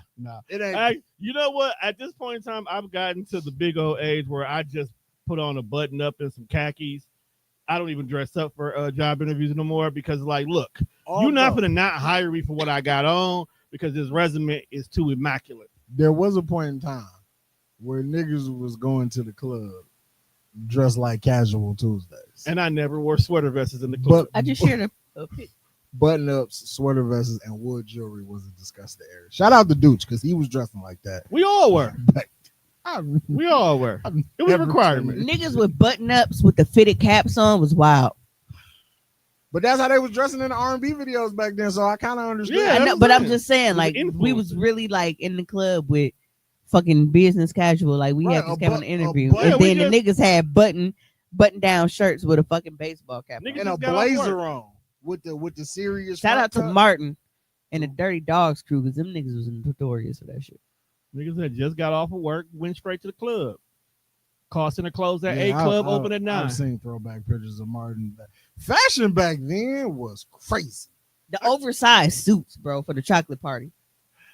It ain't. You know what? At this point in time, I've gotten to the big old age where I just put on a button up and some khakis. I don't even dress up for job interviews no more because, like, look, you're not gonna not hire me for what I got on because this resume is too immaculate. There was a point in time where niggas was going to the club dressed like casual Tuesdays, and I never wore sweater vests in the club. I just shared a pic. Button-ups, sweater vests, and wood jewelry was a disgusting area. Shout out to Dooch because he was dressing like that. We all were. We all were. It was a requirement. Niggas with button-ups with the fitted caps on was wild. But that's how they was dressing in the R&B videos back then, so I kind of understand. Yeah, I know, but I'm just saying, like, we was really like in the club with fucking business casual. Like, we had just came on the interview, and then the niggas had button-down shirts with a fucking baseball cap and a blazer on. With the serious shout out to Martin and the Dirty Dogs crew because them niggas was notorious for that shit. Niggas that just got off of work, went straight to the club. Call center closed at 8, club open at 9. I've seen throwback pictures of Martin. Fashion back then was crazy. The oversized suits, bro, for the chocolate party.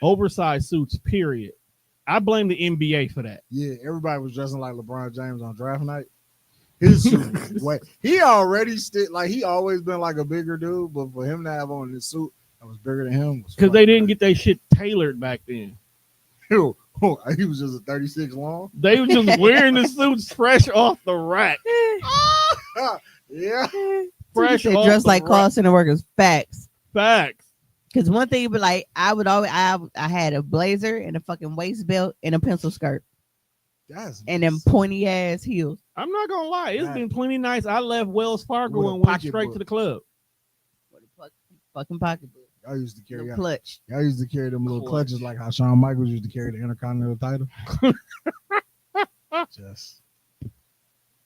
Oversized suits, period. I blame the NBA for that. Yeah, everybody was dressing like LeBron James on draft night. His suit, he already he always been like a bigger dude, but for him to have on this suit that was bigger than him, because they didn't get that shit tailored back then. He was just a 36 long. They were just wearing the suits fresh off the rack. Yeah, fresh. They dressed like call center workers. Facts. Because one thing would be like, I had a blazer and a fucking waist belt and a pencil skirt. And them pointy ass heels. I'm not gonna lie, it's been plenty nice. I left Wells Fargo and went straight to the club. What a fucking pocketbook. I used to carry clutch. I used to carry them little clutches like how Shawn Michaels used to carry the Intercontinental title.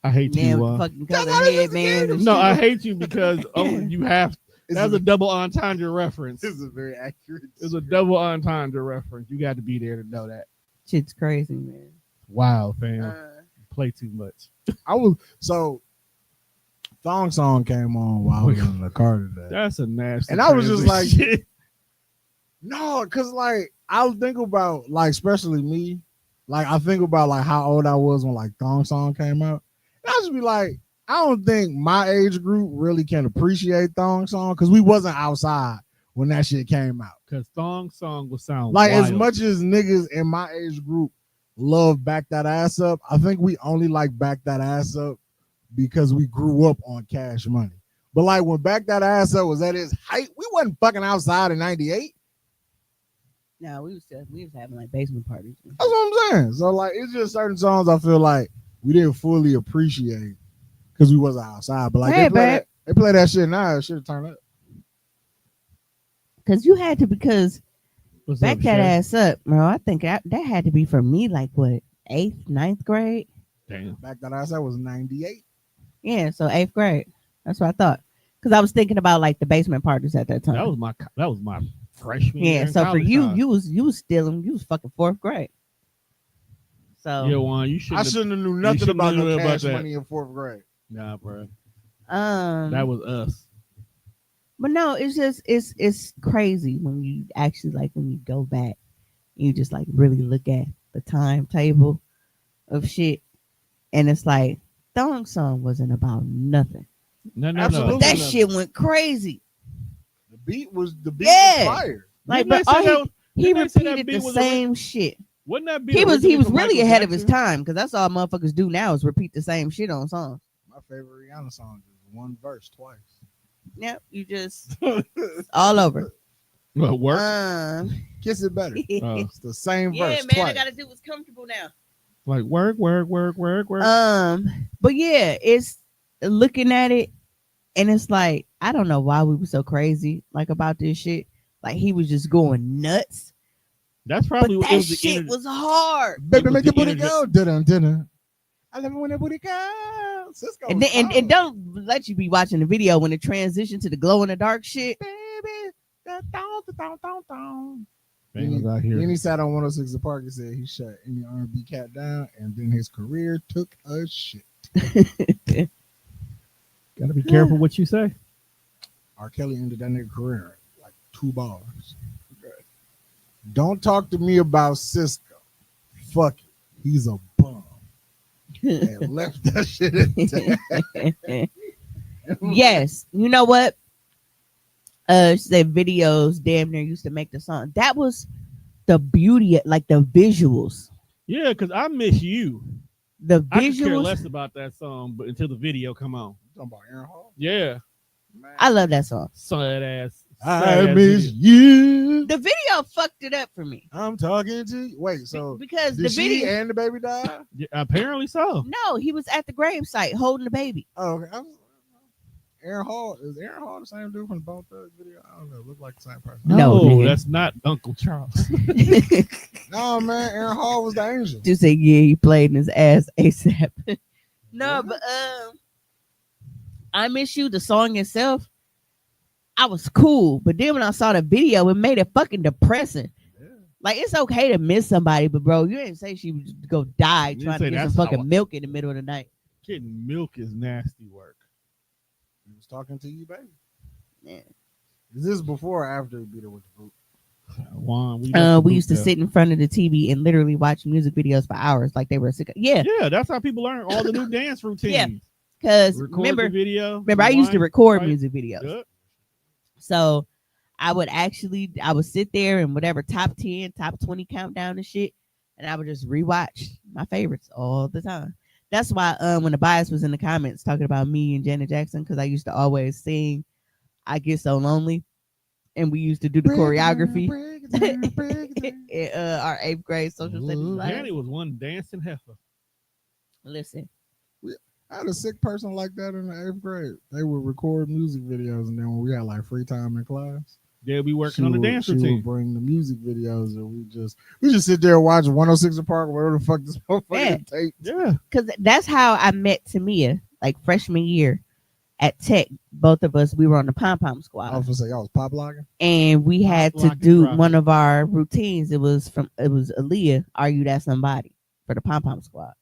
I hate you. Fucking color head, man. No, I hate you because you have. That's a double entendre reference. This is very accurate. It's a double entendre reference. You got to be there to know that. Shit's crazy, man. Wow, fam. Play too much. Thong Song came on while I was in the car today. That's a nasty. And I was just like, no, because like I was thinking about like especially me, like I think about like how old I was when like Thong Song came out. And I just be like, I don't think my age group really can appreciate thong song because we wasn't outside when that shit came out. Because thong song will sound like wild. As much as niggas in my age group love Back That Ass Up, I think we only like Back That Ass Up because we grew up on Cash Money. But like when Back That Ass Up was at its height, we wasn't fucking outside in '98. No, we was having like basement parties. That's what I'm saying. So like it's just certain songs I feel like we didn't fully appreciate because we wasn't outside. But like Hey, they play that shit now, it should turn up. Because you had to, because What's Back up, That Shay? Ass Up, bro. I think that had to be for me, like what, 8th, 9th grade? Damn. Back That Ass Up was '98. Yeah, so 8th grade. That's what I thought. Because I was thinking about like the basement parties at that time. That was my freshman year. Yeah, in so for college you, time. you was fucking 4th grade. So Yeah, Juan, you I shouldn't. shouldn't have knew nothing shouldn't about have no knew about Cash that. Money in 4th grade. Nah, bro. that That was us. But no, it's just it's crazy when you actually like when you go back, you just like really look at the timetable of shit, and it's like Thong Song wasn't about nothing. No. Absolutely. But that nothing. shit went crazy. The beat was Yeah. fire. Like, Didn't but they say all he didn't they say that repeated beat the was same shit. Wasn't that beat He was originally from really Michael ahead of his Jackson? time because that's all motherfuckers do now is repeat the same shit on songs. My favorite Rihanna song is one verse twice. Yep, you just all over. Well, work. Kiss It Better. Uh, It's the same Yeah, verse man, twice. I gotta do what's comfortable now. like work. But yeah, it's looking at it, and it's like I don't know why we were so crazy like about this shit. Like he was just going nuts. That's probably But what that it was. The shit energy. was hard. Baby, It was make the the booty energy. go. Dun-dun-dun-dun. I love it when the booty go. Cisco And then and don't let you be watching the video when it transitioned to the glow in the dark shit. baby. Then Man was out he here. sat on 106 The Park and said he shut any R&B cat down, and then his career took a shit. Got to be careful what you say. R. Kelly ended that nigga career like 2 bars. Don't talk to me about Cisco. Fuck it. He's a bum. And left that shit intact. Yes, you know what? She said videos damn near used to make the song. That was the beauty, like the visuals. Yeah, because I miss you. The I could care visuals. less about that song, but until the video come on. Talking about Aaron Hall? Yeah, Man. I love that song. sad ass. I miss you. The video fucked it up for me. I'm talking to you. Wait, so Because did the she video. and the baby die? Yeah, apparently so. No, he was at the gravesite holding the baby. Oh, okay. Aaron Hall, is Aaron Hall the same dude from the Bone Thugs video? I don't know. Look like the same person. No, No, nigga. that's not Uncle Charles. No, man. Aaron Hall was the angel. Just say yeah, he played in his ass ASAP. No, What? but I Miss You, the song itself, I was cool. But then when I saw the video, it made it fucking depressing. Yeah. Like, it's okay to miss somebody, but bro, you didn't say she would go die You trying didn't to say get some that's fucking how milk in the middle of the night. Getting milk is nasty work. He was talking to you, baby. Yeah. Is this before or after he beat her with the boot? Juan, We used to sit in front of the TV and literally watch music videos for hours like they were sick. Yeah, Yeah, that's how people learn all the new dance routines. Yeah. because Record remember, the video. I used to rewind, record right? music videos. Yep. So I would sit there and whatever top 10, top 20 countdown and shit, and I would just rewatch my favorites all the time. That's why when the bias was in the comments talking about me and Janet Jackson, because I used to always sing I Get So Lonely, and we used to do the choreography in our 8th grade social studies class. Janet was one dancing heifer. Listen, I had a sick person like that in the 8th grade. They would record music videos, and then when we had like free time in class, They'll be working on the dance she routine. would bring the music videos, and we just sit there and watch 106 Park, whatever the fuck this motherfucking tape. Yeah. because that's how I met Tamia, like freshman year at Tech. Both of us, we were on the pom pom I squad. was gonna say y'all was pop locking. And we had to Lock and do drop. one of our routines. It was Aaliyah, Are You That Somebody, for the Pom Pom Squad.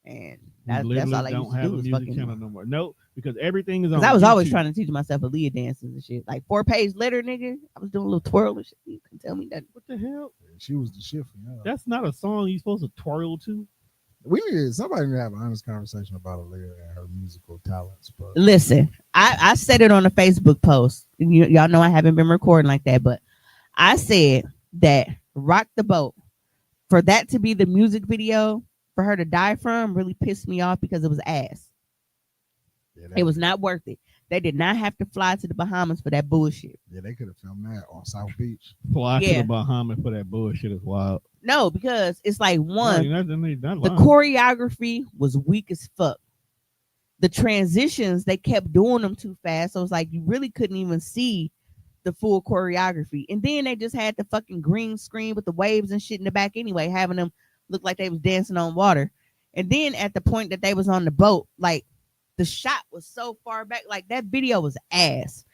And that's Literally all I don't used to have do a was music fucking. channel no more. No, because everything is on. Because I was always YouTube. trying to teach myself Aaliyah dances and shit. Like 4-page letter, nigga. I was doing a little twirl and shit. You can tell me that. What the hell? She was the shit for y'all. That's not a song you're supposed to twirl to. Somebody need to have an honest conversation about Aaliyah and her musical talents. But Listen, I said it on a Facebook post. Y'all know I haven't been recording like that, but I said that Rock the Boat, for that to be the music video for her to die from, really pissed me off because it was ass. Yeah, it was not worth it. They did not have to fly to the Bahamas for that bullshit. Yeah, they could have filmed that on South Beach. Fly to the Bahamas for that bullshit is wild. No, because it's like the choreography was weak as fuck. The transitions, they kept doing them too fast. So it's like you really couldn't even see the full choreography. And then they just had the fucking green screen with the waves and shit in the back anyway, having them look like they was dancing on water. And then at the point that they was on the boat, like the shot was so far back, like that video was ass.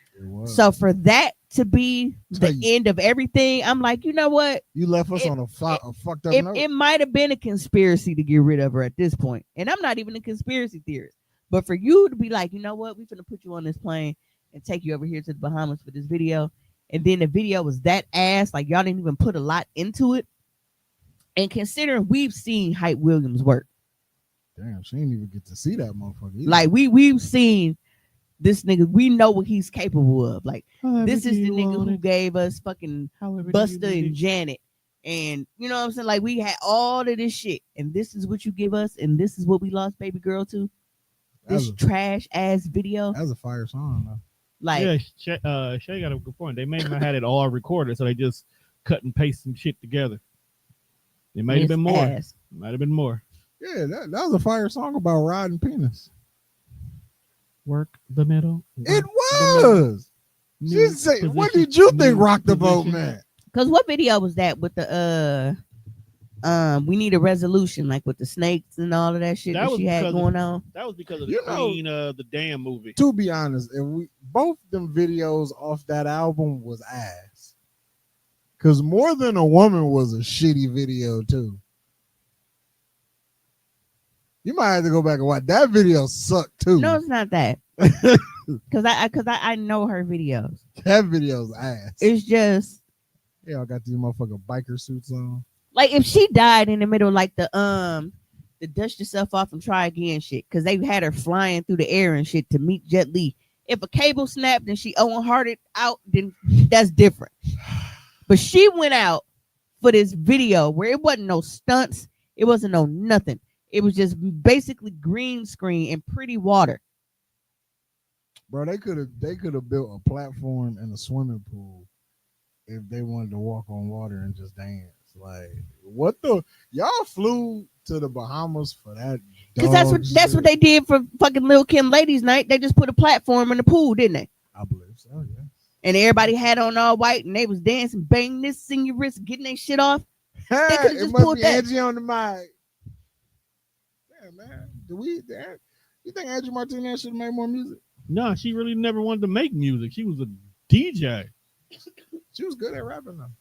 So for that to be the end of everything, I'm like, you know what? You left us on a fucked up note. It might have been a conspiracy to get rid of her at this point. And I'm not even a conspiracy theorist. But for you to be like, you know what? We're going to put you on this plane and take you over here to the Bahamas for this video. And then the video was that ass. Like, y'all didn't even put a lot into it. And considering we've seen Hype Williams work. Damn, she didn't even get to see that motherfucker either. Like, we've seen this nigga. We know what he's capable of. Like, this is the nigga who gave us fucking Buster and Janet. And, you know what I'm saying? Like, we had all of this shit. And this is what you give us. And this is what we lost baby girl to. This trash ass video. That's a fire song, though. Like, yeah, Shay got a good point. They may not have had it all recorded, so they just cut and paste some shit together. It might have been more. Might have been more. Yeah, that was a fire song about riding penis. Work the middle. It was. She said, what did you think Rock the Boat meant? Because what video was that with the we need a resolution, like with the snakes and all of that shit that she had going on? That was because of the Queen the Damn movie. To be honest, if both them videos off that album was ass. Because More Than a Woman was a shitty video too. You might have to go back and watch that video. Sucked too. No, it's not that. Because I know her videos. That video's ass. It's just I got these motherfucking biker suits on. Like if she died in the middle, like the dust yourself off and try again shit, because they had her flying through the air and shit to meet Jet Li. If a cable snapped and she Owen Harted out, then that's different. But she went out for this video where it wasn't no stunts, it wasn't no nothing. It was just basically green screen and pretty water. Bro, they could have built a platform in a swimming pool if they wanted to walk on water and just dance. Like, what the? Y'all flew to the Bahamas for that? Because that's what they did for fucking Lil' Kim Ladies Night. They just put a platform in the pool, didn't they? I believe so, yeah. And everybody had on all white, and they was dancing, banging this, sing your wrist, getting their shit off. Hey, they could have just pulled that. Angie on the mic. Yeah, man. You think Angie Martinez should have made more music? No, she really never wanted to make music. She was a DJ. She was good at rapping though.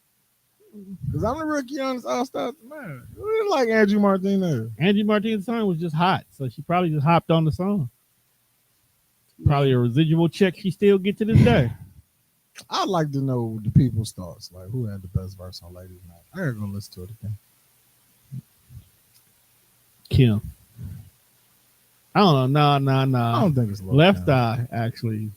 Because I'm the rookie on this all-star, man. We didn't like Angie Martinez. Angie Martinez's song was just hot, so she probably just hopped on the song. Probably a residual check she still get to this day. I'd like to know the people's thoughts, like who had the best verse on Ladies Night. I gotta go listen to it again. Kim. I don't know. No. I don't think it's Left Eye, actually.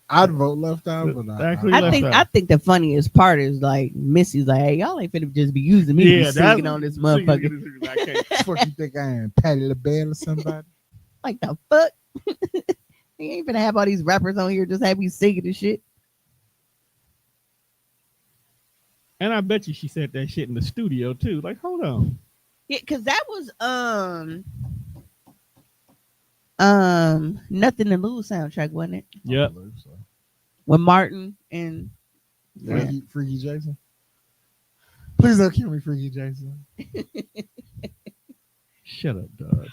I'd vote Left Eye, but I think the funniest part is like Missy's like, hey, y'all ain't finna just be using me singing on this motherfucker. Fuck you think I am, Patti LaBelle or somebody? Like the fuck? You ain't finna have all these rappers on here just have me singing this shit. And I bet you she said that shit in the studio too. Like, hold on. Yeah, because that was Nothing to Lose soundtrack, wasn't it? Yep. So. With Martin and Freaky Jason. Please don't kill me, Freaky Jason. Shut up, dog.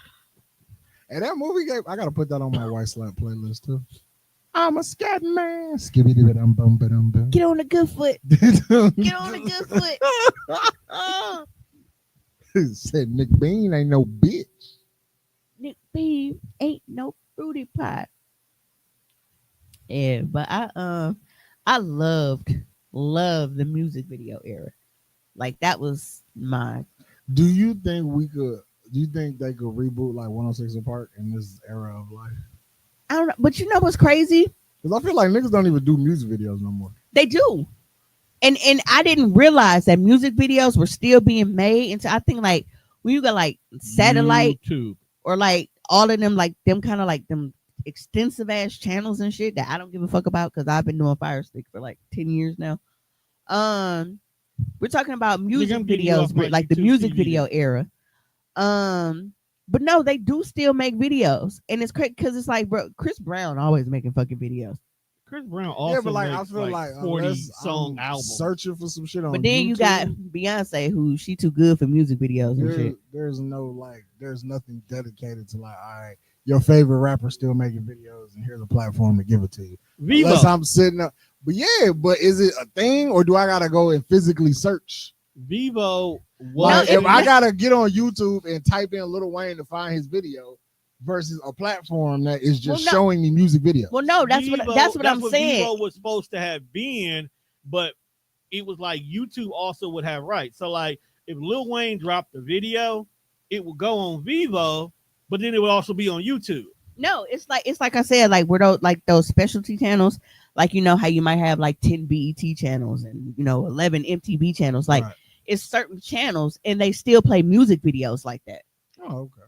And that movie game, I gotta put that on my White Slap playlist too. I'm a scat man. Skibby-dibby-dum-bum-ba-dum-bum. Get on the good foot. Get on the good foot. Said Nick Bean ain't no bitch. Nick Bean ain't no fruity pie. Yeah, but I loved the music video era. Like that was my. Do you think we could Do you think they could reboot like 106 and Park in this era of life? I don't know, but you know what's crazy? Because I feel like niggas don't even do music videos no more. They do. And I didn't realize that music videos were still being made until I think like when you got like satellite YouTube or like all of them like them kind of like them extensive ass channels and shit that I don't give a fuck about because I've been doing Fire Stick for like 10 years now. We're talking about music videos, like the music video era. But no, they do still make videos, and it's crazy because it's like, bro, Chris Brown always making fucking videos. Chris Brown also but like makes I feel like 40 song album. Searching for some shit on. But then YouTube, you got Beyonce, who she too good for music videos and shit. There's nothing dedicated to like, all right, your favorite rapper still making videos, and here's a platform to give it to you. Vivo. Unless I'm sitting up, but is it a thing, or do I gotta go and physically search? Vivo. If I gotta get on YouTube and type in Lil Wayne to find his video, versus a platform that is just showing me music videos. Well, no, that's what I'm saying. Vivo was supposed to have been, but it was like YouTube also would have rights. So like if Lil Wayne dropped the video, it would go on Vivo, but then it would also be on YouTube. No, it's like I said, like we're those specialty channels, like you know how you might have like 10 BET channels and 11 MTV channels. Like it's certain channels and they still play music videos like that. Oh, okay.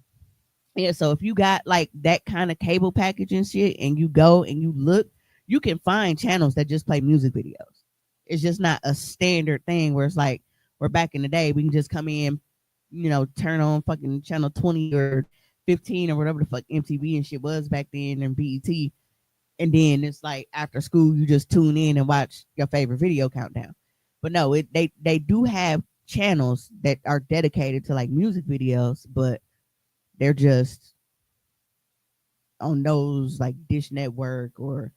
Yeah, so if you got like that kind of cable package and shit and you go and you look, you can find channels that just play music videos. It's just not a standard thing where it's like we're back in the day, we can just come in, turn on fucking channel 20 or 15 or whatever the fuck MTV and shit was back then and BET. And then it's like after school, you just tune in and watch your favorite video countdown. But no, they do have channels that are dedicated to like music videos, but they're just on those like Dish Network or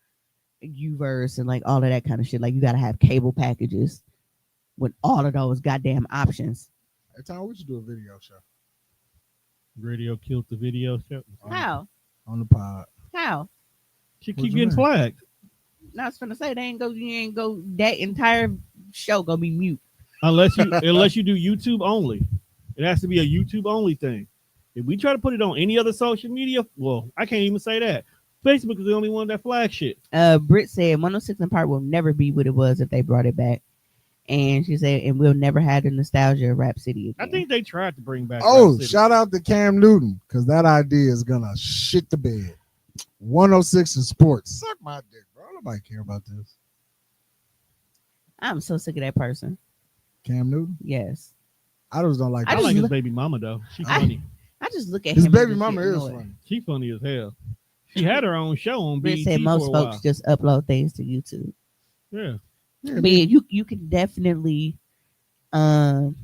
Uverse and like all of that kind of shit. Like you gotta have cable packages with all of those goddamn options. Hey, Tom, we should do a video show. Radio killed the video show. How? On the pod. How? She keep getting flagged. No, I was gonna say you ain't go that entire show gonna be mute. Unless you do YouTube only. It has to be a YouTube only thing. If we try to put it on any other social media, well, I can't even say that. Facebook is the only one that flags shit. Britt said 106 and Park will never be what it was if they brought it back. And she said, and we'll never have the nostalgia of Rap City again. I think they tried to bring back Rap City. Shout out to Cam Newton, because that idea is going to shit the bed. 106 in sports. Suck my dick, bro. Nobody care about this. I'm so sick of that person. Cam Newton? Yes. I just don't like I like his baby mama, though. She's funny. I just look at his him. His baby mama is funny. She funny as hell. She had her own show on BET. Said most folks just upload things to YouTube. Yeah. But you can definitely find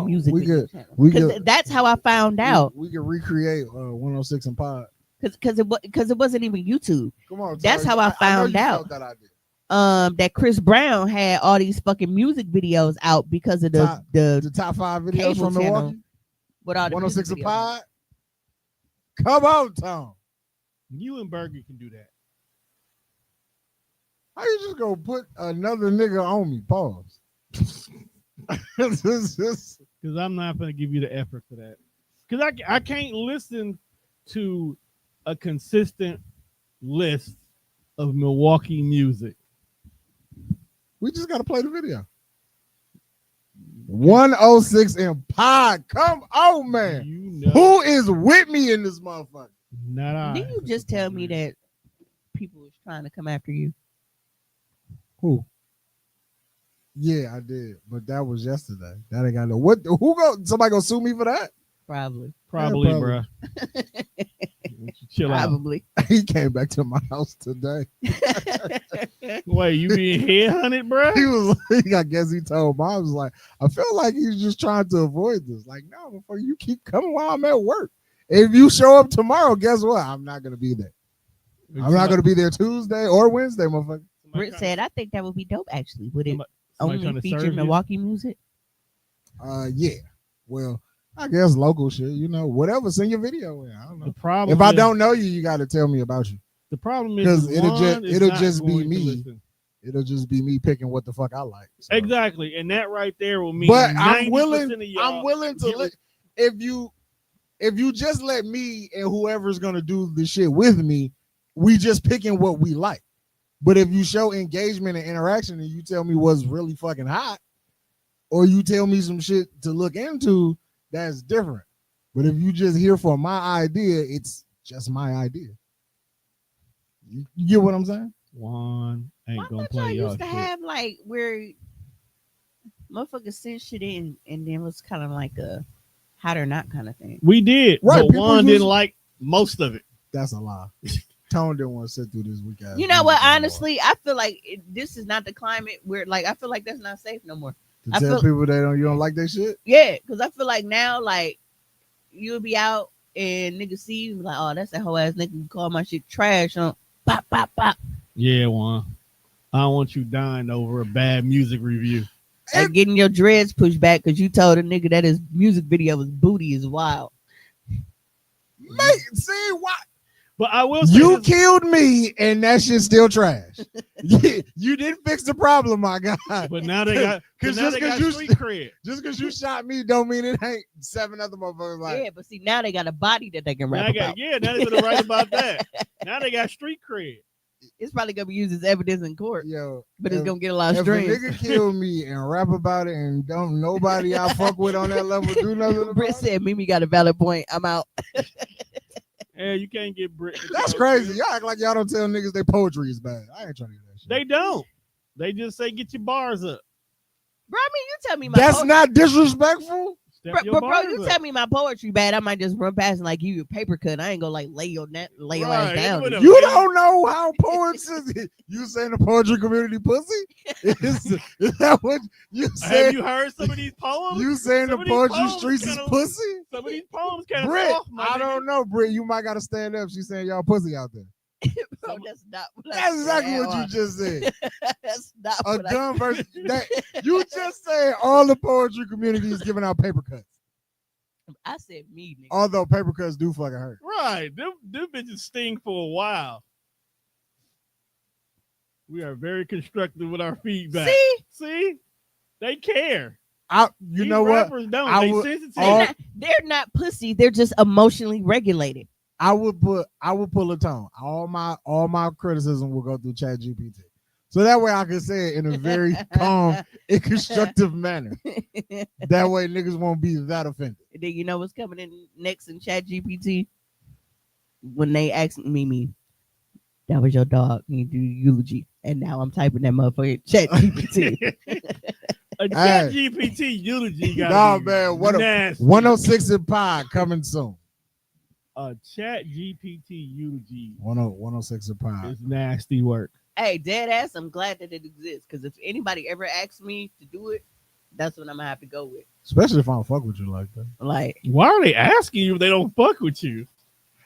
music because that's how I found out. We can recreate 106 and Pod because it wasn't even YouTube. Come on, that's how I found out that Chris Brown had all these fucking music videos out because of the top 5 videos from Milwaukee. With all the 106 and Pod. Come on, Tom. You and Burger can do that. How you just gonna put another nigga on me? Pause. Because I'm not gonna give you the effort for that. Because I can't listen to a consistent list of Milwaukee music. We just gotta play the video. 106 and Pod. Come on, man. Who is with me in this motherfucker? Not I. Didn't you just tell me that people was trying to come after you? Who? Yeah, I did, but that was yesterday. That ain't got no. What? Somebody gonna sue me for that? Probably, bro. Chill probably. Out. He came back to my house today. Wait, you being headhunted, bro? I guess he told Mom, I was like, I feel like he's just trying to avoid this. Like, no, before you keep coming while I'm at work. If you show up tomorrow, guess what? I'm not gonna be there. I'm not gonna be there Tuesday or Wednesday, motherfucker. Britt said, I think that would be dope. Actually, would it only feature Milwaukee music? Yeah. Well, I guess local shit, whatever's in your video. I don't know. The problem if I don't know you, you got to tell me about you. The problem is because it'll just be me. It'll just be me picking what the fuck I like. So. Exactly, and that right there will mean. But I'm willing to if if you just let me and whoever's gonna do the shit with me, we just picking what we like. But if you show engagement and interaction and you tell me what's really fucking hot, or you tell me some shit to look into, that's different. But if you just here for my idea, it's just my idea. You get what I'm saying? One ain't Why gonna y'all play y'all used to shit. have like where motherfuckers send shit in and then it was kind of like a hot or not kind of thing. We did, Right, but people one use- didn't like most of it. That's a lie. Tone didn't want to sit through this weekend. You know what? Honestly, I feel like this is not the climate where, like, I feel like that's not safe no more. To tell people you don't like their shit? Yeah, because I feel like now, like, you'll be out and niggas see you like, oh, that's that whole ass nigga who call my shit trash. Pop, pop, pop. Yeah, one. I don't want you dying over a bad music review. Like getting your dreads pushed back because you told a nigga that his music video was booty is wild. Mate, see what? But I will say You this, killed me and that shit's still trash. You didn't fix the problem, my guy. but now they got Cause now just they got cause street cred. just because you shot me don't mean it ain't 7 other motherfuckers like. Yeah, but see, now they got a body that they can Now rap they got, about. yeah, now they're gonna write about that. Now they got street cred. It's probably going to be used as evidence in court, Yo, but it's going to get a lot of if a strings. nigga kill me and rap about it and don't nobody I fuck with on that level do nothing about Britt it, said, Mimi got a valid point. I'm out. Yeah, you can't get Brit. that's crazy. Y'all act like y'all don't tell niggas their poetry is bad. I ain't trying to do that shit. They don't. They just say get your bars up. Bro, I mean, you tell me my That's poetry. not disrespectful. Step your Bro, bro, bars you up. tell me my poetry bad, I might just run past and like give you a paper cut. I ain't gonna like lay your ass Right, down. it You don't know how poets is. You saying the poetry community pussy? Is that what you Have saying? you heard some of these poems? You saying the some of these poetry poems streets is kinda- pussy? Some of these poems kind of Britt, soft, my I nigga. don't know, Britt. You might gotta stand up. She's saying y'all pussy out there. Bro, that's not what I That's said exactly at what you all. just said. That's not A what gun versus that. You just said all the poetry community is giving out paper cuts. I said me, nigga. Although paper cuts do fucking hurt. Right. Them bitches sting for a while. We are very constructive with our feedback. See? They care. You These know what? rappers don't. I They would- sensitive. They're not pussy. They're just emotionally regulated. I would pull a tone. All my criticism will go through Chat GPT. So that way I can say it in a very calm and constructive manner. That way niggas won't be that offended. Then you know what's coming in next in Chat GPT? When they ask Mimi, that was your dog, you do eulogy. And now I'm typing that motherfucker Chat GPT. A Chat GPT eulogy got Nah, man, what a nasty. 106 in Pod coming soon. A Chat GPT eulogy 106 in Pod. is nasty work. Hey, dead ass, I'm glad that it exists. Because if anybody ever asks me to do it, that's what I'm gonna have to go with. Especially if I don't fuck with you like that. Like, Why are they asking you if they don't fuck with you?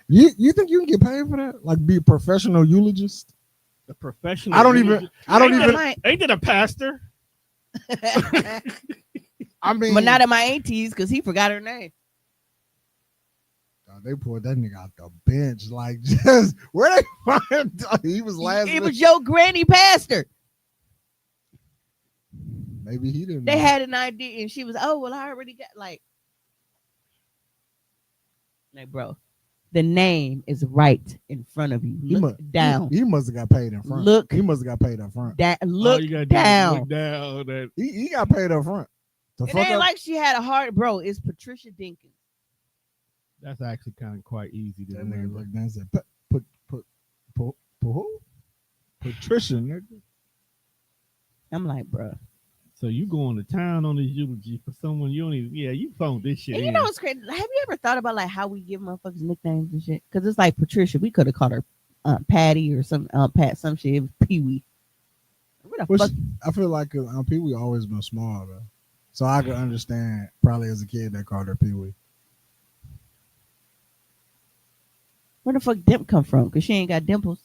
You think you can get paid for that? Like be a professional eulogist? A professional. I don't eulogy- even Ain't that a pastor? I mean but not at my auntie's because he forgot her name. they pulled that nigga out the bench. Like just where they find he was last It was your granny pastor. maybe he didn't They know. had an idea, and she was, oh, well, I already got like, bro, the name is right in front of you. Look down. He must have got paid in front. Look. He must have got paid up front. Look you gotta do is down. Look down. That He got paid up front. The It fuck ain't up? like she had a heart, bro. It's Patricia Dinkins. that's actually kind of quite easy to That nigga remember. looked down and said, put who? Patricia, nigga. I'm like, bro. So you going to town on this eulogy for someone you don't even? Yeah, you phoned this shit. And you in. know what's crazy? Have you ever thought about like how we give motherfuckers nicknames and shit? Because it's like Patricia. We could have called her Patty or some Pat, some shit. It was Pee Wee. What the Which fuck? I feel like Pee Wee always been small though, so I could understand probably as a kid they called her Pee Wee. Where the fuck Dimp come from? Because she ain't got dimples.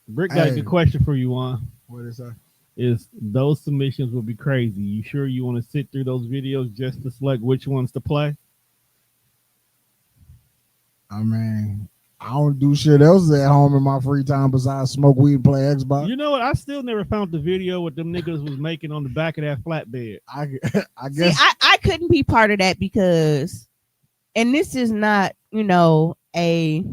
Brick got a Hey. good question for you, Juan. What is that? Is those submissions will be crazy? You sure you want to sit through those videos just to select which ones to play? I mean, I don't do shit else at home in my free time besides smoke weed and play Xbox. You know what? I still never found the video what them niggas was making on the back of that flatbed. I See, guess I couldn't be part of that because and this is not, a,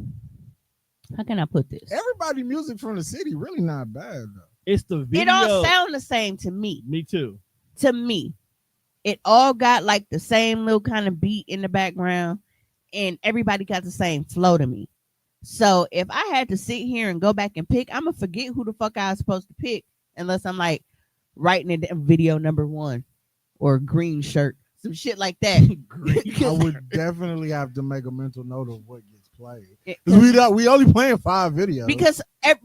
how can I put this? Everybody music from the city really not bad though. It's the video. It all sound the same to me. Me too. To me, it all got like the same little kind of beat in the background, and everybody got the same flow to me. So if I had to sit here and go back and pick, I'm gonna forget who the fuck I was supposed to pick unless I'm like writing it in video number 1 or green shirt, some shit like that. I would definitely have to make a mental note of what gets played. We only playing 5 videos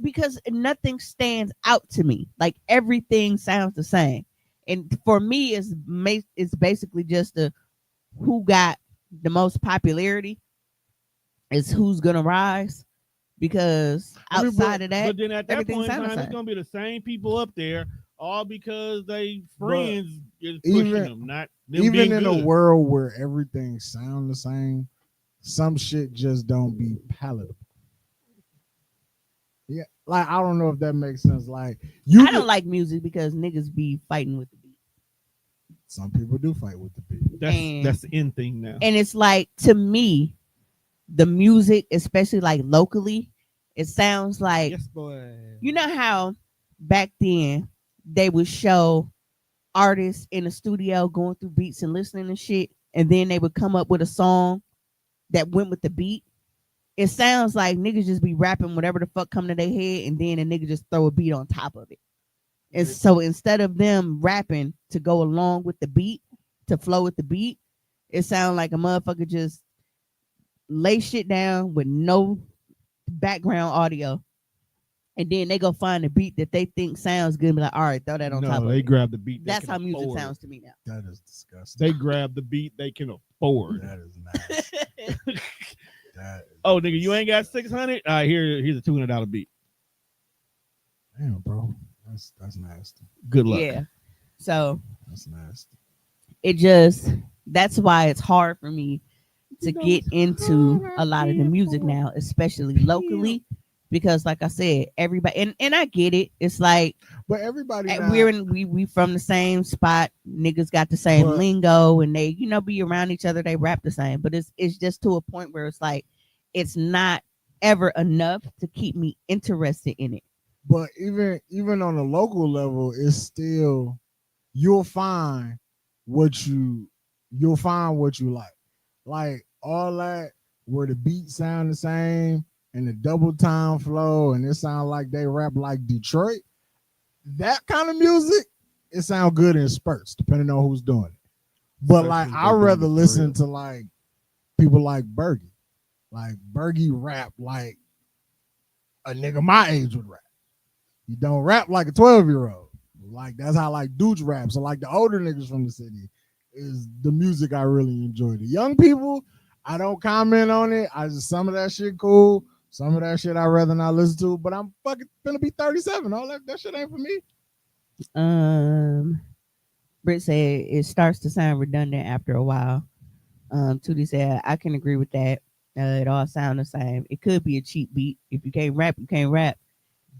because nothing stands out to me. Like everything sounds the same, and for me, it's basically just who got the most popularity is who's gonna rise. Because outside of that, but then at that everything point in time, sounds the it's same. gonna be the same people up there, all because they friends is pushing them, not them even being in good. a world where everything sound the same, some shit just don't be palatable. Yeah, like I don't know if that makes sense. Like I don't like music because niggas be fighting with the beat. Some people do fight with the beat. That's the end thing now. And it's like, to me, the music, especially like locally, it sounds like, yes, boy. You know how back then they would show artists in the studio going through beats and listening and shit, and then they would come up with a song that went with the beat. It sounds like niggas just be rapping whatever the fuck come to their head, and then a nigga just throw a beat on top of it. And so instead of them rapping to go along with the beat, to flow with the beat, it sounds like a motherfucker just lay shit down with no background audio, and then they go find a beat that they think sounds good and be like, all right, throw that on top of they it. grab the beat. That's how music sounds to me now. That is disgusting. They grab the beat they can afford. That is nasty. Oh, nigga, you ain't got 600? All right, here's a $200 beat. Damn, bro. That's nasty. Good luck. Yeah. So that's nasty. That's why it's hard for me to get into a lot of the music now, especially locally, because like I said, everybody and I get it. It's like, but everybody we from the same spot. Niggas got the same lingo, and they be around each other. They rap the same, but it's just to a point where it's like it's not ever enough to keep me interested in it. But even on a local level, it's still you'll find what you like. Like all that where the beats sound the same and the double time flow and it sound like they rap like Detroit. That kind of music, it sound good in spurts, depending on who's doing it. But like I'd rather listen to like people like Bergie. Like Bergie rap like a nigga my age would rap. He don't rap like a 12-year-old. Like that's how like dudes rap. So like the older niggas from the city is the music I really enjoy. The young people, I don't comment on it. Some of that shit cool. Some of that shit I'd rather not listen to. But I'm fucking gonna be 37. All that shit ain't for me. Britt said it starts to sound redundant after a while. Tootie said I can agree with that. It all sounds the same. It could be a cheap beat. If you can't rap, you can't rap.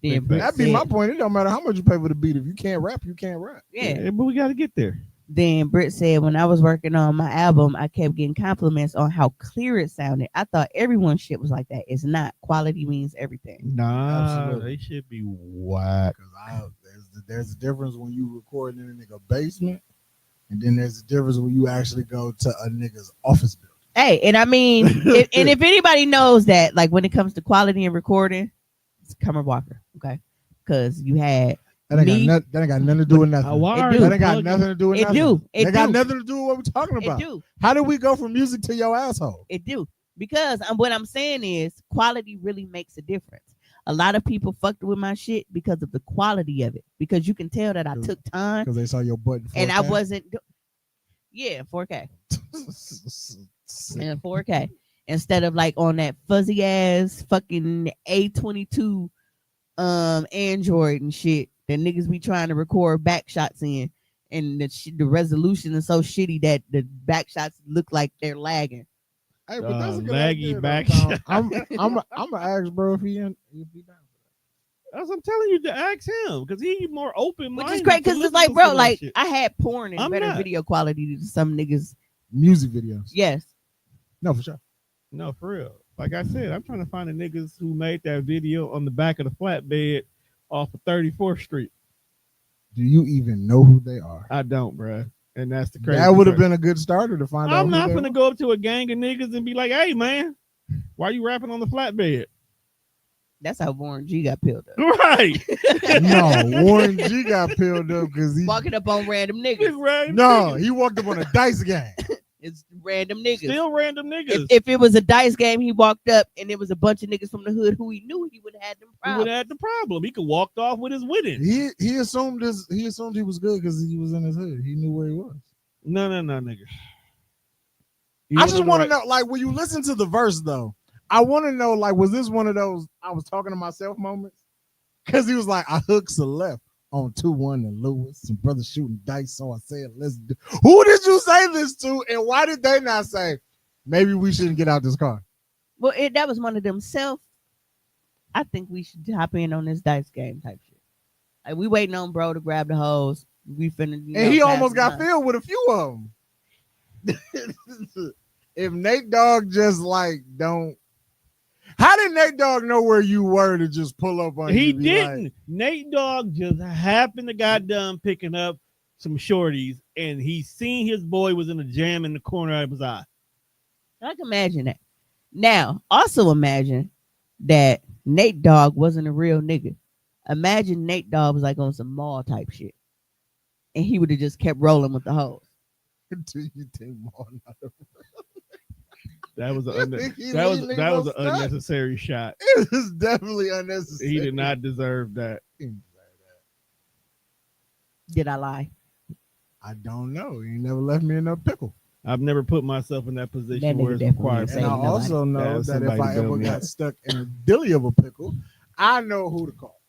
Then that'd be my point. It don't matter how much you pay for the beat. If you can't rap, you can't rap. Yeah, but we got to get there. Then Britt said, when I was working on my album, I kept getting compliments on how clear it sounded. I thought everyone's shit was like that. It's not. Quality means everything. Nah, absolutely. They should be whack. There's a difference when you record in a nigga basement, and then there's a difference when you actually go to a nigga's office building. Hey, and I mean, if anybody knows that, like when it comes to quality and recording, it's Cummer Walker, okay? Because you had that ain't got nothing to do with nothing. That ain't got nothing to do with nothing. It got nothing to do with what we're talking about. It do. How did we go from music to your asshole? It do. Because what I'm saying is quality really makes a difference. A lot of people fucked with my shit because of the quality of it. Because you can tell that I took time. Because they saw your button 4K. And I wasn't. 4K. And 4K. Instead of like on that fuzzy ass fucking A22 Android and shit that niggas be trying to record back shots in, and the resolution is so shitty that the back shots look like they're lagging. Hey, but that's a good laggy idea, back shot. I'm gonna ask bro if he down for that. That's what I'm telling you to ask him because he's more open. Which is great because it's like, bro, like shit. I had porn and better video quality than some niggas music videos. Yes. No, for sure. No, for real. Like I said, I'm trying to find the niggas who made that video on the back of the flatbed off of 34th Street. Do you even know who they are? I don't, bruh. And that's the crazy. That would have been a good starter to find out. I'm not gonna go up to a gang of niggas and be like, "Hey, man, why you rapping on the flatbed?" That's how Warren G got peeled up. Right. No, Warren G got peeled up because he walking up on random niggas. No, he walked up on a dice game. It's random niggas. Still random niggas. If it was a dice game, he walked up and it was a bunch of niggas from the hood who he knew he would have had them problems. He would have had the problem. He could walked off with his winning. He assumed he was good because he was in his hood. He knew where he was. No, nigga. I just want to know, like, when you listen to the verse though, I want to know, like, was this one of those I was talking to myself moments? Because he was like, I hooks a left on 2-1 and Lewis. Some brothers shooting dice, so I said, let's do. Who did you say this to, and why did they not say, maybe we shouldn't get out this car? Well, that was one of them I think we should hop in on this dice game type shit. Like, we waiting on bro to grab the hose. We finna, and he almost got filled with a few of them. If Nate Dogg just like don't. How did Nate Dogg know where you were to just pull up on you? He didn't. Like, Nate Dogg just happened to got done picking up some shorties, and he seen his boy was in a jam in the corner of his eye. I can imagine that. Now, also imagine that Nate Dogg wasn't a real nigga. Imagine Nate Dogg was like on some mall type shit, and he would have just kept rolling with the hose. Do you think mall not a That was an unnecessary shot. It was definitely unnecessary. He did not deserve that. Did I lie? I don't know. He never left me in a pickle. I've never put myself in that position where it's required. And I also know that if I ever got stuck in a dilly of a pickle, I know who to call.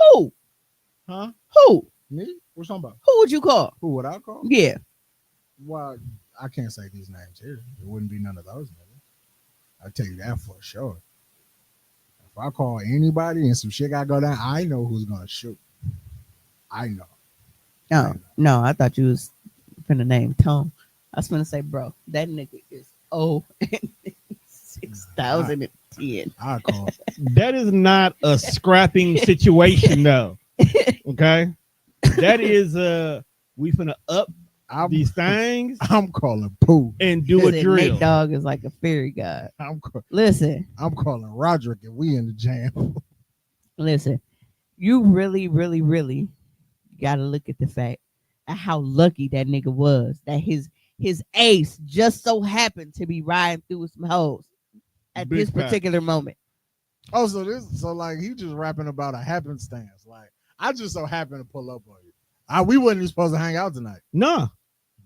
Who? Huh? Who? Me? What's talking about? Who would you call? Who would I call? Yeah. Well, I can't say these names here. It wouldn't be none of those niggas. I'll tell you that for sure. If I call anybody and some shit got to go down, I know who's going to shoot. I know. No, I thought you was finna name Tom. I was finna say, bro, that nigga is 6,010. I call. That is not a scrapping situation, though. Okay? That is, we finna up these things. I'm calling Pooh and do a drill. Nate Dogg is like a fairy god. Listen, I'm calling Roderick and we in the jam. Listen, you really, really, really got to look at the fact of how lucky that nigga was that his ace just so happened to be riding through with some hoes at this particular moment. Oh, so like he just rapping about a happenstance. Like, I just so happened to pull up on you. We wasn't even supposed to hang out tonight. No.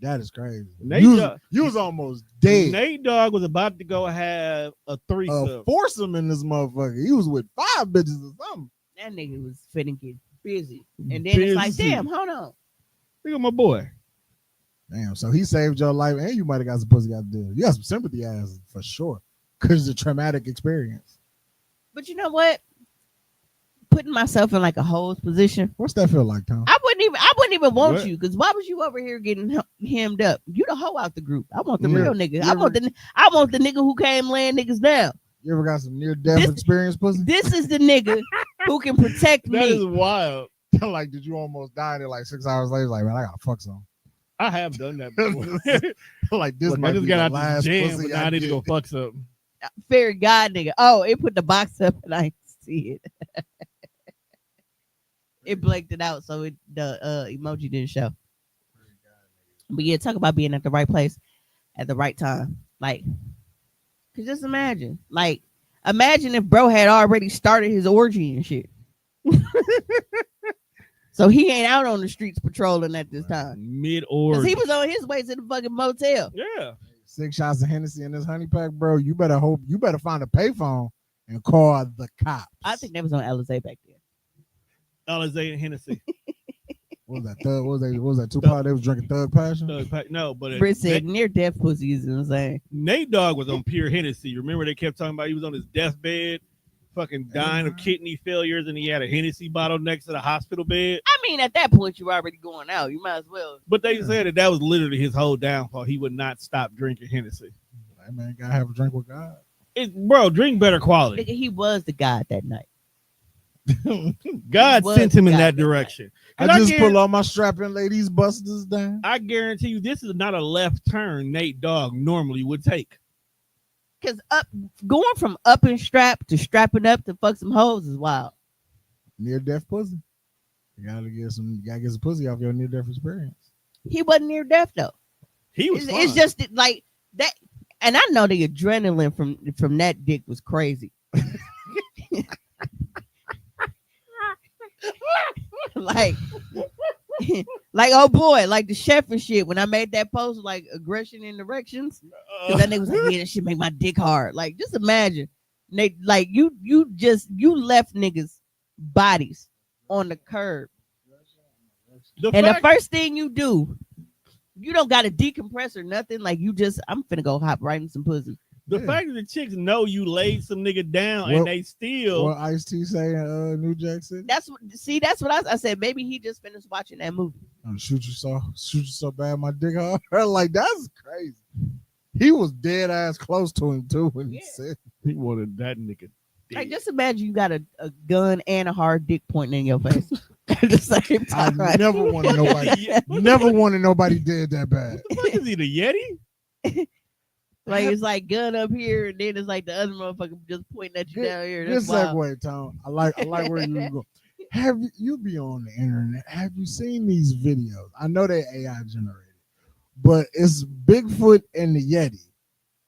That is crazy. You was almost dead. Nate Dogg was about to go have a threesome. A foursome in this motherfucker. He was with 5 bitches or something. That nigga was finna get busy. And then it's like, damn, hold on. Look at my boy. Damn, so he saved your life and you might have got some pussy out there. You got some sympathy ass for sure. Because it's a traumatic experience. But you know what? Putting myself in like a hoe's position. What's that feel like, Tom? I wouldn't even want you, because why was you over here getting hemmed up? You the hoe out the group. I want the real nigga. I want the nigga who came laying niggas down. You ever got some near death experience, pussy? This is the nigga who can protect me. That is wild. Like, did you almost die and like 6 hours later? Like, man, I gotta fuck some. I have done that before. Like this. I just got out this jam, but now I need to go fuck something. Fairy God nigga. Oh, it put the box up and I see it. It blanked it out, so the emoji didn't show. But yeah, talk about being at the right place at the right time. Like, cause just imagine if bro had already started his orgy and shit. So he ain't out on the streets patrolling at this time. Mid-orgy. Cause he was on his way to the fucking motel. Yeah. 6 shots of Hennessy in this honey pack, bro. You better find a payphone and call the cops. I think that was on Alizé back then. Alizé and Hennessy. What was that? Thug? What was that? Tupac? They was drinking Thug Passion. No, but Britt said near death pussy is insane. Nate Dogg was on pure Hennessy. Remember they kept talking about he was on his deathbed, fucking dying of kidney failures, and he had a Hennessy bottle next to the hospital bed. I mean, at that point you were already going out. You might as well. But they said that was literally his whole downfall. He would not stop drinking Hennessy. Hey man, gotta have a drink with God. Bro, drink better quality. Nigga, he was the God that night. God was sent him in God that that direction. I just pull all my strapping ladies busters down. I guarantee you, this is not a left turn Nate Dogg normally would take. Cause going from up and strap to strapping up to fuck some hoes is wild. Near death pussy. You gotta get some pussy off your near death experience. He wasn't near death though. He was. It's just like that, and I know the adrenaline from that dick was crazy. like oh boy, like the chef and shit. When I made that post, like aggression and erections, because that nigga was like, yeah, that shit make my dick hard. Like, just imagine, Nate, like you left niggas bodies on the curb, the first thing you do, you don't got a decompress or nothing. Like, I'm finna go hop right in some pussy. The fact that the chicks know you laid some nigga down and they still. What Ice-T say in New Jack City? That's what I said. Maybe he just finished watching that movie. Shoot you so bad, my dick hard. Like, that's crazy. He was dead ass close to him too when he said he wanted that nigga. Like, just imagine you got a gun and a hard dick pointing in your face at the same time. I never wanted nobody dead that bad. What is he, the Yeti? Like, it's like gun up here, and then it's like the other motherfucker just pointing at you down here. Good segue, Tom. I like where you go. Have you be on the internet? Have you seen these videos? I know they're AI generated, but it's Bigfoot and the Yeti,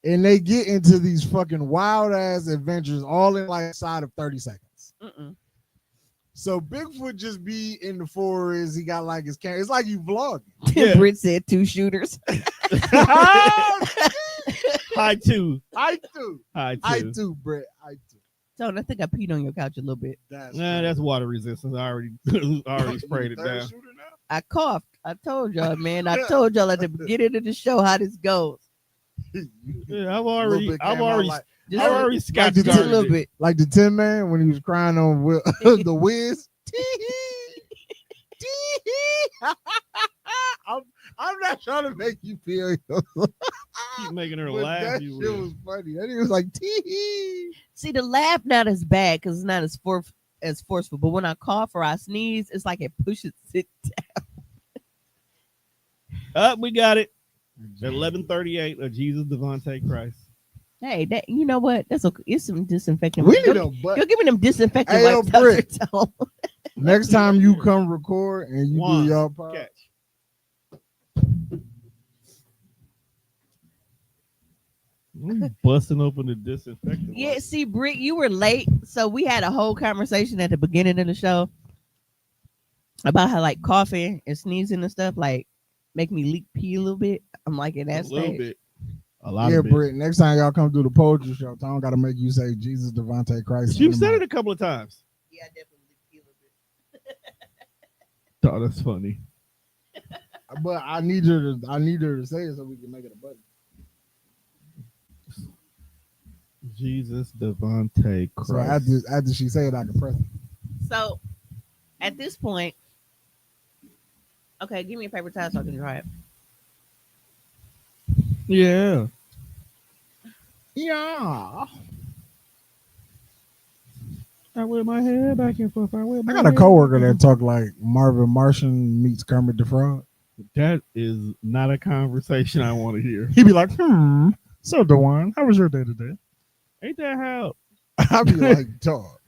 and they get into these fucking wild ass adventures all in like inside of 30 seconds. So Bigfoot just be in the forest. He got like his camera. It's like you vlogging. Yeah. Britt said 2 shooters. High two, Brett. Tone, I think I peed on your couch a little bit. That's water resistance. I already sprayed it down. I coughed. I told y'all, man. I told y'all at the beginning of the show how this goes. Yeah, I've already scotched just a little bit. Like the Tin Man when he was crying on the Wiz. I'm not trying to make you feel. Keep making her laugh. That shit was funny. And he was like, tee. See, the laugh not as bad because it's not as forceful. But when I cough or I sneeze, it's like it pushes it down. We got it. 11:38 of Jesus Devontae Christ. Hey, that, you know what? That's okay. It's some disinfectant. We need a butt. You're giving them disinfectant wipes. Next time you come record and you do your part. Catch. Busting open the disinfectant. Yeah, see, Britt, you were late, so we had a whole conversation at the beginning of the show about how like coughing and sneezing and stuff like make me leak pee a little bit. I'm like in that stage. A lot yeah, of Britt. Next time y'all come do the poetry show, Tom got to make you say Jesus Devontae Christ. You've said it a couple of times. Yeah, I definitely leak pee a little bit. Oh, that's funny. But I need her to say it so we can make it a button. Jesus Devontae Christ. So after she say it, I can press it. So at this point, okay, give me a paper towel so I can dry it. Yeah. I wear my hair back and forth. I got a coworker that talk like Marvin Martian meets Kermit the Frog. That is not a conversation I want to hear. He'd be like, so Dewan, how was your day today? Ain't that how? I'd be like, talk.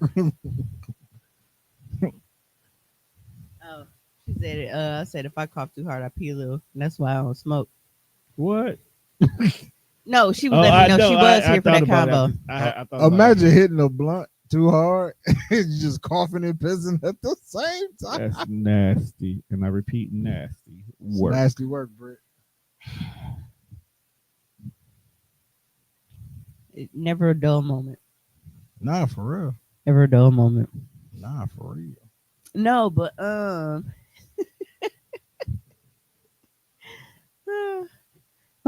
Oh, she said it. I said if I cough too hard, I pee a little. And that's why I don't smoke. What? No, she was letting me know she was here for that combo. I Imagine hitting a blunt too hard and you just coughing and pissing at the same time. That's nasty. And I repeat, nasty work. Nasty work, Britt. Never a dull moment. Nah, for real. Never a dull moment. Nah, for real. No, but I'm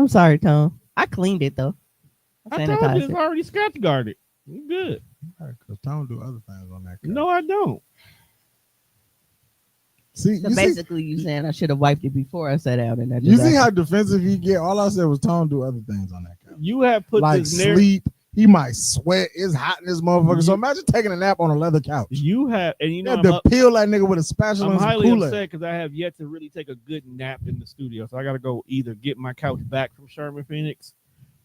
sorry, Tom. I cleaned it though. I told you it's already scotch guarded. You good? Because Tom do other things on that. No, I don't. See, So basically, you saying I should have wiped it before I sat down, and I just you see how defensive he get. All I said was Tone do other things on that couch. You have put like this sleep. He might sweat. It's hot in this motherfucker. So imagine taking a nap on a leather couch. You have, and you know, had to peel that nigga with a spatula. I'm and highly Kool-Aid. upset because I have yet to really take a good nap in the studio. So I got to go either get my couch back from Sherman Phoenix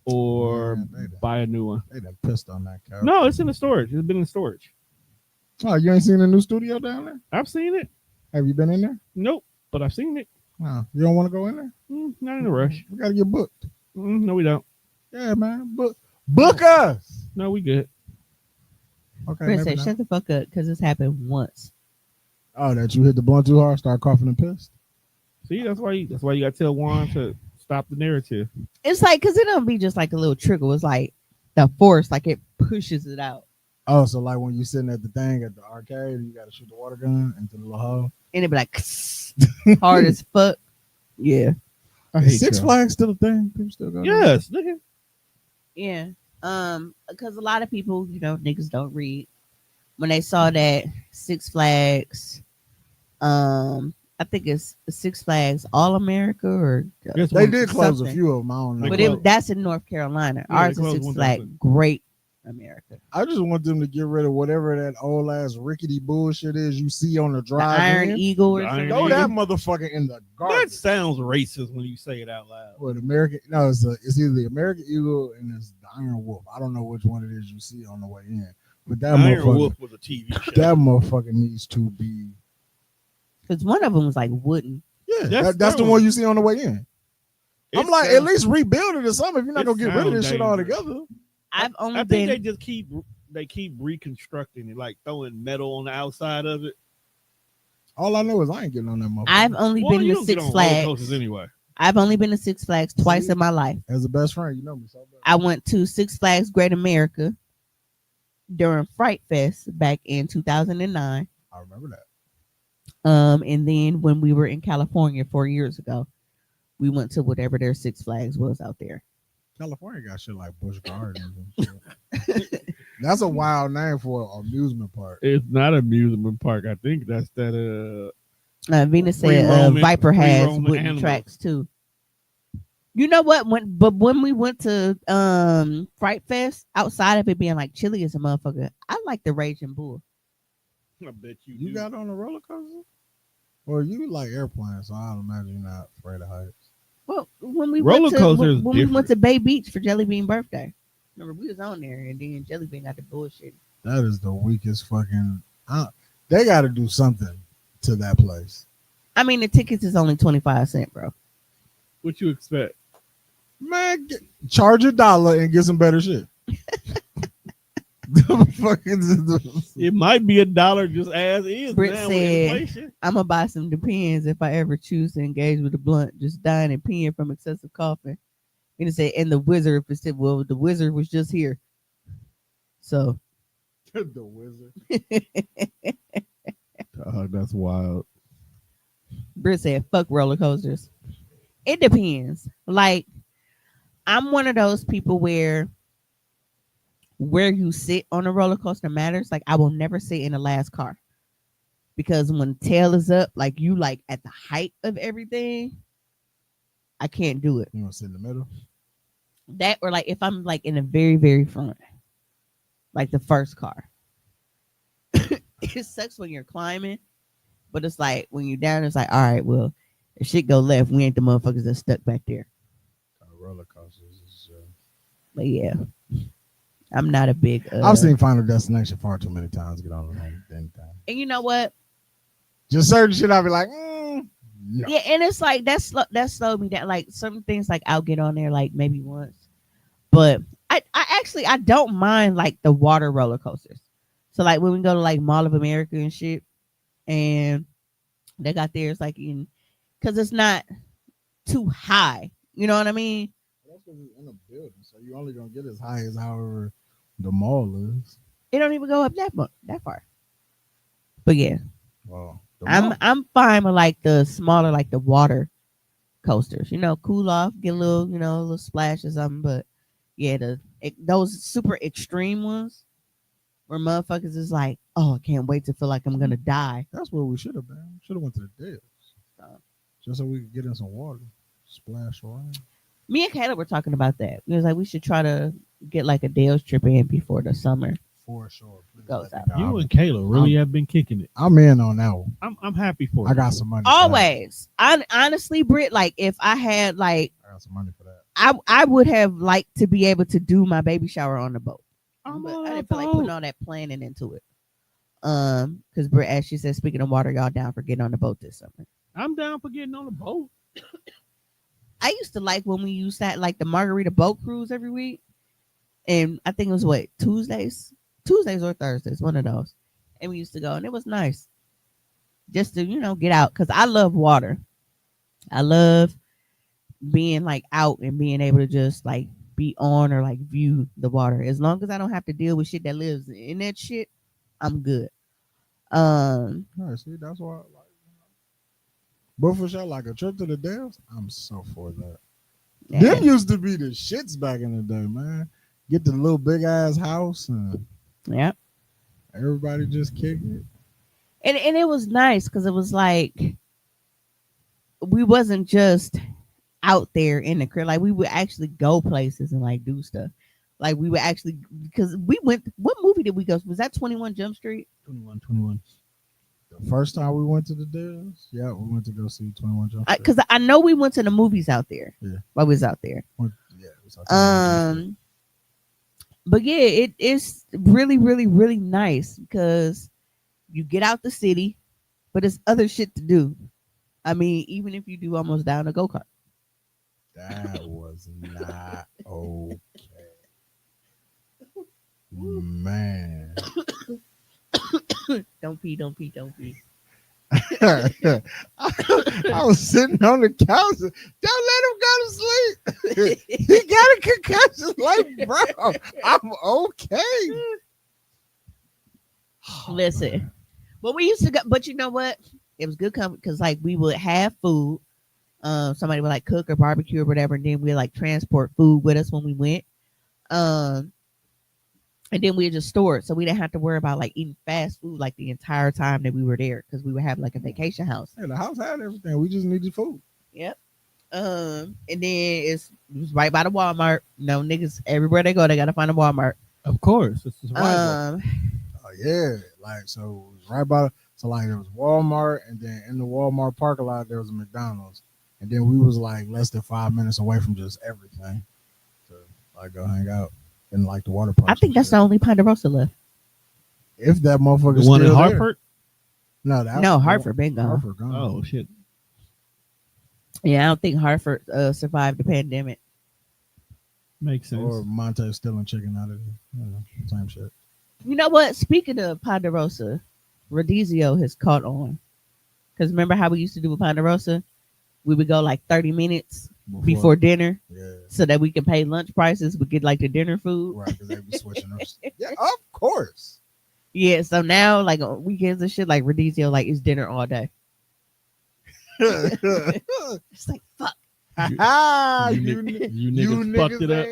or buy a new one. They done pissed on that couch. No, it's in the storage. It's been in storage. Oh, you ain't seen the new studio down there? I've seen it. Have you been in there? Nope, but I've seen it. No, you don't want to go in there? Not in a rush. We got to get booked. No, we don't. Yeah, man. Book us. No, we good. Okay. Chris said, shut the fuck up, because this happened once. Oh, that you hit the blunt too hard, start coughing and pissed? See, that's why you got to tell Juan to stop the narrative. It's like, because it don't be just like a little trickle. It's like the force, like it pushes it out. Oh, so like when you sitting at the thing at the arcade, you got to shoot the water gun into the little hole? And it be like, hard as fuck. Yeah. Six Flags still a thing? People still go? Yes. Yeah. Because a lot of people, niggas don't read. When they saw that Six Flags, I think it's Six Flags All America, or they did close a few of them. I don't know. But that's in North Carolina. Yeah, ours is Six Flags Great America. I just want them to get rid of whatever that old ass rickety bullshit is you see on the drive. The Iron Eagle or something. Throw that motherfucker in the garbage. That sounds racist when you say it out loud. What American? No, it's either the American Eagle and it's the Iron Wolf. I don't know which one it is you see on the way in. But that Iron Wolf was a TV show. That motherfucker needs to be. Because one of them was like wooden. Yeah, that's the one you see on the way in. I'm like, at least rebuild it or something if you're not gonna get rid of this shit altogether. I think they just keep reconstructing it, like throwing metal on the outside of it. All I know is I ain't getting on that motherfucker. I've only been to Six Flags. Anyway. I've only been to Six Flags twice in my life. As a best friend, you know me so bad. I went to Six Flags Great America during Fright Fest back in 2009. I remember that. And then when we were in California 4 years ago, we went to whatever their Six Flags was out there. California got shit like Busch Gardens and shit. That's a wild name for an amusement park. It's not an amusement park. I think that's that. Venus said Viper has wooden tracks too. You know what? When we went to Fright Fest, outside of it being like chilly as a motherfucker, I like the Raging Bull. I bet you got on a roller coaster? Or you like airplanes, so I don't imagine you're not afraid of heights. Well, when we went to Bay Beach for Jelly Bean birthday, remember we was on there, and then Jelly Bean got the bullshit. That is the weakest fucking. They got to do something to that place. I mean, the tickets is only 25 cents, bro. What you expect? Man, charge $1 and get some better shit. It might be $1 just as is. Britt said, I'm gonna buy some Depends if I ever choose to engage with a blunt, just dying and peeing from excessive coughing. And it said, and the wizard said, well, the wizard was just here. So the wizard. That's wild. Britt said, fuck roller coasters. It depends. Like, I'm one of those people where you sit on a roller coaster matters. Like, I will never sit in the last car, because when the tail is up, like you like at the height of everything, I can't do it. You want to sit in the middle? That, or like if I'm like in the very, very front, like the first car. It sucks when you're climbing, but it's like when you're down, it's like, all right, well, if shit go left, we ain't the motherfuckers that stuck back there. Roller coasters. But yeah. I'm not a big. I've seen Final Destination far too many times. Get on the whole thing. And you know what? Just certain shit, I'll be like, no. Yeah, and it's like that slowed me down. Like some things, like I'll get on there like maybe once, but I actually don't mind like the water roller coasters. So like when we go to like Mall of America and shit, and they got theirs like because it's not too high. You know what I mean? That's because it's in a building, so you're only gonna get as high as however the mall is. It don't even go up that far. But yeah, well, I'm fine with like the smaller, like the water coasters. Cool off, get a little, a little splash or something. But yeah, those super extreme ones, where motherfuckers is like, oh, I can't wait to feel like I'm gonna die. That's where we should have been. Should have went to the Dells. Just so we could get in some water. Splash around. Me and Caleb were talking about that. We was like, we should try to get like a Dale's trip in before the summer. For sure. Please goes out. You and Kayla really have been kicking it. I'm in on that one. I'm happy for you. I got some money. Always. Honestly, Britt, like if I had like I got some money for that. I would have liked to be able to do my baby shower on the boat. I'm But on I a didn't feel like boat. putting all that planning into it. Because Britt, as she said, speaking of water, y'all down for getting on the boat this summer. I'm down for getting on the boat. I used to like when we used that like the margarita boat cruise every week. And I think it was what, Tuesdays or Thursdays, one of those. And we used to go and it was nice. Just to, get out. Cause I love water. I love being like out and being able to just like be on or like view the water. As long as I don't have to deal with shit that lives in that shit, I'm good. All right, see, that's why I like. But for sure, like a trip to the Dells, I'm so for that. Yeah. Them used to be the shits back in the day, man. Get the little big ass house and Yeah. everybody just kick it. And it was nice because it was like we wasn't just out there in the crib. Like we would actually go places and like do stuff. Like we would actually, because we went, what movie did we go? Was that 21 Jump Street? 21. The first time we went to the Dells, yeah, we went to go see 21 Jump Street. Because I know we went to the movies out there. Yeah. While we was out there. Yeah, it was out there. But yeah, it's really, really, really nice because you get out the city, but it's other shit to do. I mean, even if you do almost down a go-kart. That was not okay. Man. Don't pee. I was sitting on the couch. Don't let him go to sleep. He got a concussion. Like, bro, I'm okay. Listen, well, we used to go, but you know what? It was good company because like we would have food. Somebody would like cook or barbecue or whatever, and then we'd like transport food with us when we went. And then we'd just store it, so we didn't have to worry about like eating fast food like the entire time that we were there because we would have like a vacation house. Yeah, the house had everything. We just needed food. Yep. And then it was right by the Walmart. Niggas everywhere they go, they gotta find a Walmart. Of course, it's right. Oh yeah, like so it was right by. So like there was Walmart, and then in the Walmart parking lot there was a McDonald's, and then we was like less than 5 minutes away from just everything to like go hang out in like the water park. I think that's the only Ponderosa left. If that motherfucker's The one in still Hartford? There. No, Hartford been gone. Hartford gone. Oh shit. Yeah, I don't think Hartford survived the pandemic. Makes sense. Or Monte stealing chicken out of it. Same shit. You know what? Speaking of Ponderosa, Rodizio has caught on. Because remember how we used to do with Ponderosa? We would go like 30 minutes before dinner, so that we can pay lunch prices. We get like the dinner food. Right, because they be switching up. Yeah, of course. Yeah, so now like on weekends and shit, like Rodizio, like it's dinner all day. It's like fuck. you niggas fucked it up.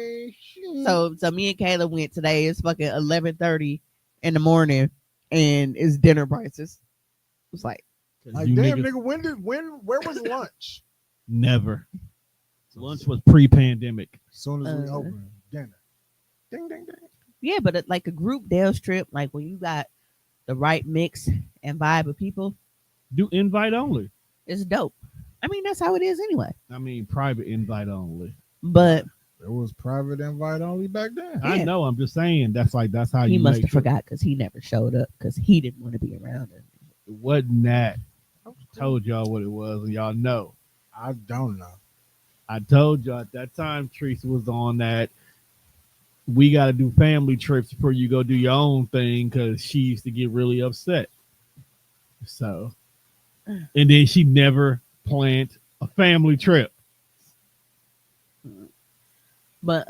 So me and Kayla went today. It's fucking 11:30 in the morning, and it's dinner prices. It's like damn nigga, where was lunch? Never. Lunch was pre-pandemic. As soon as we opened dinner. Ding ding ding. Yeah, but like a group Dale's trip, like when you got the right mix and vibe of people, do invite only. It's dope. I mean, that's how it is anyway. I mean, private invite only. But it was private invite only back then. Yeah. I know. I'm just saying that's how he you. Must have forgot because he never showed up because he didn't want to be around it. It wasn't that. I told y'all what it was, and y'all know. I don't know. I told y'all at that time Teresa was on that. We got to do family trips before you go do your own thing because she used to get really upset. So, and then she never planned a family trip. But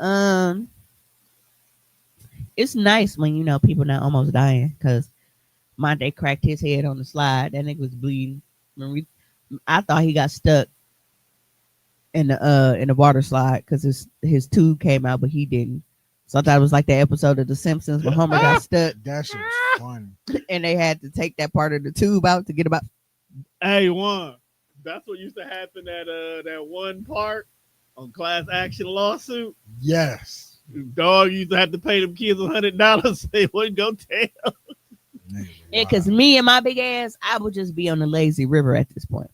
it's nice when people not almost dying because Monte cracked his head on the slide. That nigga was bleeding. I thought he got stuck in the water slide because his tube came out, but he didn't. So I thought it was like the episode of The Simpsons where Homer got stuck. That shit was funny. And they had to take that part of the tube out to get about. Hey, Juan, that's what used to happen at that one part on class action lawsuit. Yes. Dog used to have to pay them kids $100. They wouldn't go tell. Yeah, because me and my big ass, I would just be on the lazy river at this point.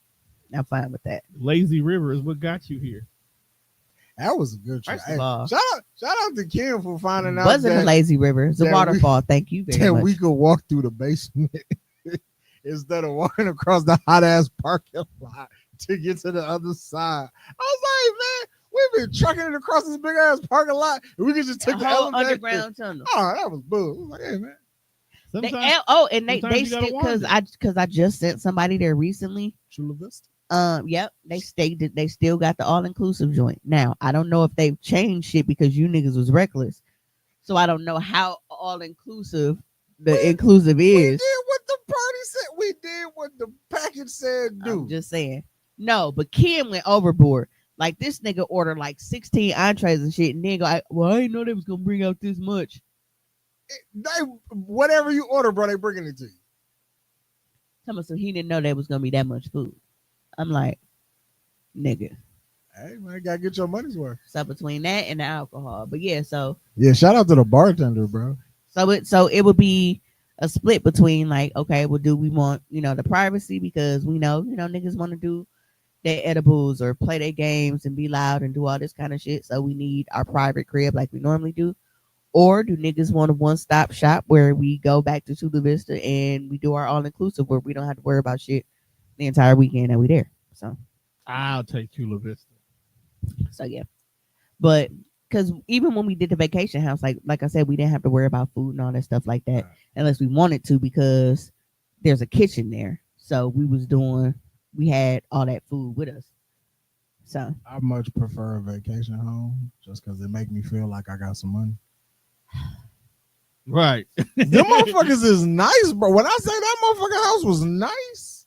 I'm fine with that. Lazy river is what got you here. That was a good trip. First of all, shout out to Kim for finding out. Wasn't a lazy river. It's a waterfall. Thank you very much. We could walk through the basement instead of walking across the hot ass parking lot to get to the other side. I was like, man, we've been trucking it across this big ass parking lot, and we could just take the whole elevator. underground tunnel. Oh, that was bull. I was like, hey man. They still because I just sent somebody there recently. Chula Vista. Yep, they stated they still got the all inclusive joint. Now I don't know if they've changed shit because you niggas was reckless, so I don't know how all inclusive inclusive is. We did what the party said. We did what the package said. Do. I'm just saying. No, but Kim went overboard. Like this nigga ordered like 16 entrees and shit, and then go, well, I didn't know they was gonna bring out this much. Whatever you order, bro, they bringing it to you. So he didn't know there was gonna be that much food. I'm like, nigga. Hey man, gotta get your money's worth. So between that and the alcohol, but yeah, shout out to the bartender, bro. So it would be a split between like, okay, well, do we want the privacy because we know niggas want to do their edibles or play their games and be loud and do all this kind of shit. So we need our private crib like we normally do. Or do niggas want a one-stop shop where we go back to Chula Vista and we do our all-inclusive where we don't have to worry about shit the entire weekend that we there. So I'll take Chula Vista. So yeah, but because even when we did the vacation house, like I said, we didn't have to worry about food and all that stuff like that unless we wanted to because there's a kitchen there. So we had all that food with us. So I much prefer a vacation home just because it make me feel like I got some money. Right. Them motherfuckers is nice, bro. When I say that motherfucking house was nice,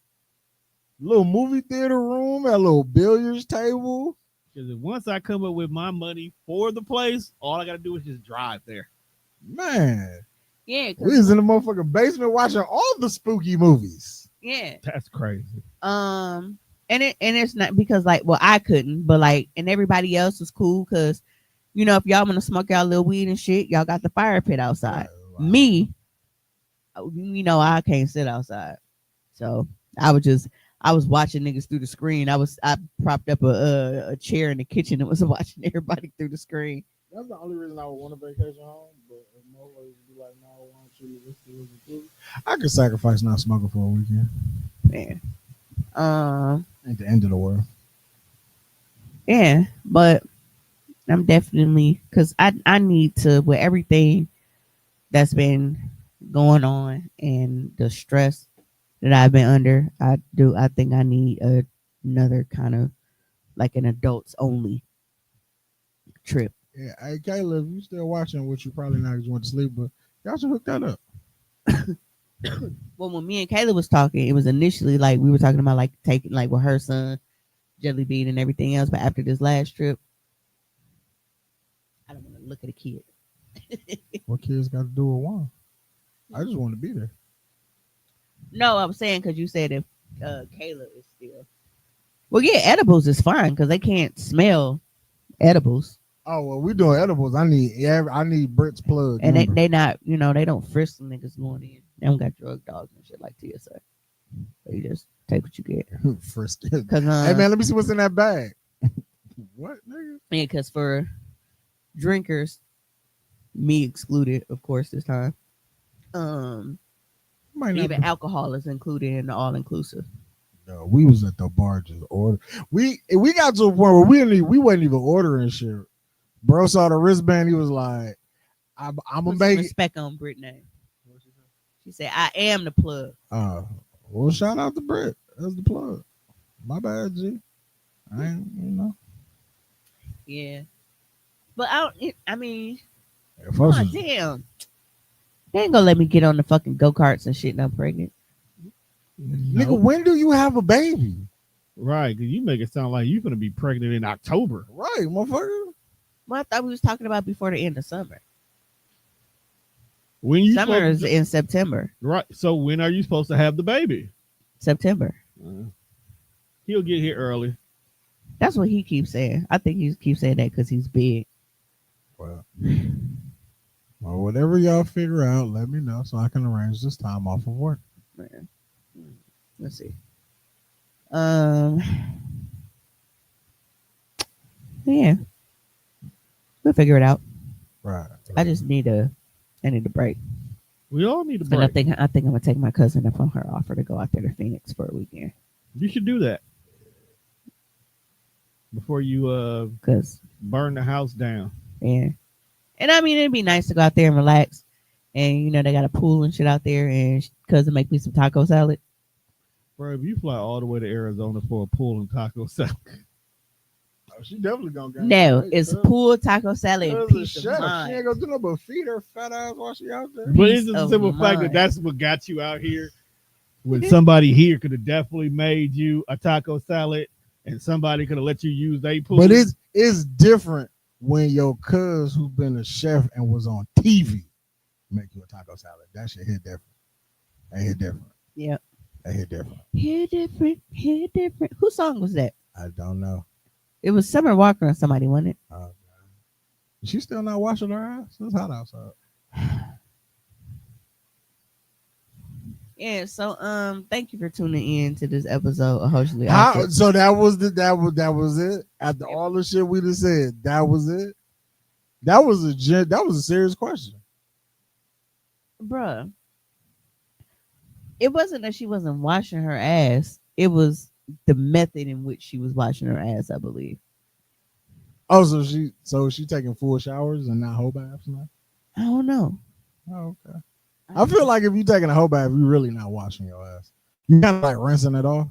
little movie theater room, a little billiards table. Because once I come up with my money for the place, all I got to do is just drive there. Man. Yeah. We was in the motherfucking basement watching all the spooky movies. Yeah. That's crazy. And it's not because I couldn't, but and everybody else was cool because if y'all want to smoke y'all little weed and shit, y'all got the fire pit outside. Wow. Me, I can't sit outside. So I was watching niggas through the screen. I propped up a chair in the kitchen and was watching everybody through the screen. That's the only reason I would want a vacation home. But if motherfuckers be like, no, I want you to I could sacrifice not smoking for a weekend. Man. Ain't the end of the world. Yeah, but I'm definitely because I need to with everything that's been going on and the stress that I've been under. I think I need another kind of like an adults only trip. Yeah, hey Kayla, if you still watching, which you probably not because you went to sleep, but y'all should hook that up. Well, when me and Kayla was talking, it was initially like we were talking about like taking like with her son, Jelly Bean and everything else. But after this last trip, I don't want to look at a kid. What kids got to do with one? I just want to be there. No, I was saying because you said if Kayla is still. Well, yeah, edibles is fine because they can't smell edibles. Oh well, we doing edibles. I need Britt's plug. And they not, they don't frisk the niggas going in. They don't got drug dogs and shit like TSA. They just take what you get. Frisk. Hey man, let me see what's in that bag. What, nigga? Yeah, because for drinkers, me excluded, of course, this time. Even alcohol is included in the all inclusive. No, we was at the bar just order. We got to a point where we wasn't even ordering shit. Bro saw the wristband. He was like, "I'm gonna make respect on Brit name." She said, "I am the plug." Well, shout out to Brit. That's the plug. My bad, G. I ain't. Yeah, but I mean, damn. They ain't gonna let me get on the fucking go-karts and shit and I'm pregnant. No. Nigga, when do you have a baby? Right, because you make it sound like you're gonna be pregnant in October. Right, motherfucker. Well, I thought we was talking about before the end of summer. When you Summer is in September. Right. So when are you supposed to have the baby? September. He'll get here early. That's what he keeps saying. I think he keeps saying that because he's big. Well, whatever y'all figure out, let me know so I can arrange this time off of work. Man. Let's see. Yeah, we'll figure it out. Right. I just need a break. We all need a break. And I think I'm gonna take my cousin up on her offer to go out there to Phoenix for a weekend. You should do that before you burn the house down. Yeah, and I mean it'd be nice to go out there and relax, and they got a pool and shit out there, and cousin make me some taco salad. Bro, if you fly all the way to Arizona for a pool and taco salad. She definitely gonna get no. It's pool taco salad and peace of mind. She ain't gonna do no but feed her fat ass while she out there. But it's the simple fact that that's what got you out here. When somebody here could have definitely made you a taco salad, and somebody could have let you use their pool. But it's different when your cuz who's been a chef and was on TV make you a taco salad. That shit hit different. That hit different. Yeah. That hit different. Hit different. Hit different. Whose song was that? I don't know. It was Summer Walker or somebody, wasn't it? She's still not washing her ass. It's hot outside. Yeah, so thank you for tuning in to this episode of Hoecially Awkward. So that was it. After all the shit we just said, that was it. That was a serious question. Bruh. It wasn't that she wasn't washing her ass. It was the method in which she was washing her ass, I believe. Oh, so she taking full showers and not whole baths now? I don't know. Oh, okay. I feel like if you taking a whole bath, you really not washing your ass. You kind of like rinsing it off.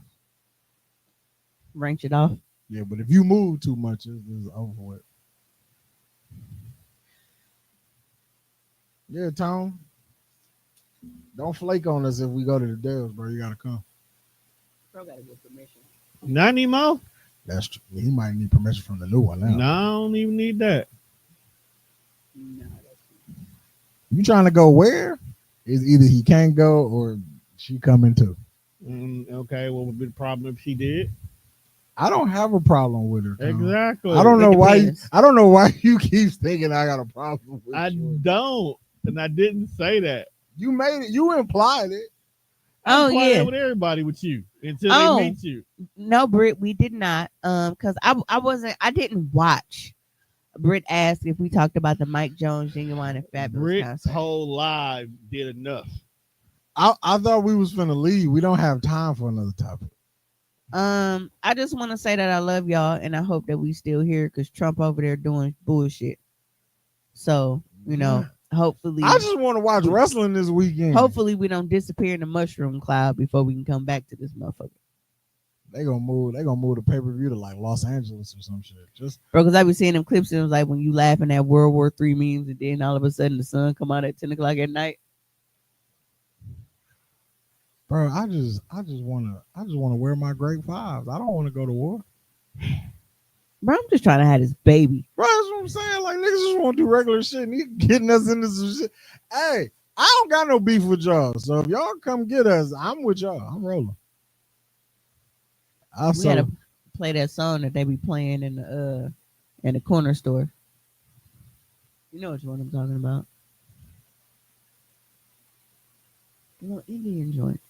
Rinse it off. Yeah, but if you move too much, it's over with. Yeah, Tom. Don't flake on us if we go to the Dells, bro. You gotta come. Bro gotta get permission. Not anymore. That's true. He might need permission from the new one now. No, I don't even need that. No, you trying to go where? Is either he can't go or she coming too. Okay, what would be the problem if she did? I don't have a problem with her. Tom. Exactly. I don't know why. I don't know why you keep thinking I got a problem with you. Don't, and I didn't say that. You made it. You implied it. Yeah, with everybody with you until they meet you. No, Britt, we did not. Because I didn't watch. Britt asked if we talked about the Mike Jones, Genuine, and Fabulous Britt's concert. whole live did enough. I thought we was finna leave. We don't have time for another topic. I just want to say that I love y'all, and I hope that we still here because Trump over there doing bullshit. So hopefully, I just want to watch wrestling this weekend. Hopefully, we don't disappear in the mushroom cloud before we can come back to this motherfucker. They gonna move the pay-per-view to like Los Angeles or some shit. Just bro, because I be seeing them clips and it was like when you laughing at World War III memes and then all of a sudden the sun come out at 10 o'clock at night. Bro, I just wanna wear my grade 5s. I don't want to go to war. Bro, I'm just trying to have this baby. Bro, that's what I'm saying. Like niggas just want to do regular shit and he getting us into some shit. Hey, I don't got no beef with y'all. So if y'all come get us, I'm with y'all. I'm rolling. We gotta play that song that they be playing in the corner store. You know which one I'm talking about. You know, Indian joint.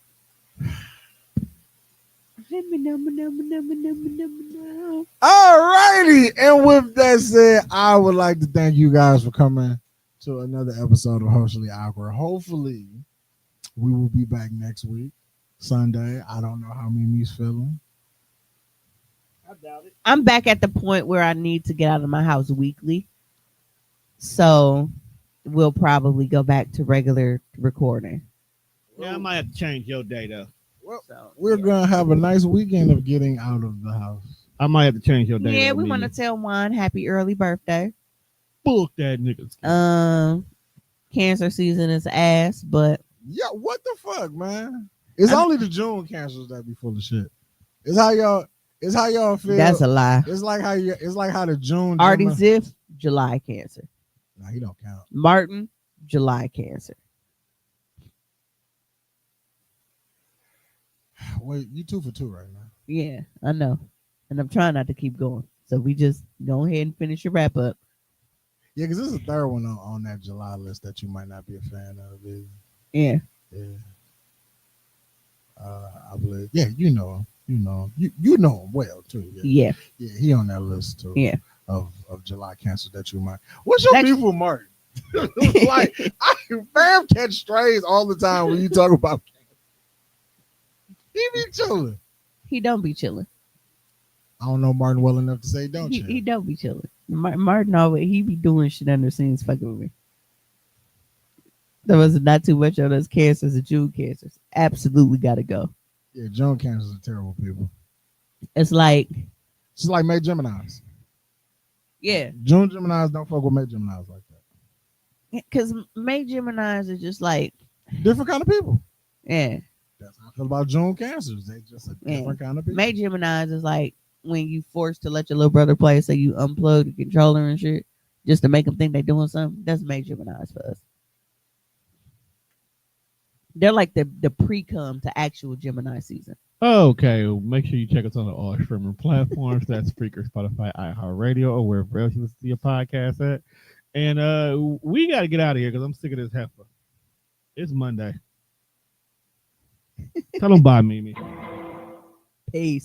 Alrighty, and with that said, I would like to thank you guys for coming to another episode of Hoecially Awkward. Hopefully, we will be back next week, Sunday. I don't know how Mimi's feeling. I doubt it. I'm back at the point where I need to get out of my house weekly. So we'll probably go back to regular recording. Yeah, I might have to change your day though. Well, we're gonna have a nice weekend of getting out of the house. I might have to change your day. Yeah, we want to tell Juan happy early birthday. Fuck that nigga. Cancer season is ass, but yeah, what the fuck, man? It's only the June cancers that be full of shit. It's how y'all feel. That's a lie. It's like how the June. Artie Ziff, July cancer. Nah, he don't count. Martin, July cancer. Wait, you 2 for 2 right now. Yeah, I know. And I'm trying not to keep going. So we just go ahead and finish your wrap up. Yeah, because there's a third one on that July list that you might not be a fan of. Yeah. Yeah. I believe. Yeah, you know him. You know him well too. Yeah. Yeah, he on that list too. Yeah. Of July cancers that you might. What's your beef with Martin? Like, fam catch strays all the time when you talk about. He be chilling. He don't be chilling. I don't know Martin well enough to say don't chill. He don't be chilling. Martin always he be doing shit under the scenes fucking with me. There was not too much on those cancers and June cancers. Absolutely gotta go. Yeah, June cancers are terrible people. It's like May Geminis. Yeah. June Geminis don't fuck with May Geminis like that. Because May Geminis are just like different kind of people. Yeah. That's how I feel about June cancers. They just a different kind of people. May Geminis is like when you forced to let your little brother play, so you unplug the controller and shit just to make them think they're doing something. That's May Geminis for us. They're like the pre-cum to actual Gemini season. Okay, make sure you check us on all streaming platforms. That's Spreaker, Spotify, iHeartRadio, or wherever else you listen to your podcast at. And we got to get out of here because I'm sick of this heifer. It's Monday. Tell them bye, Mimi. Peace.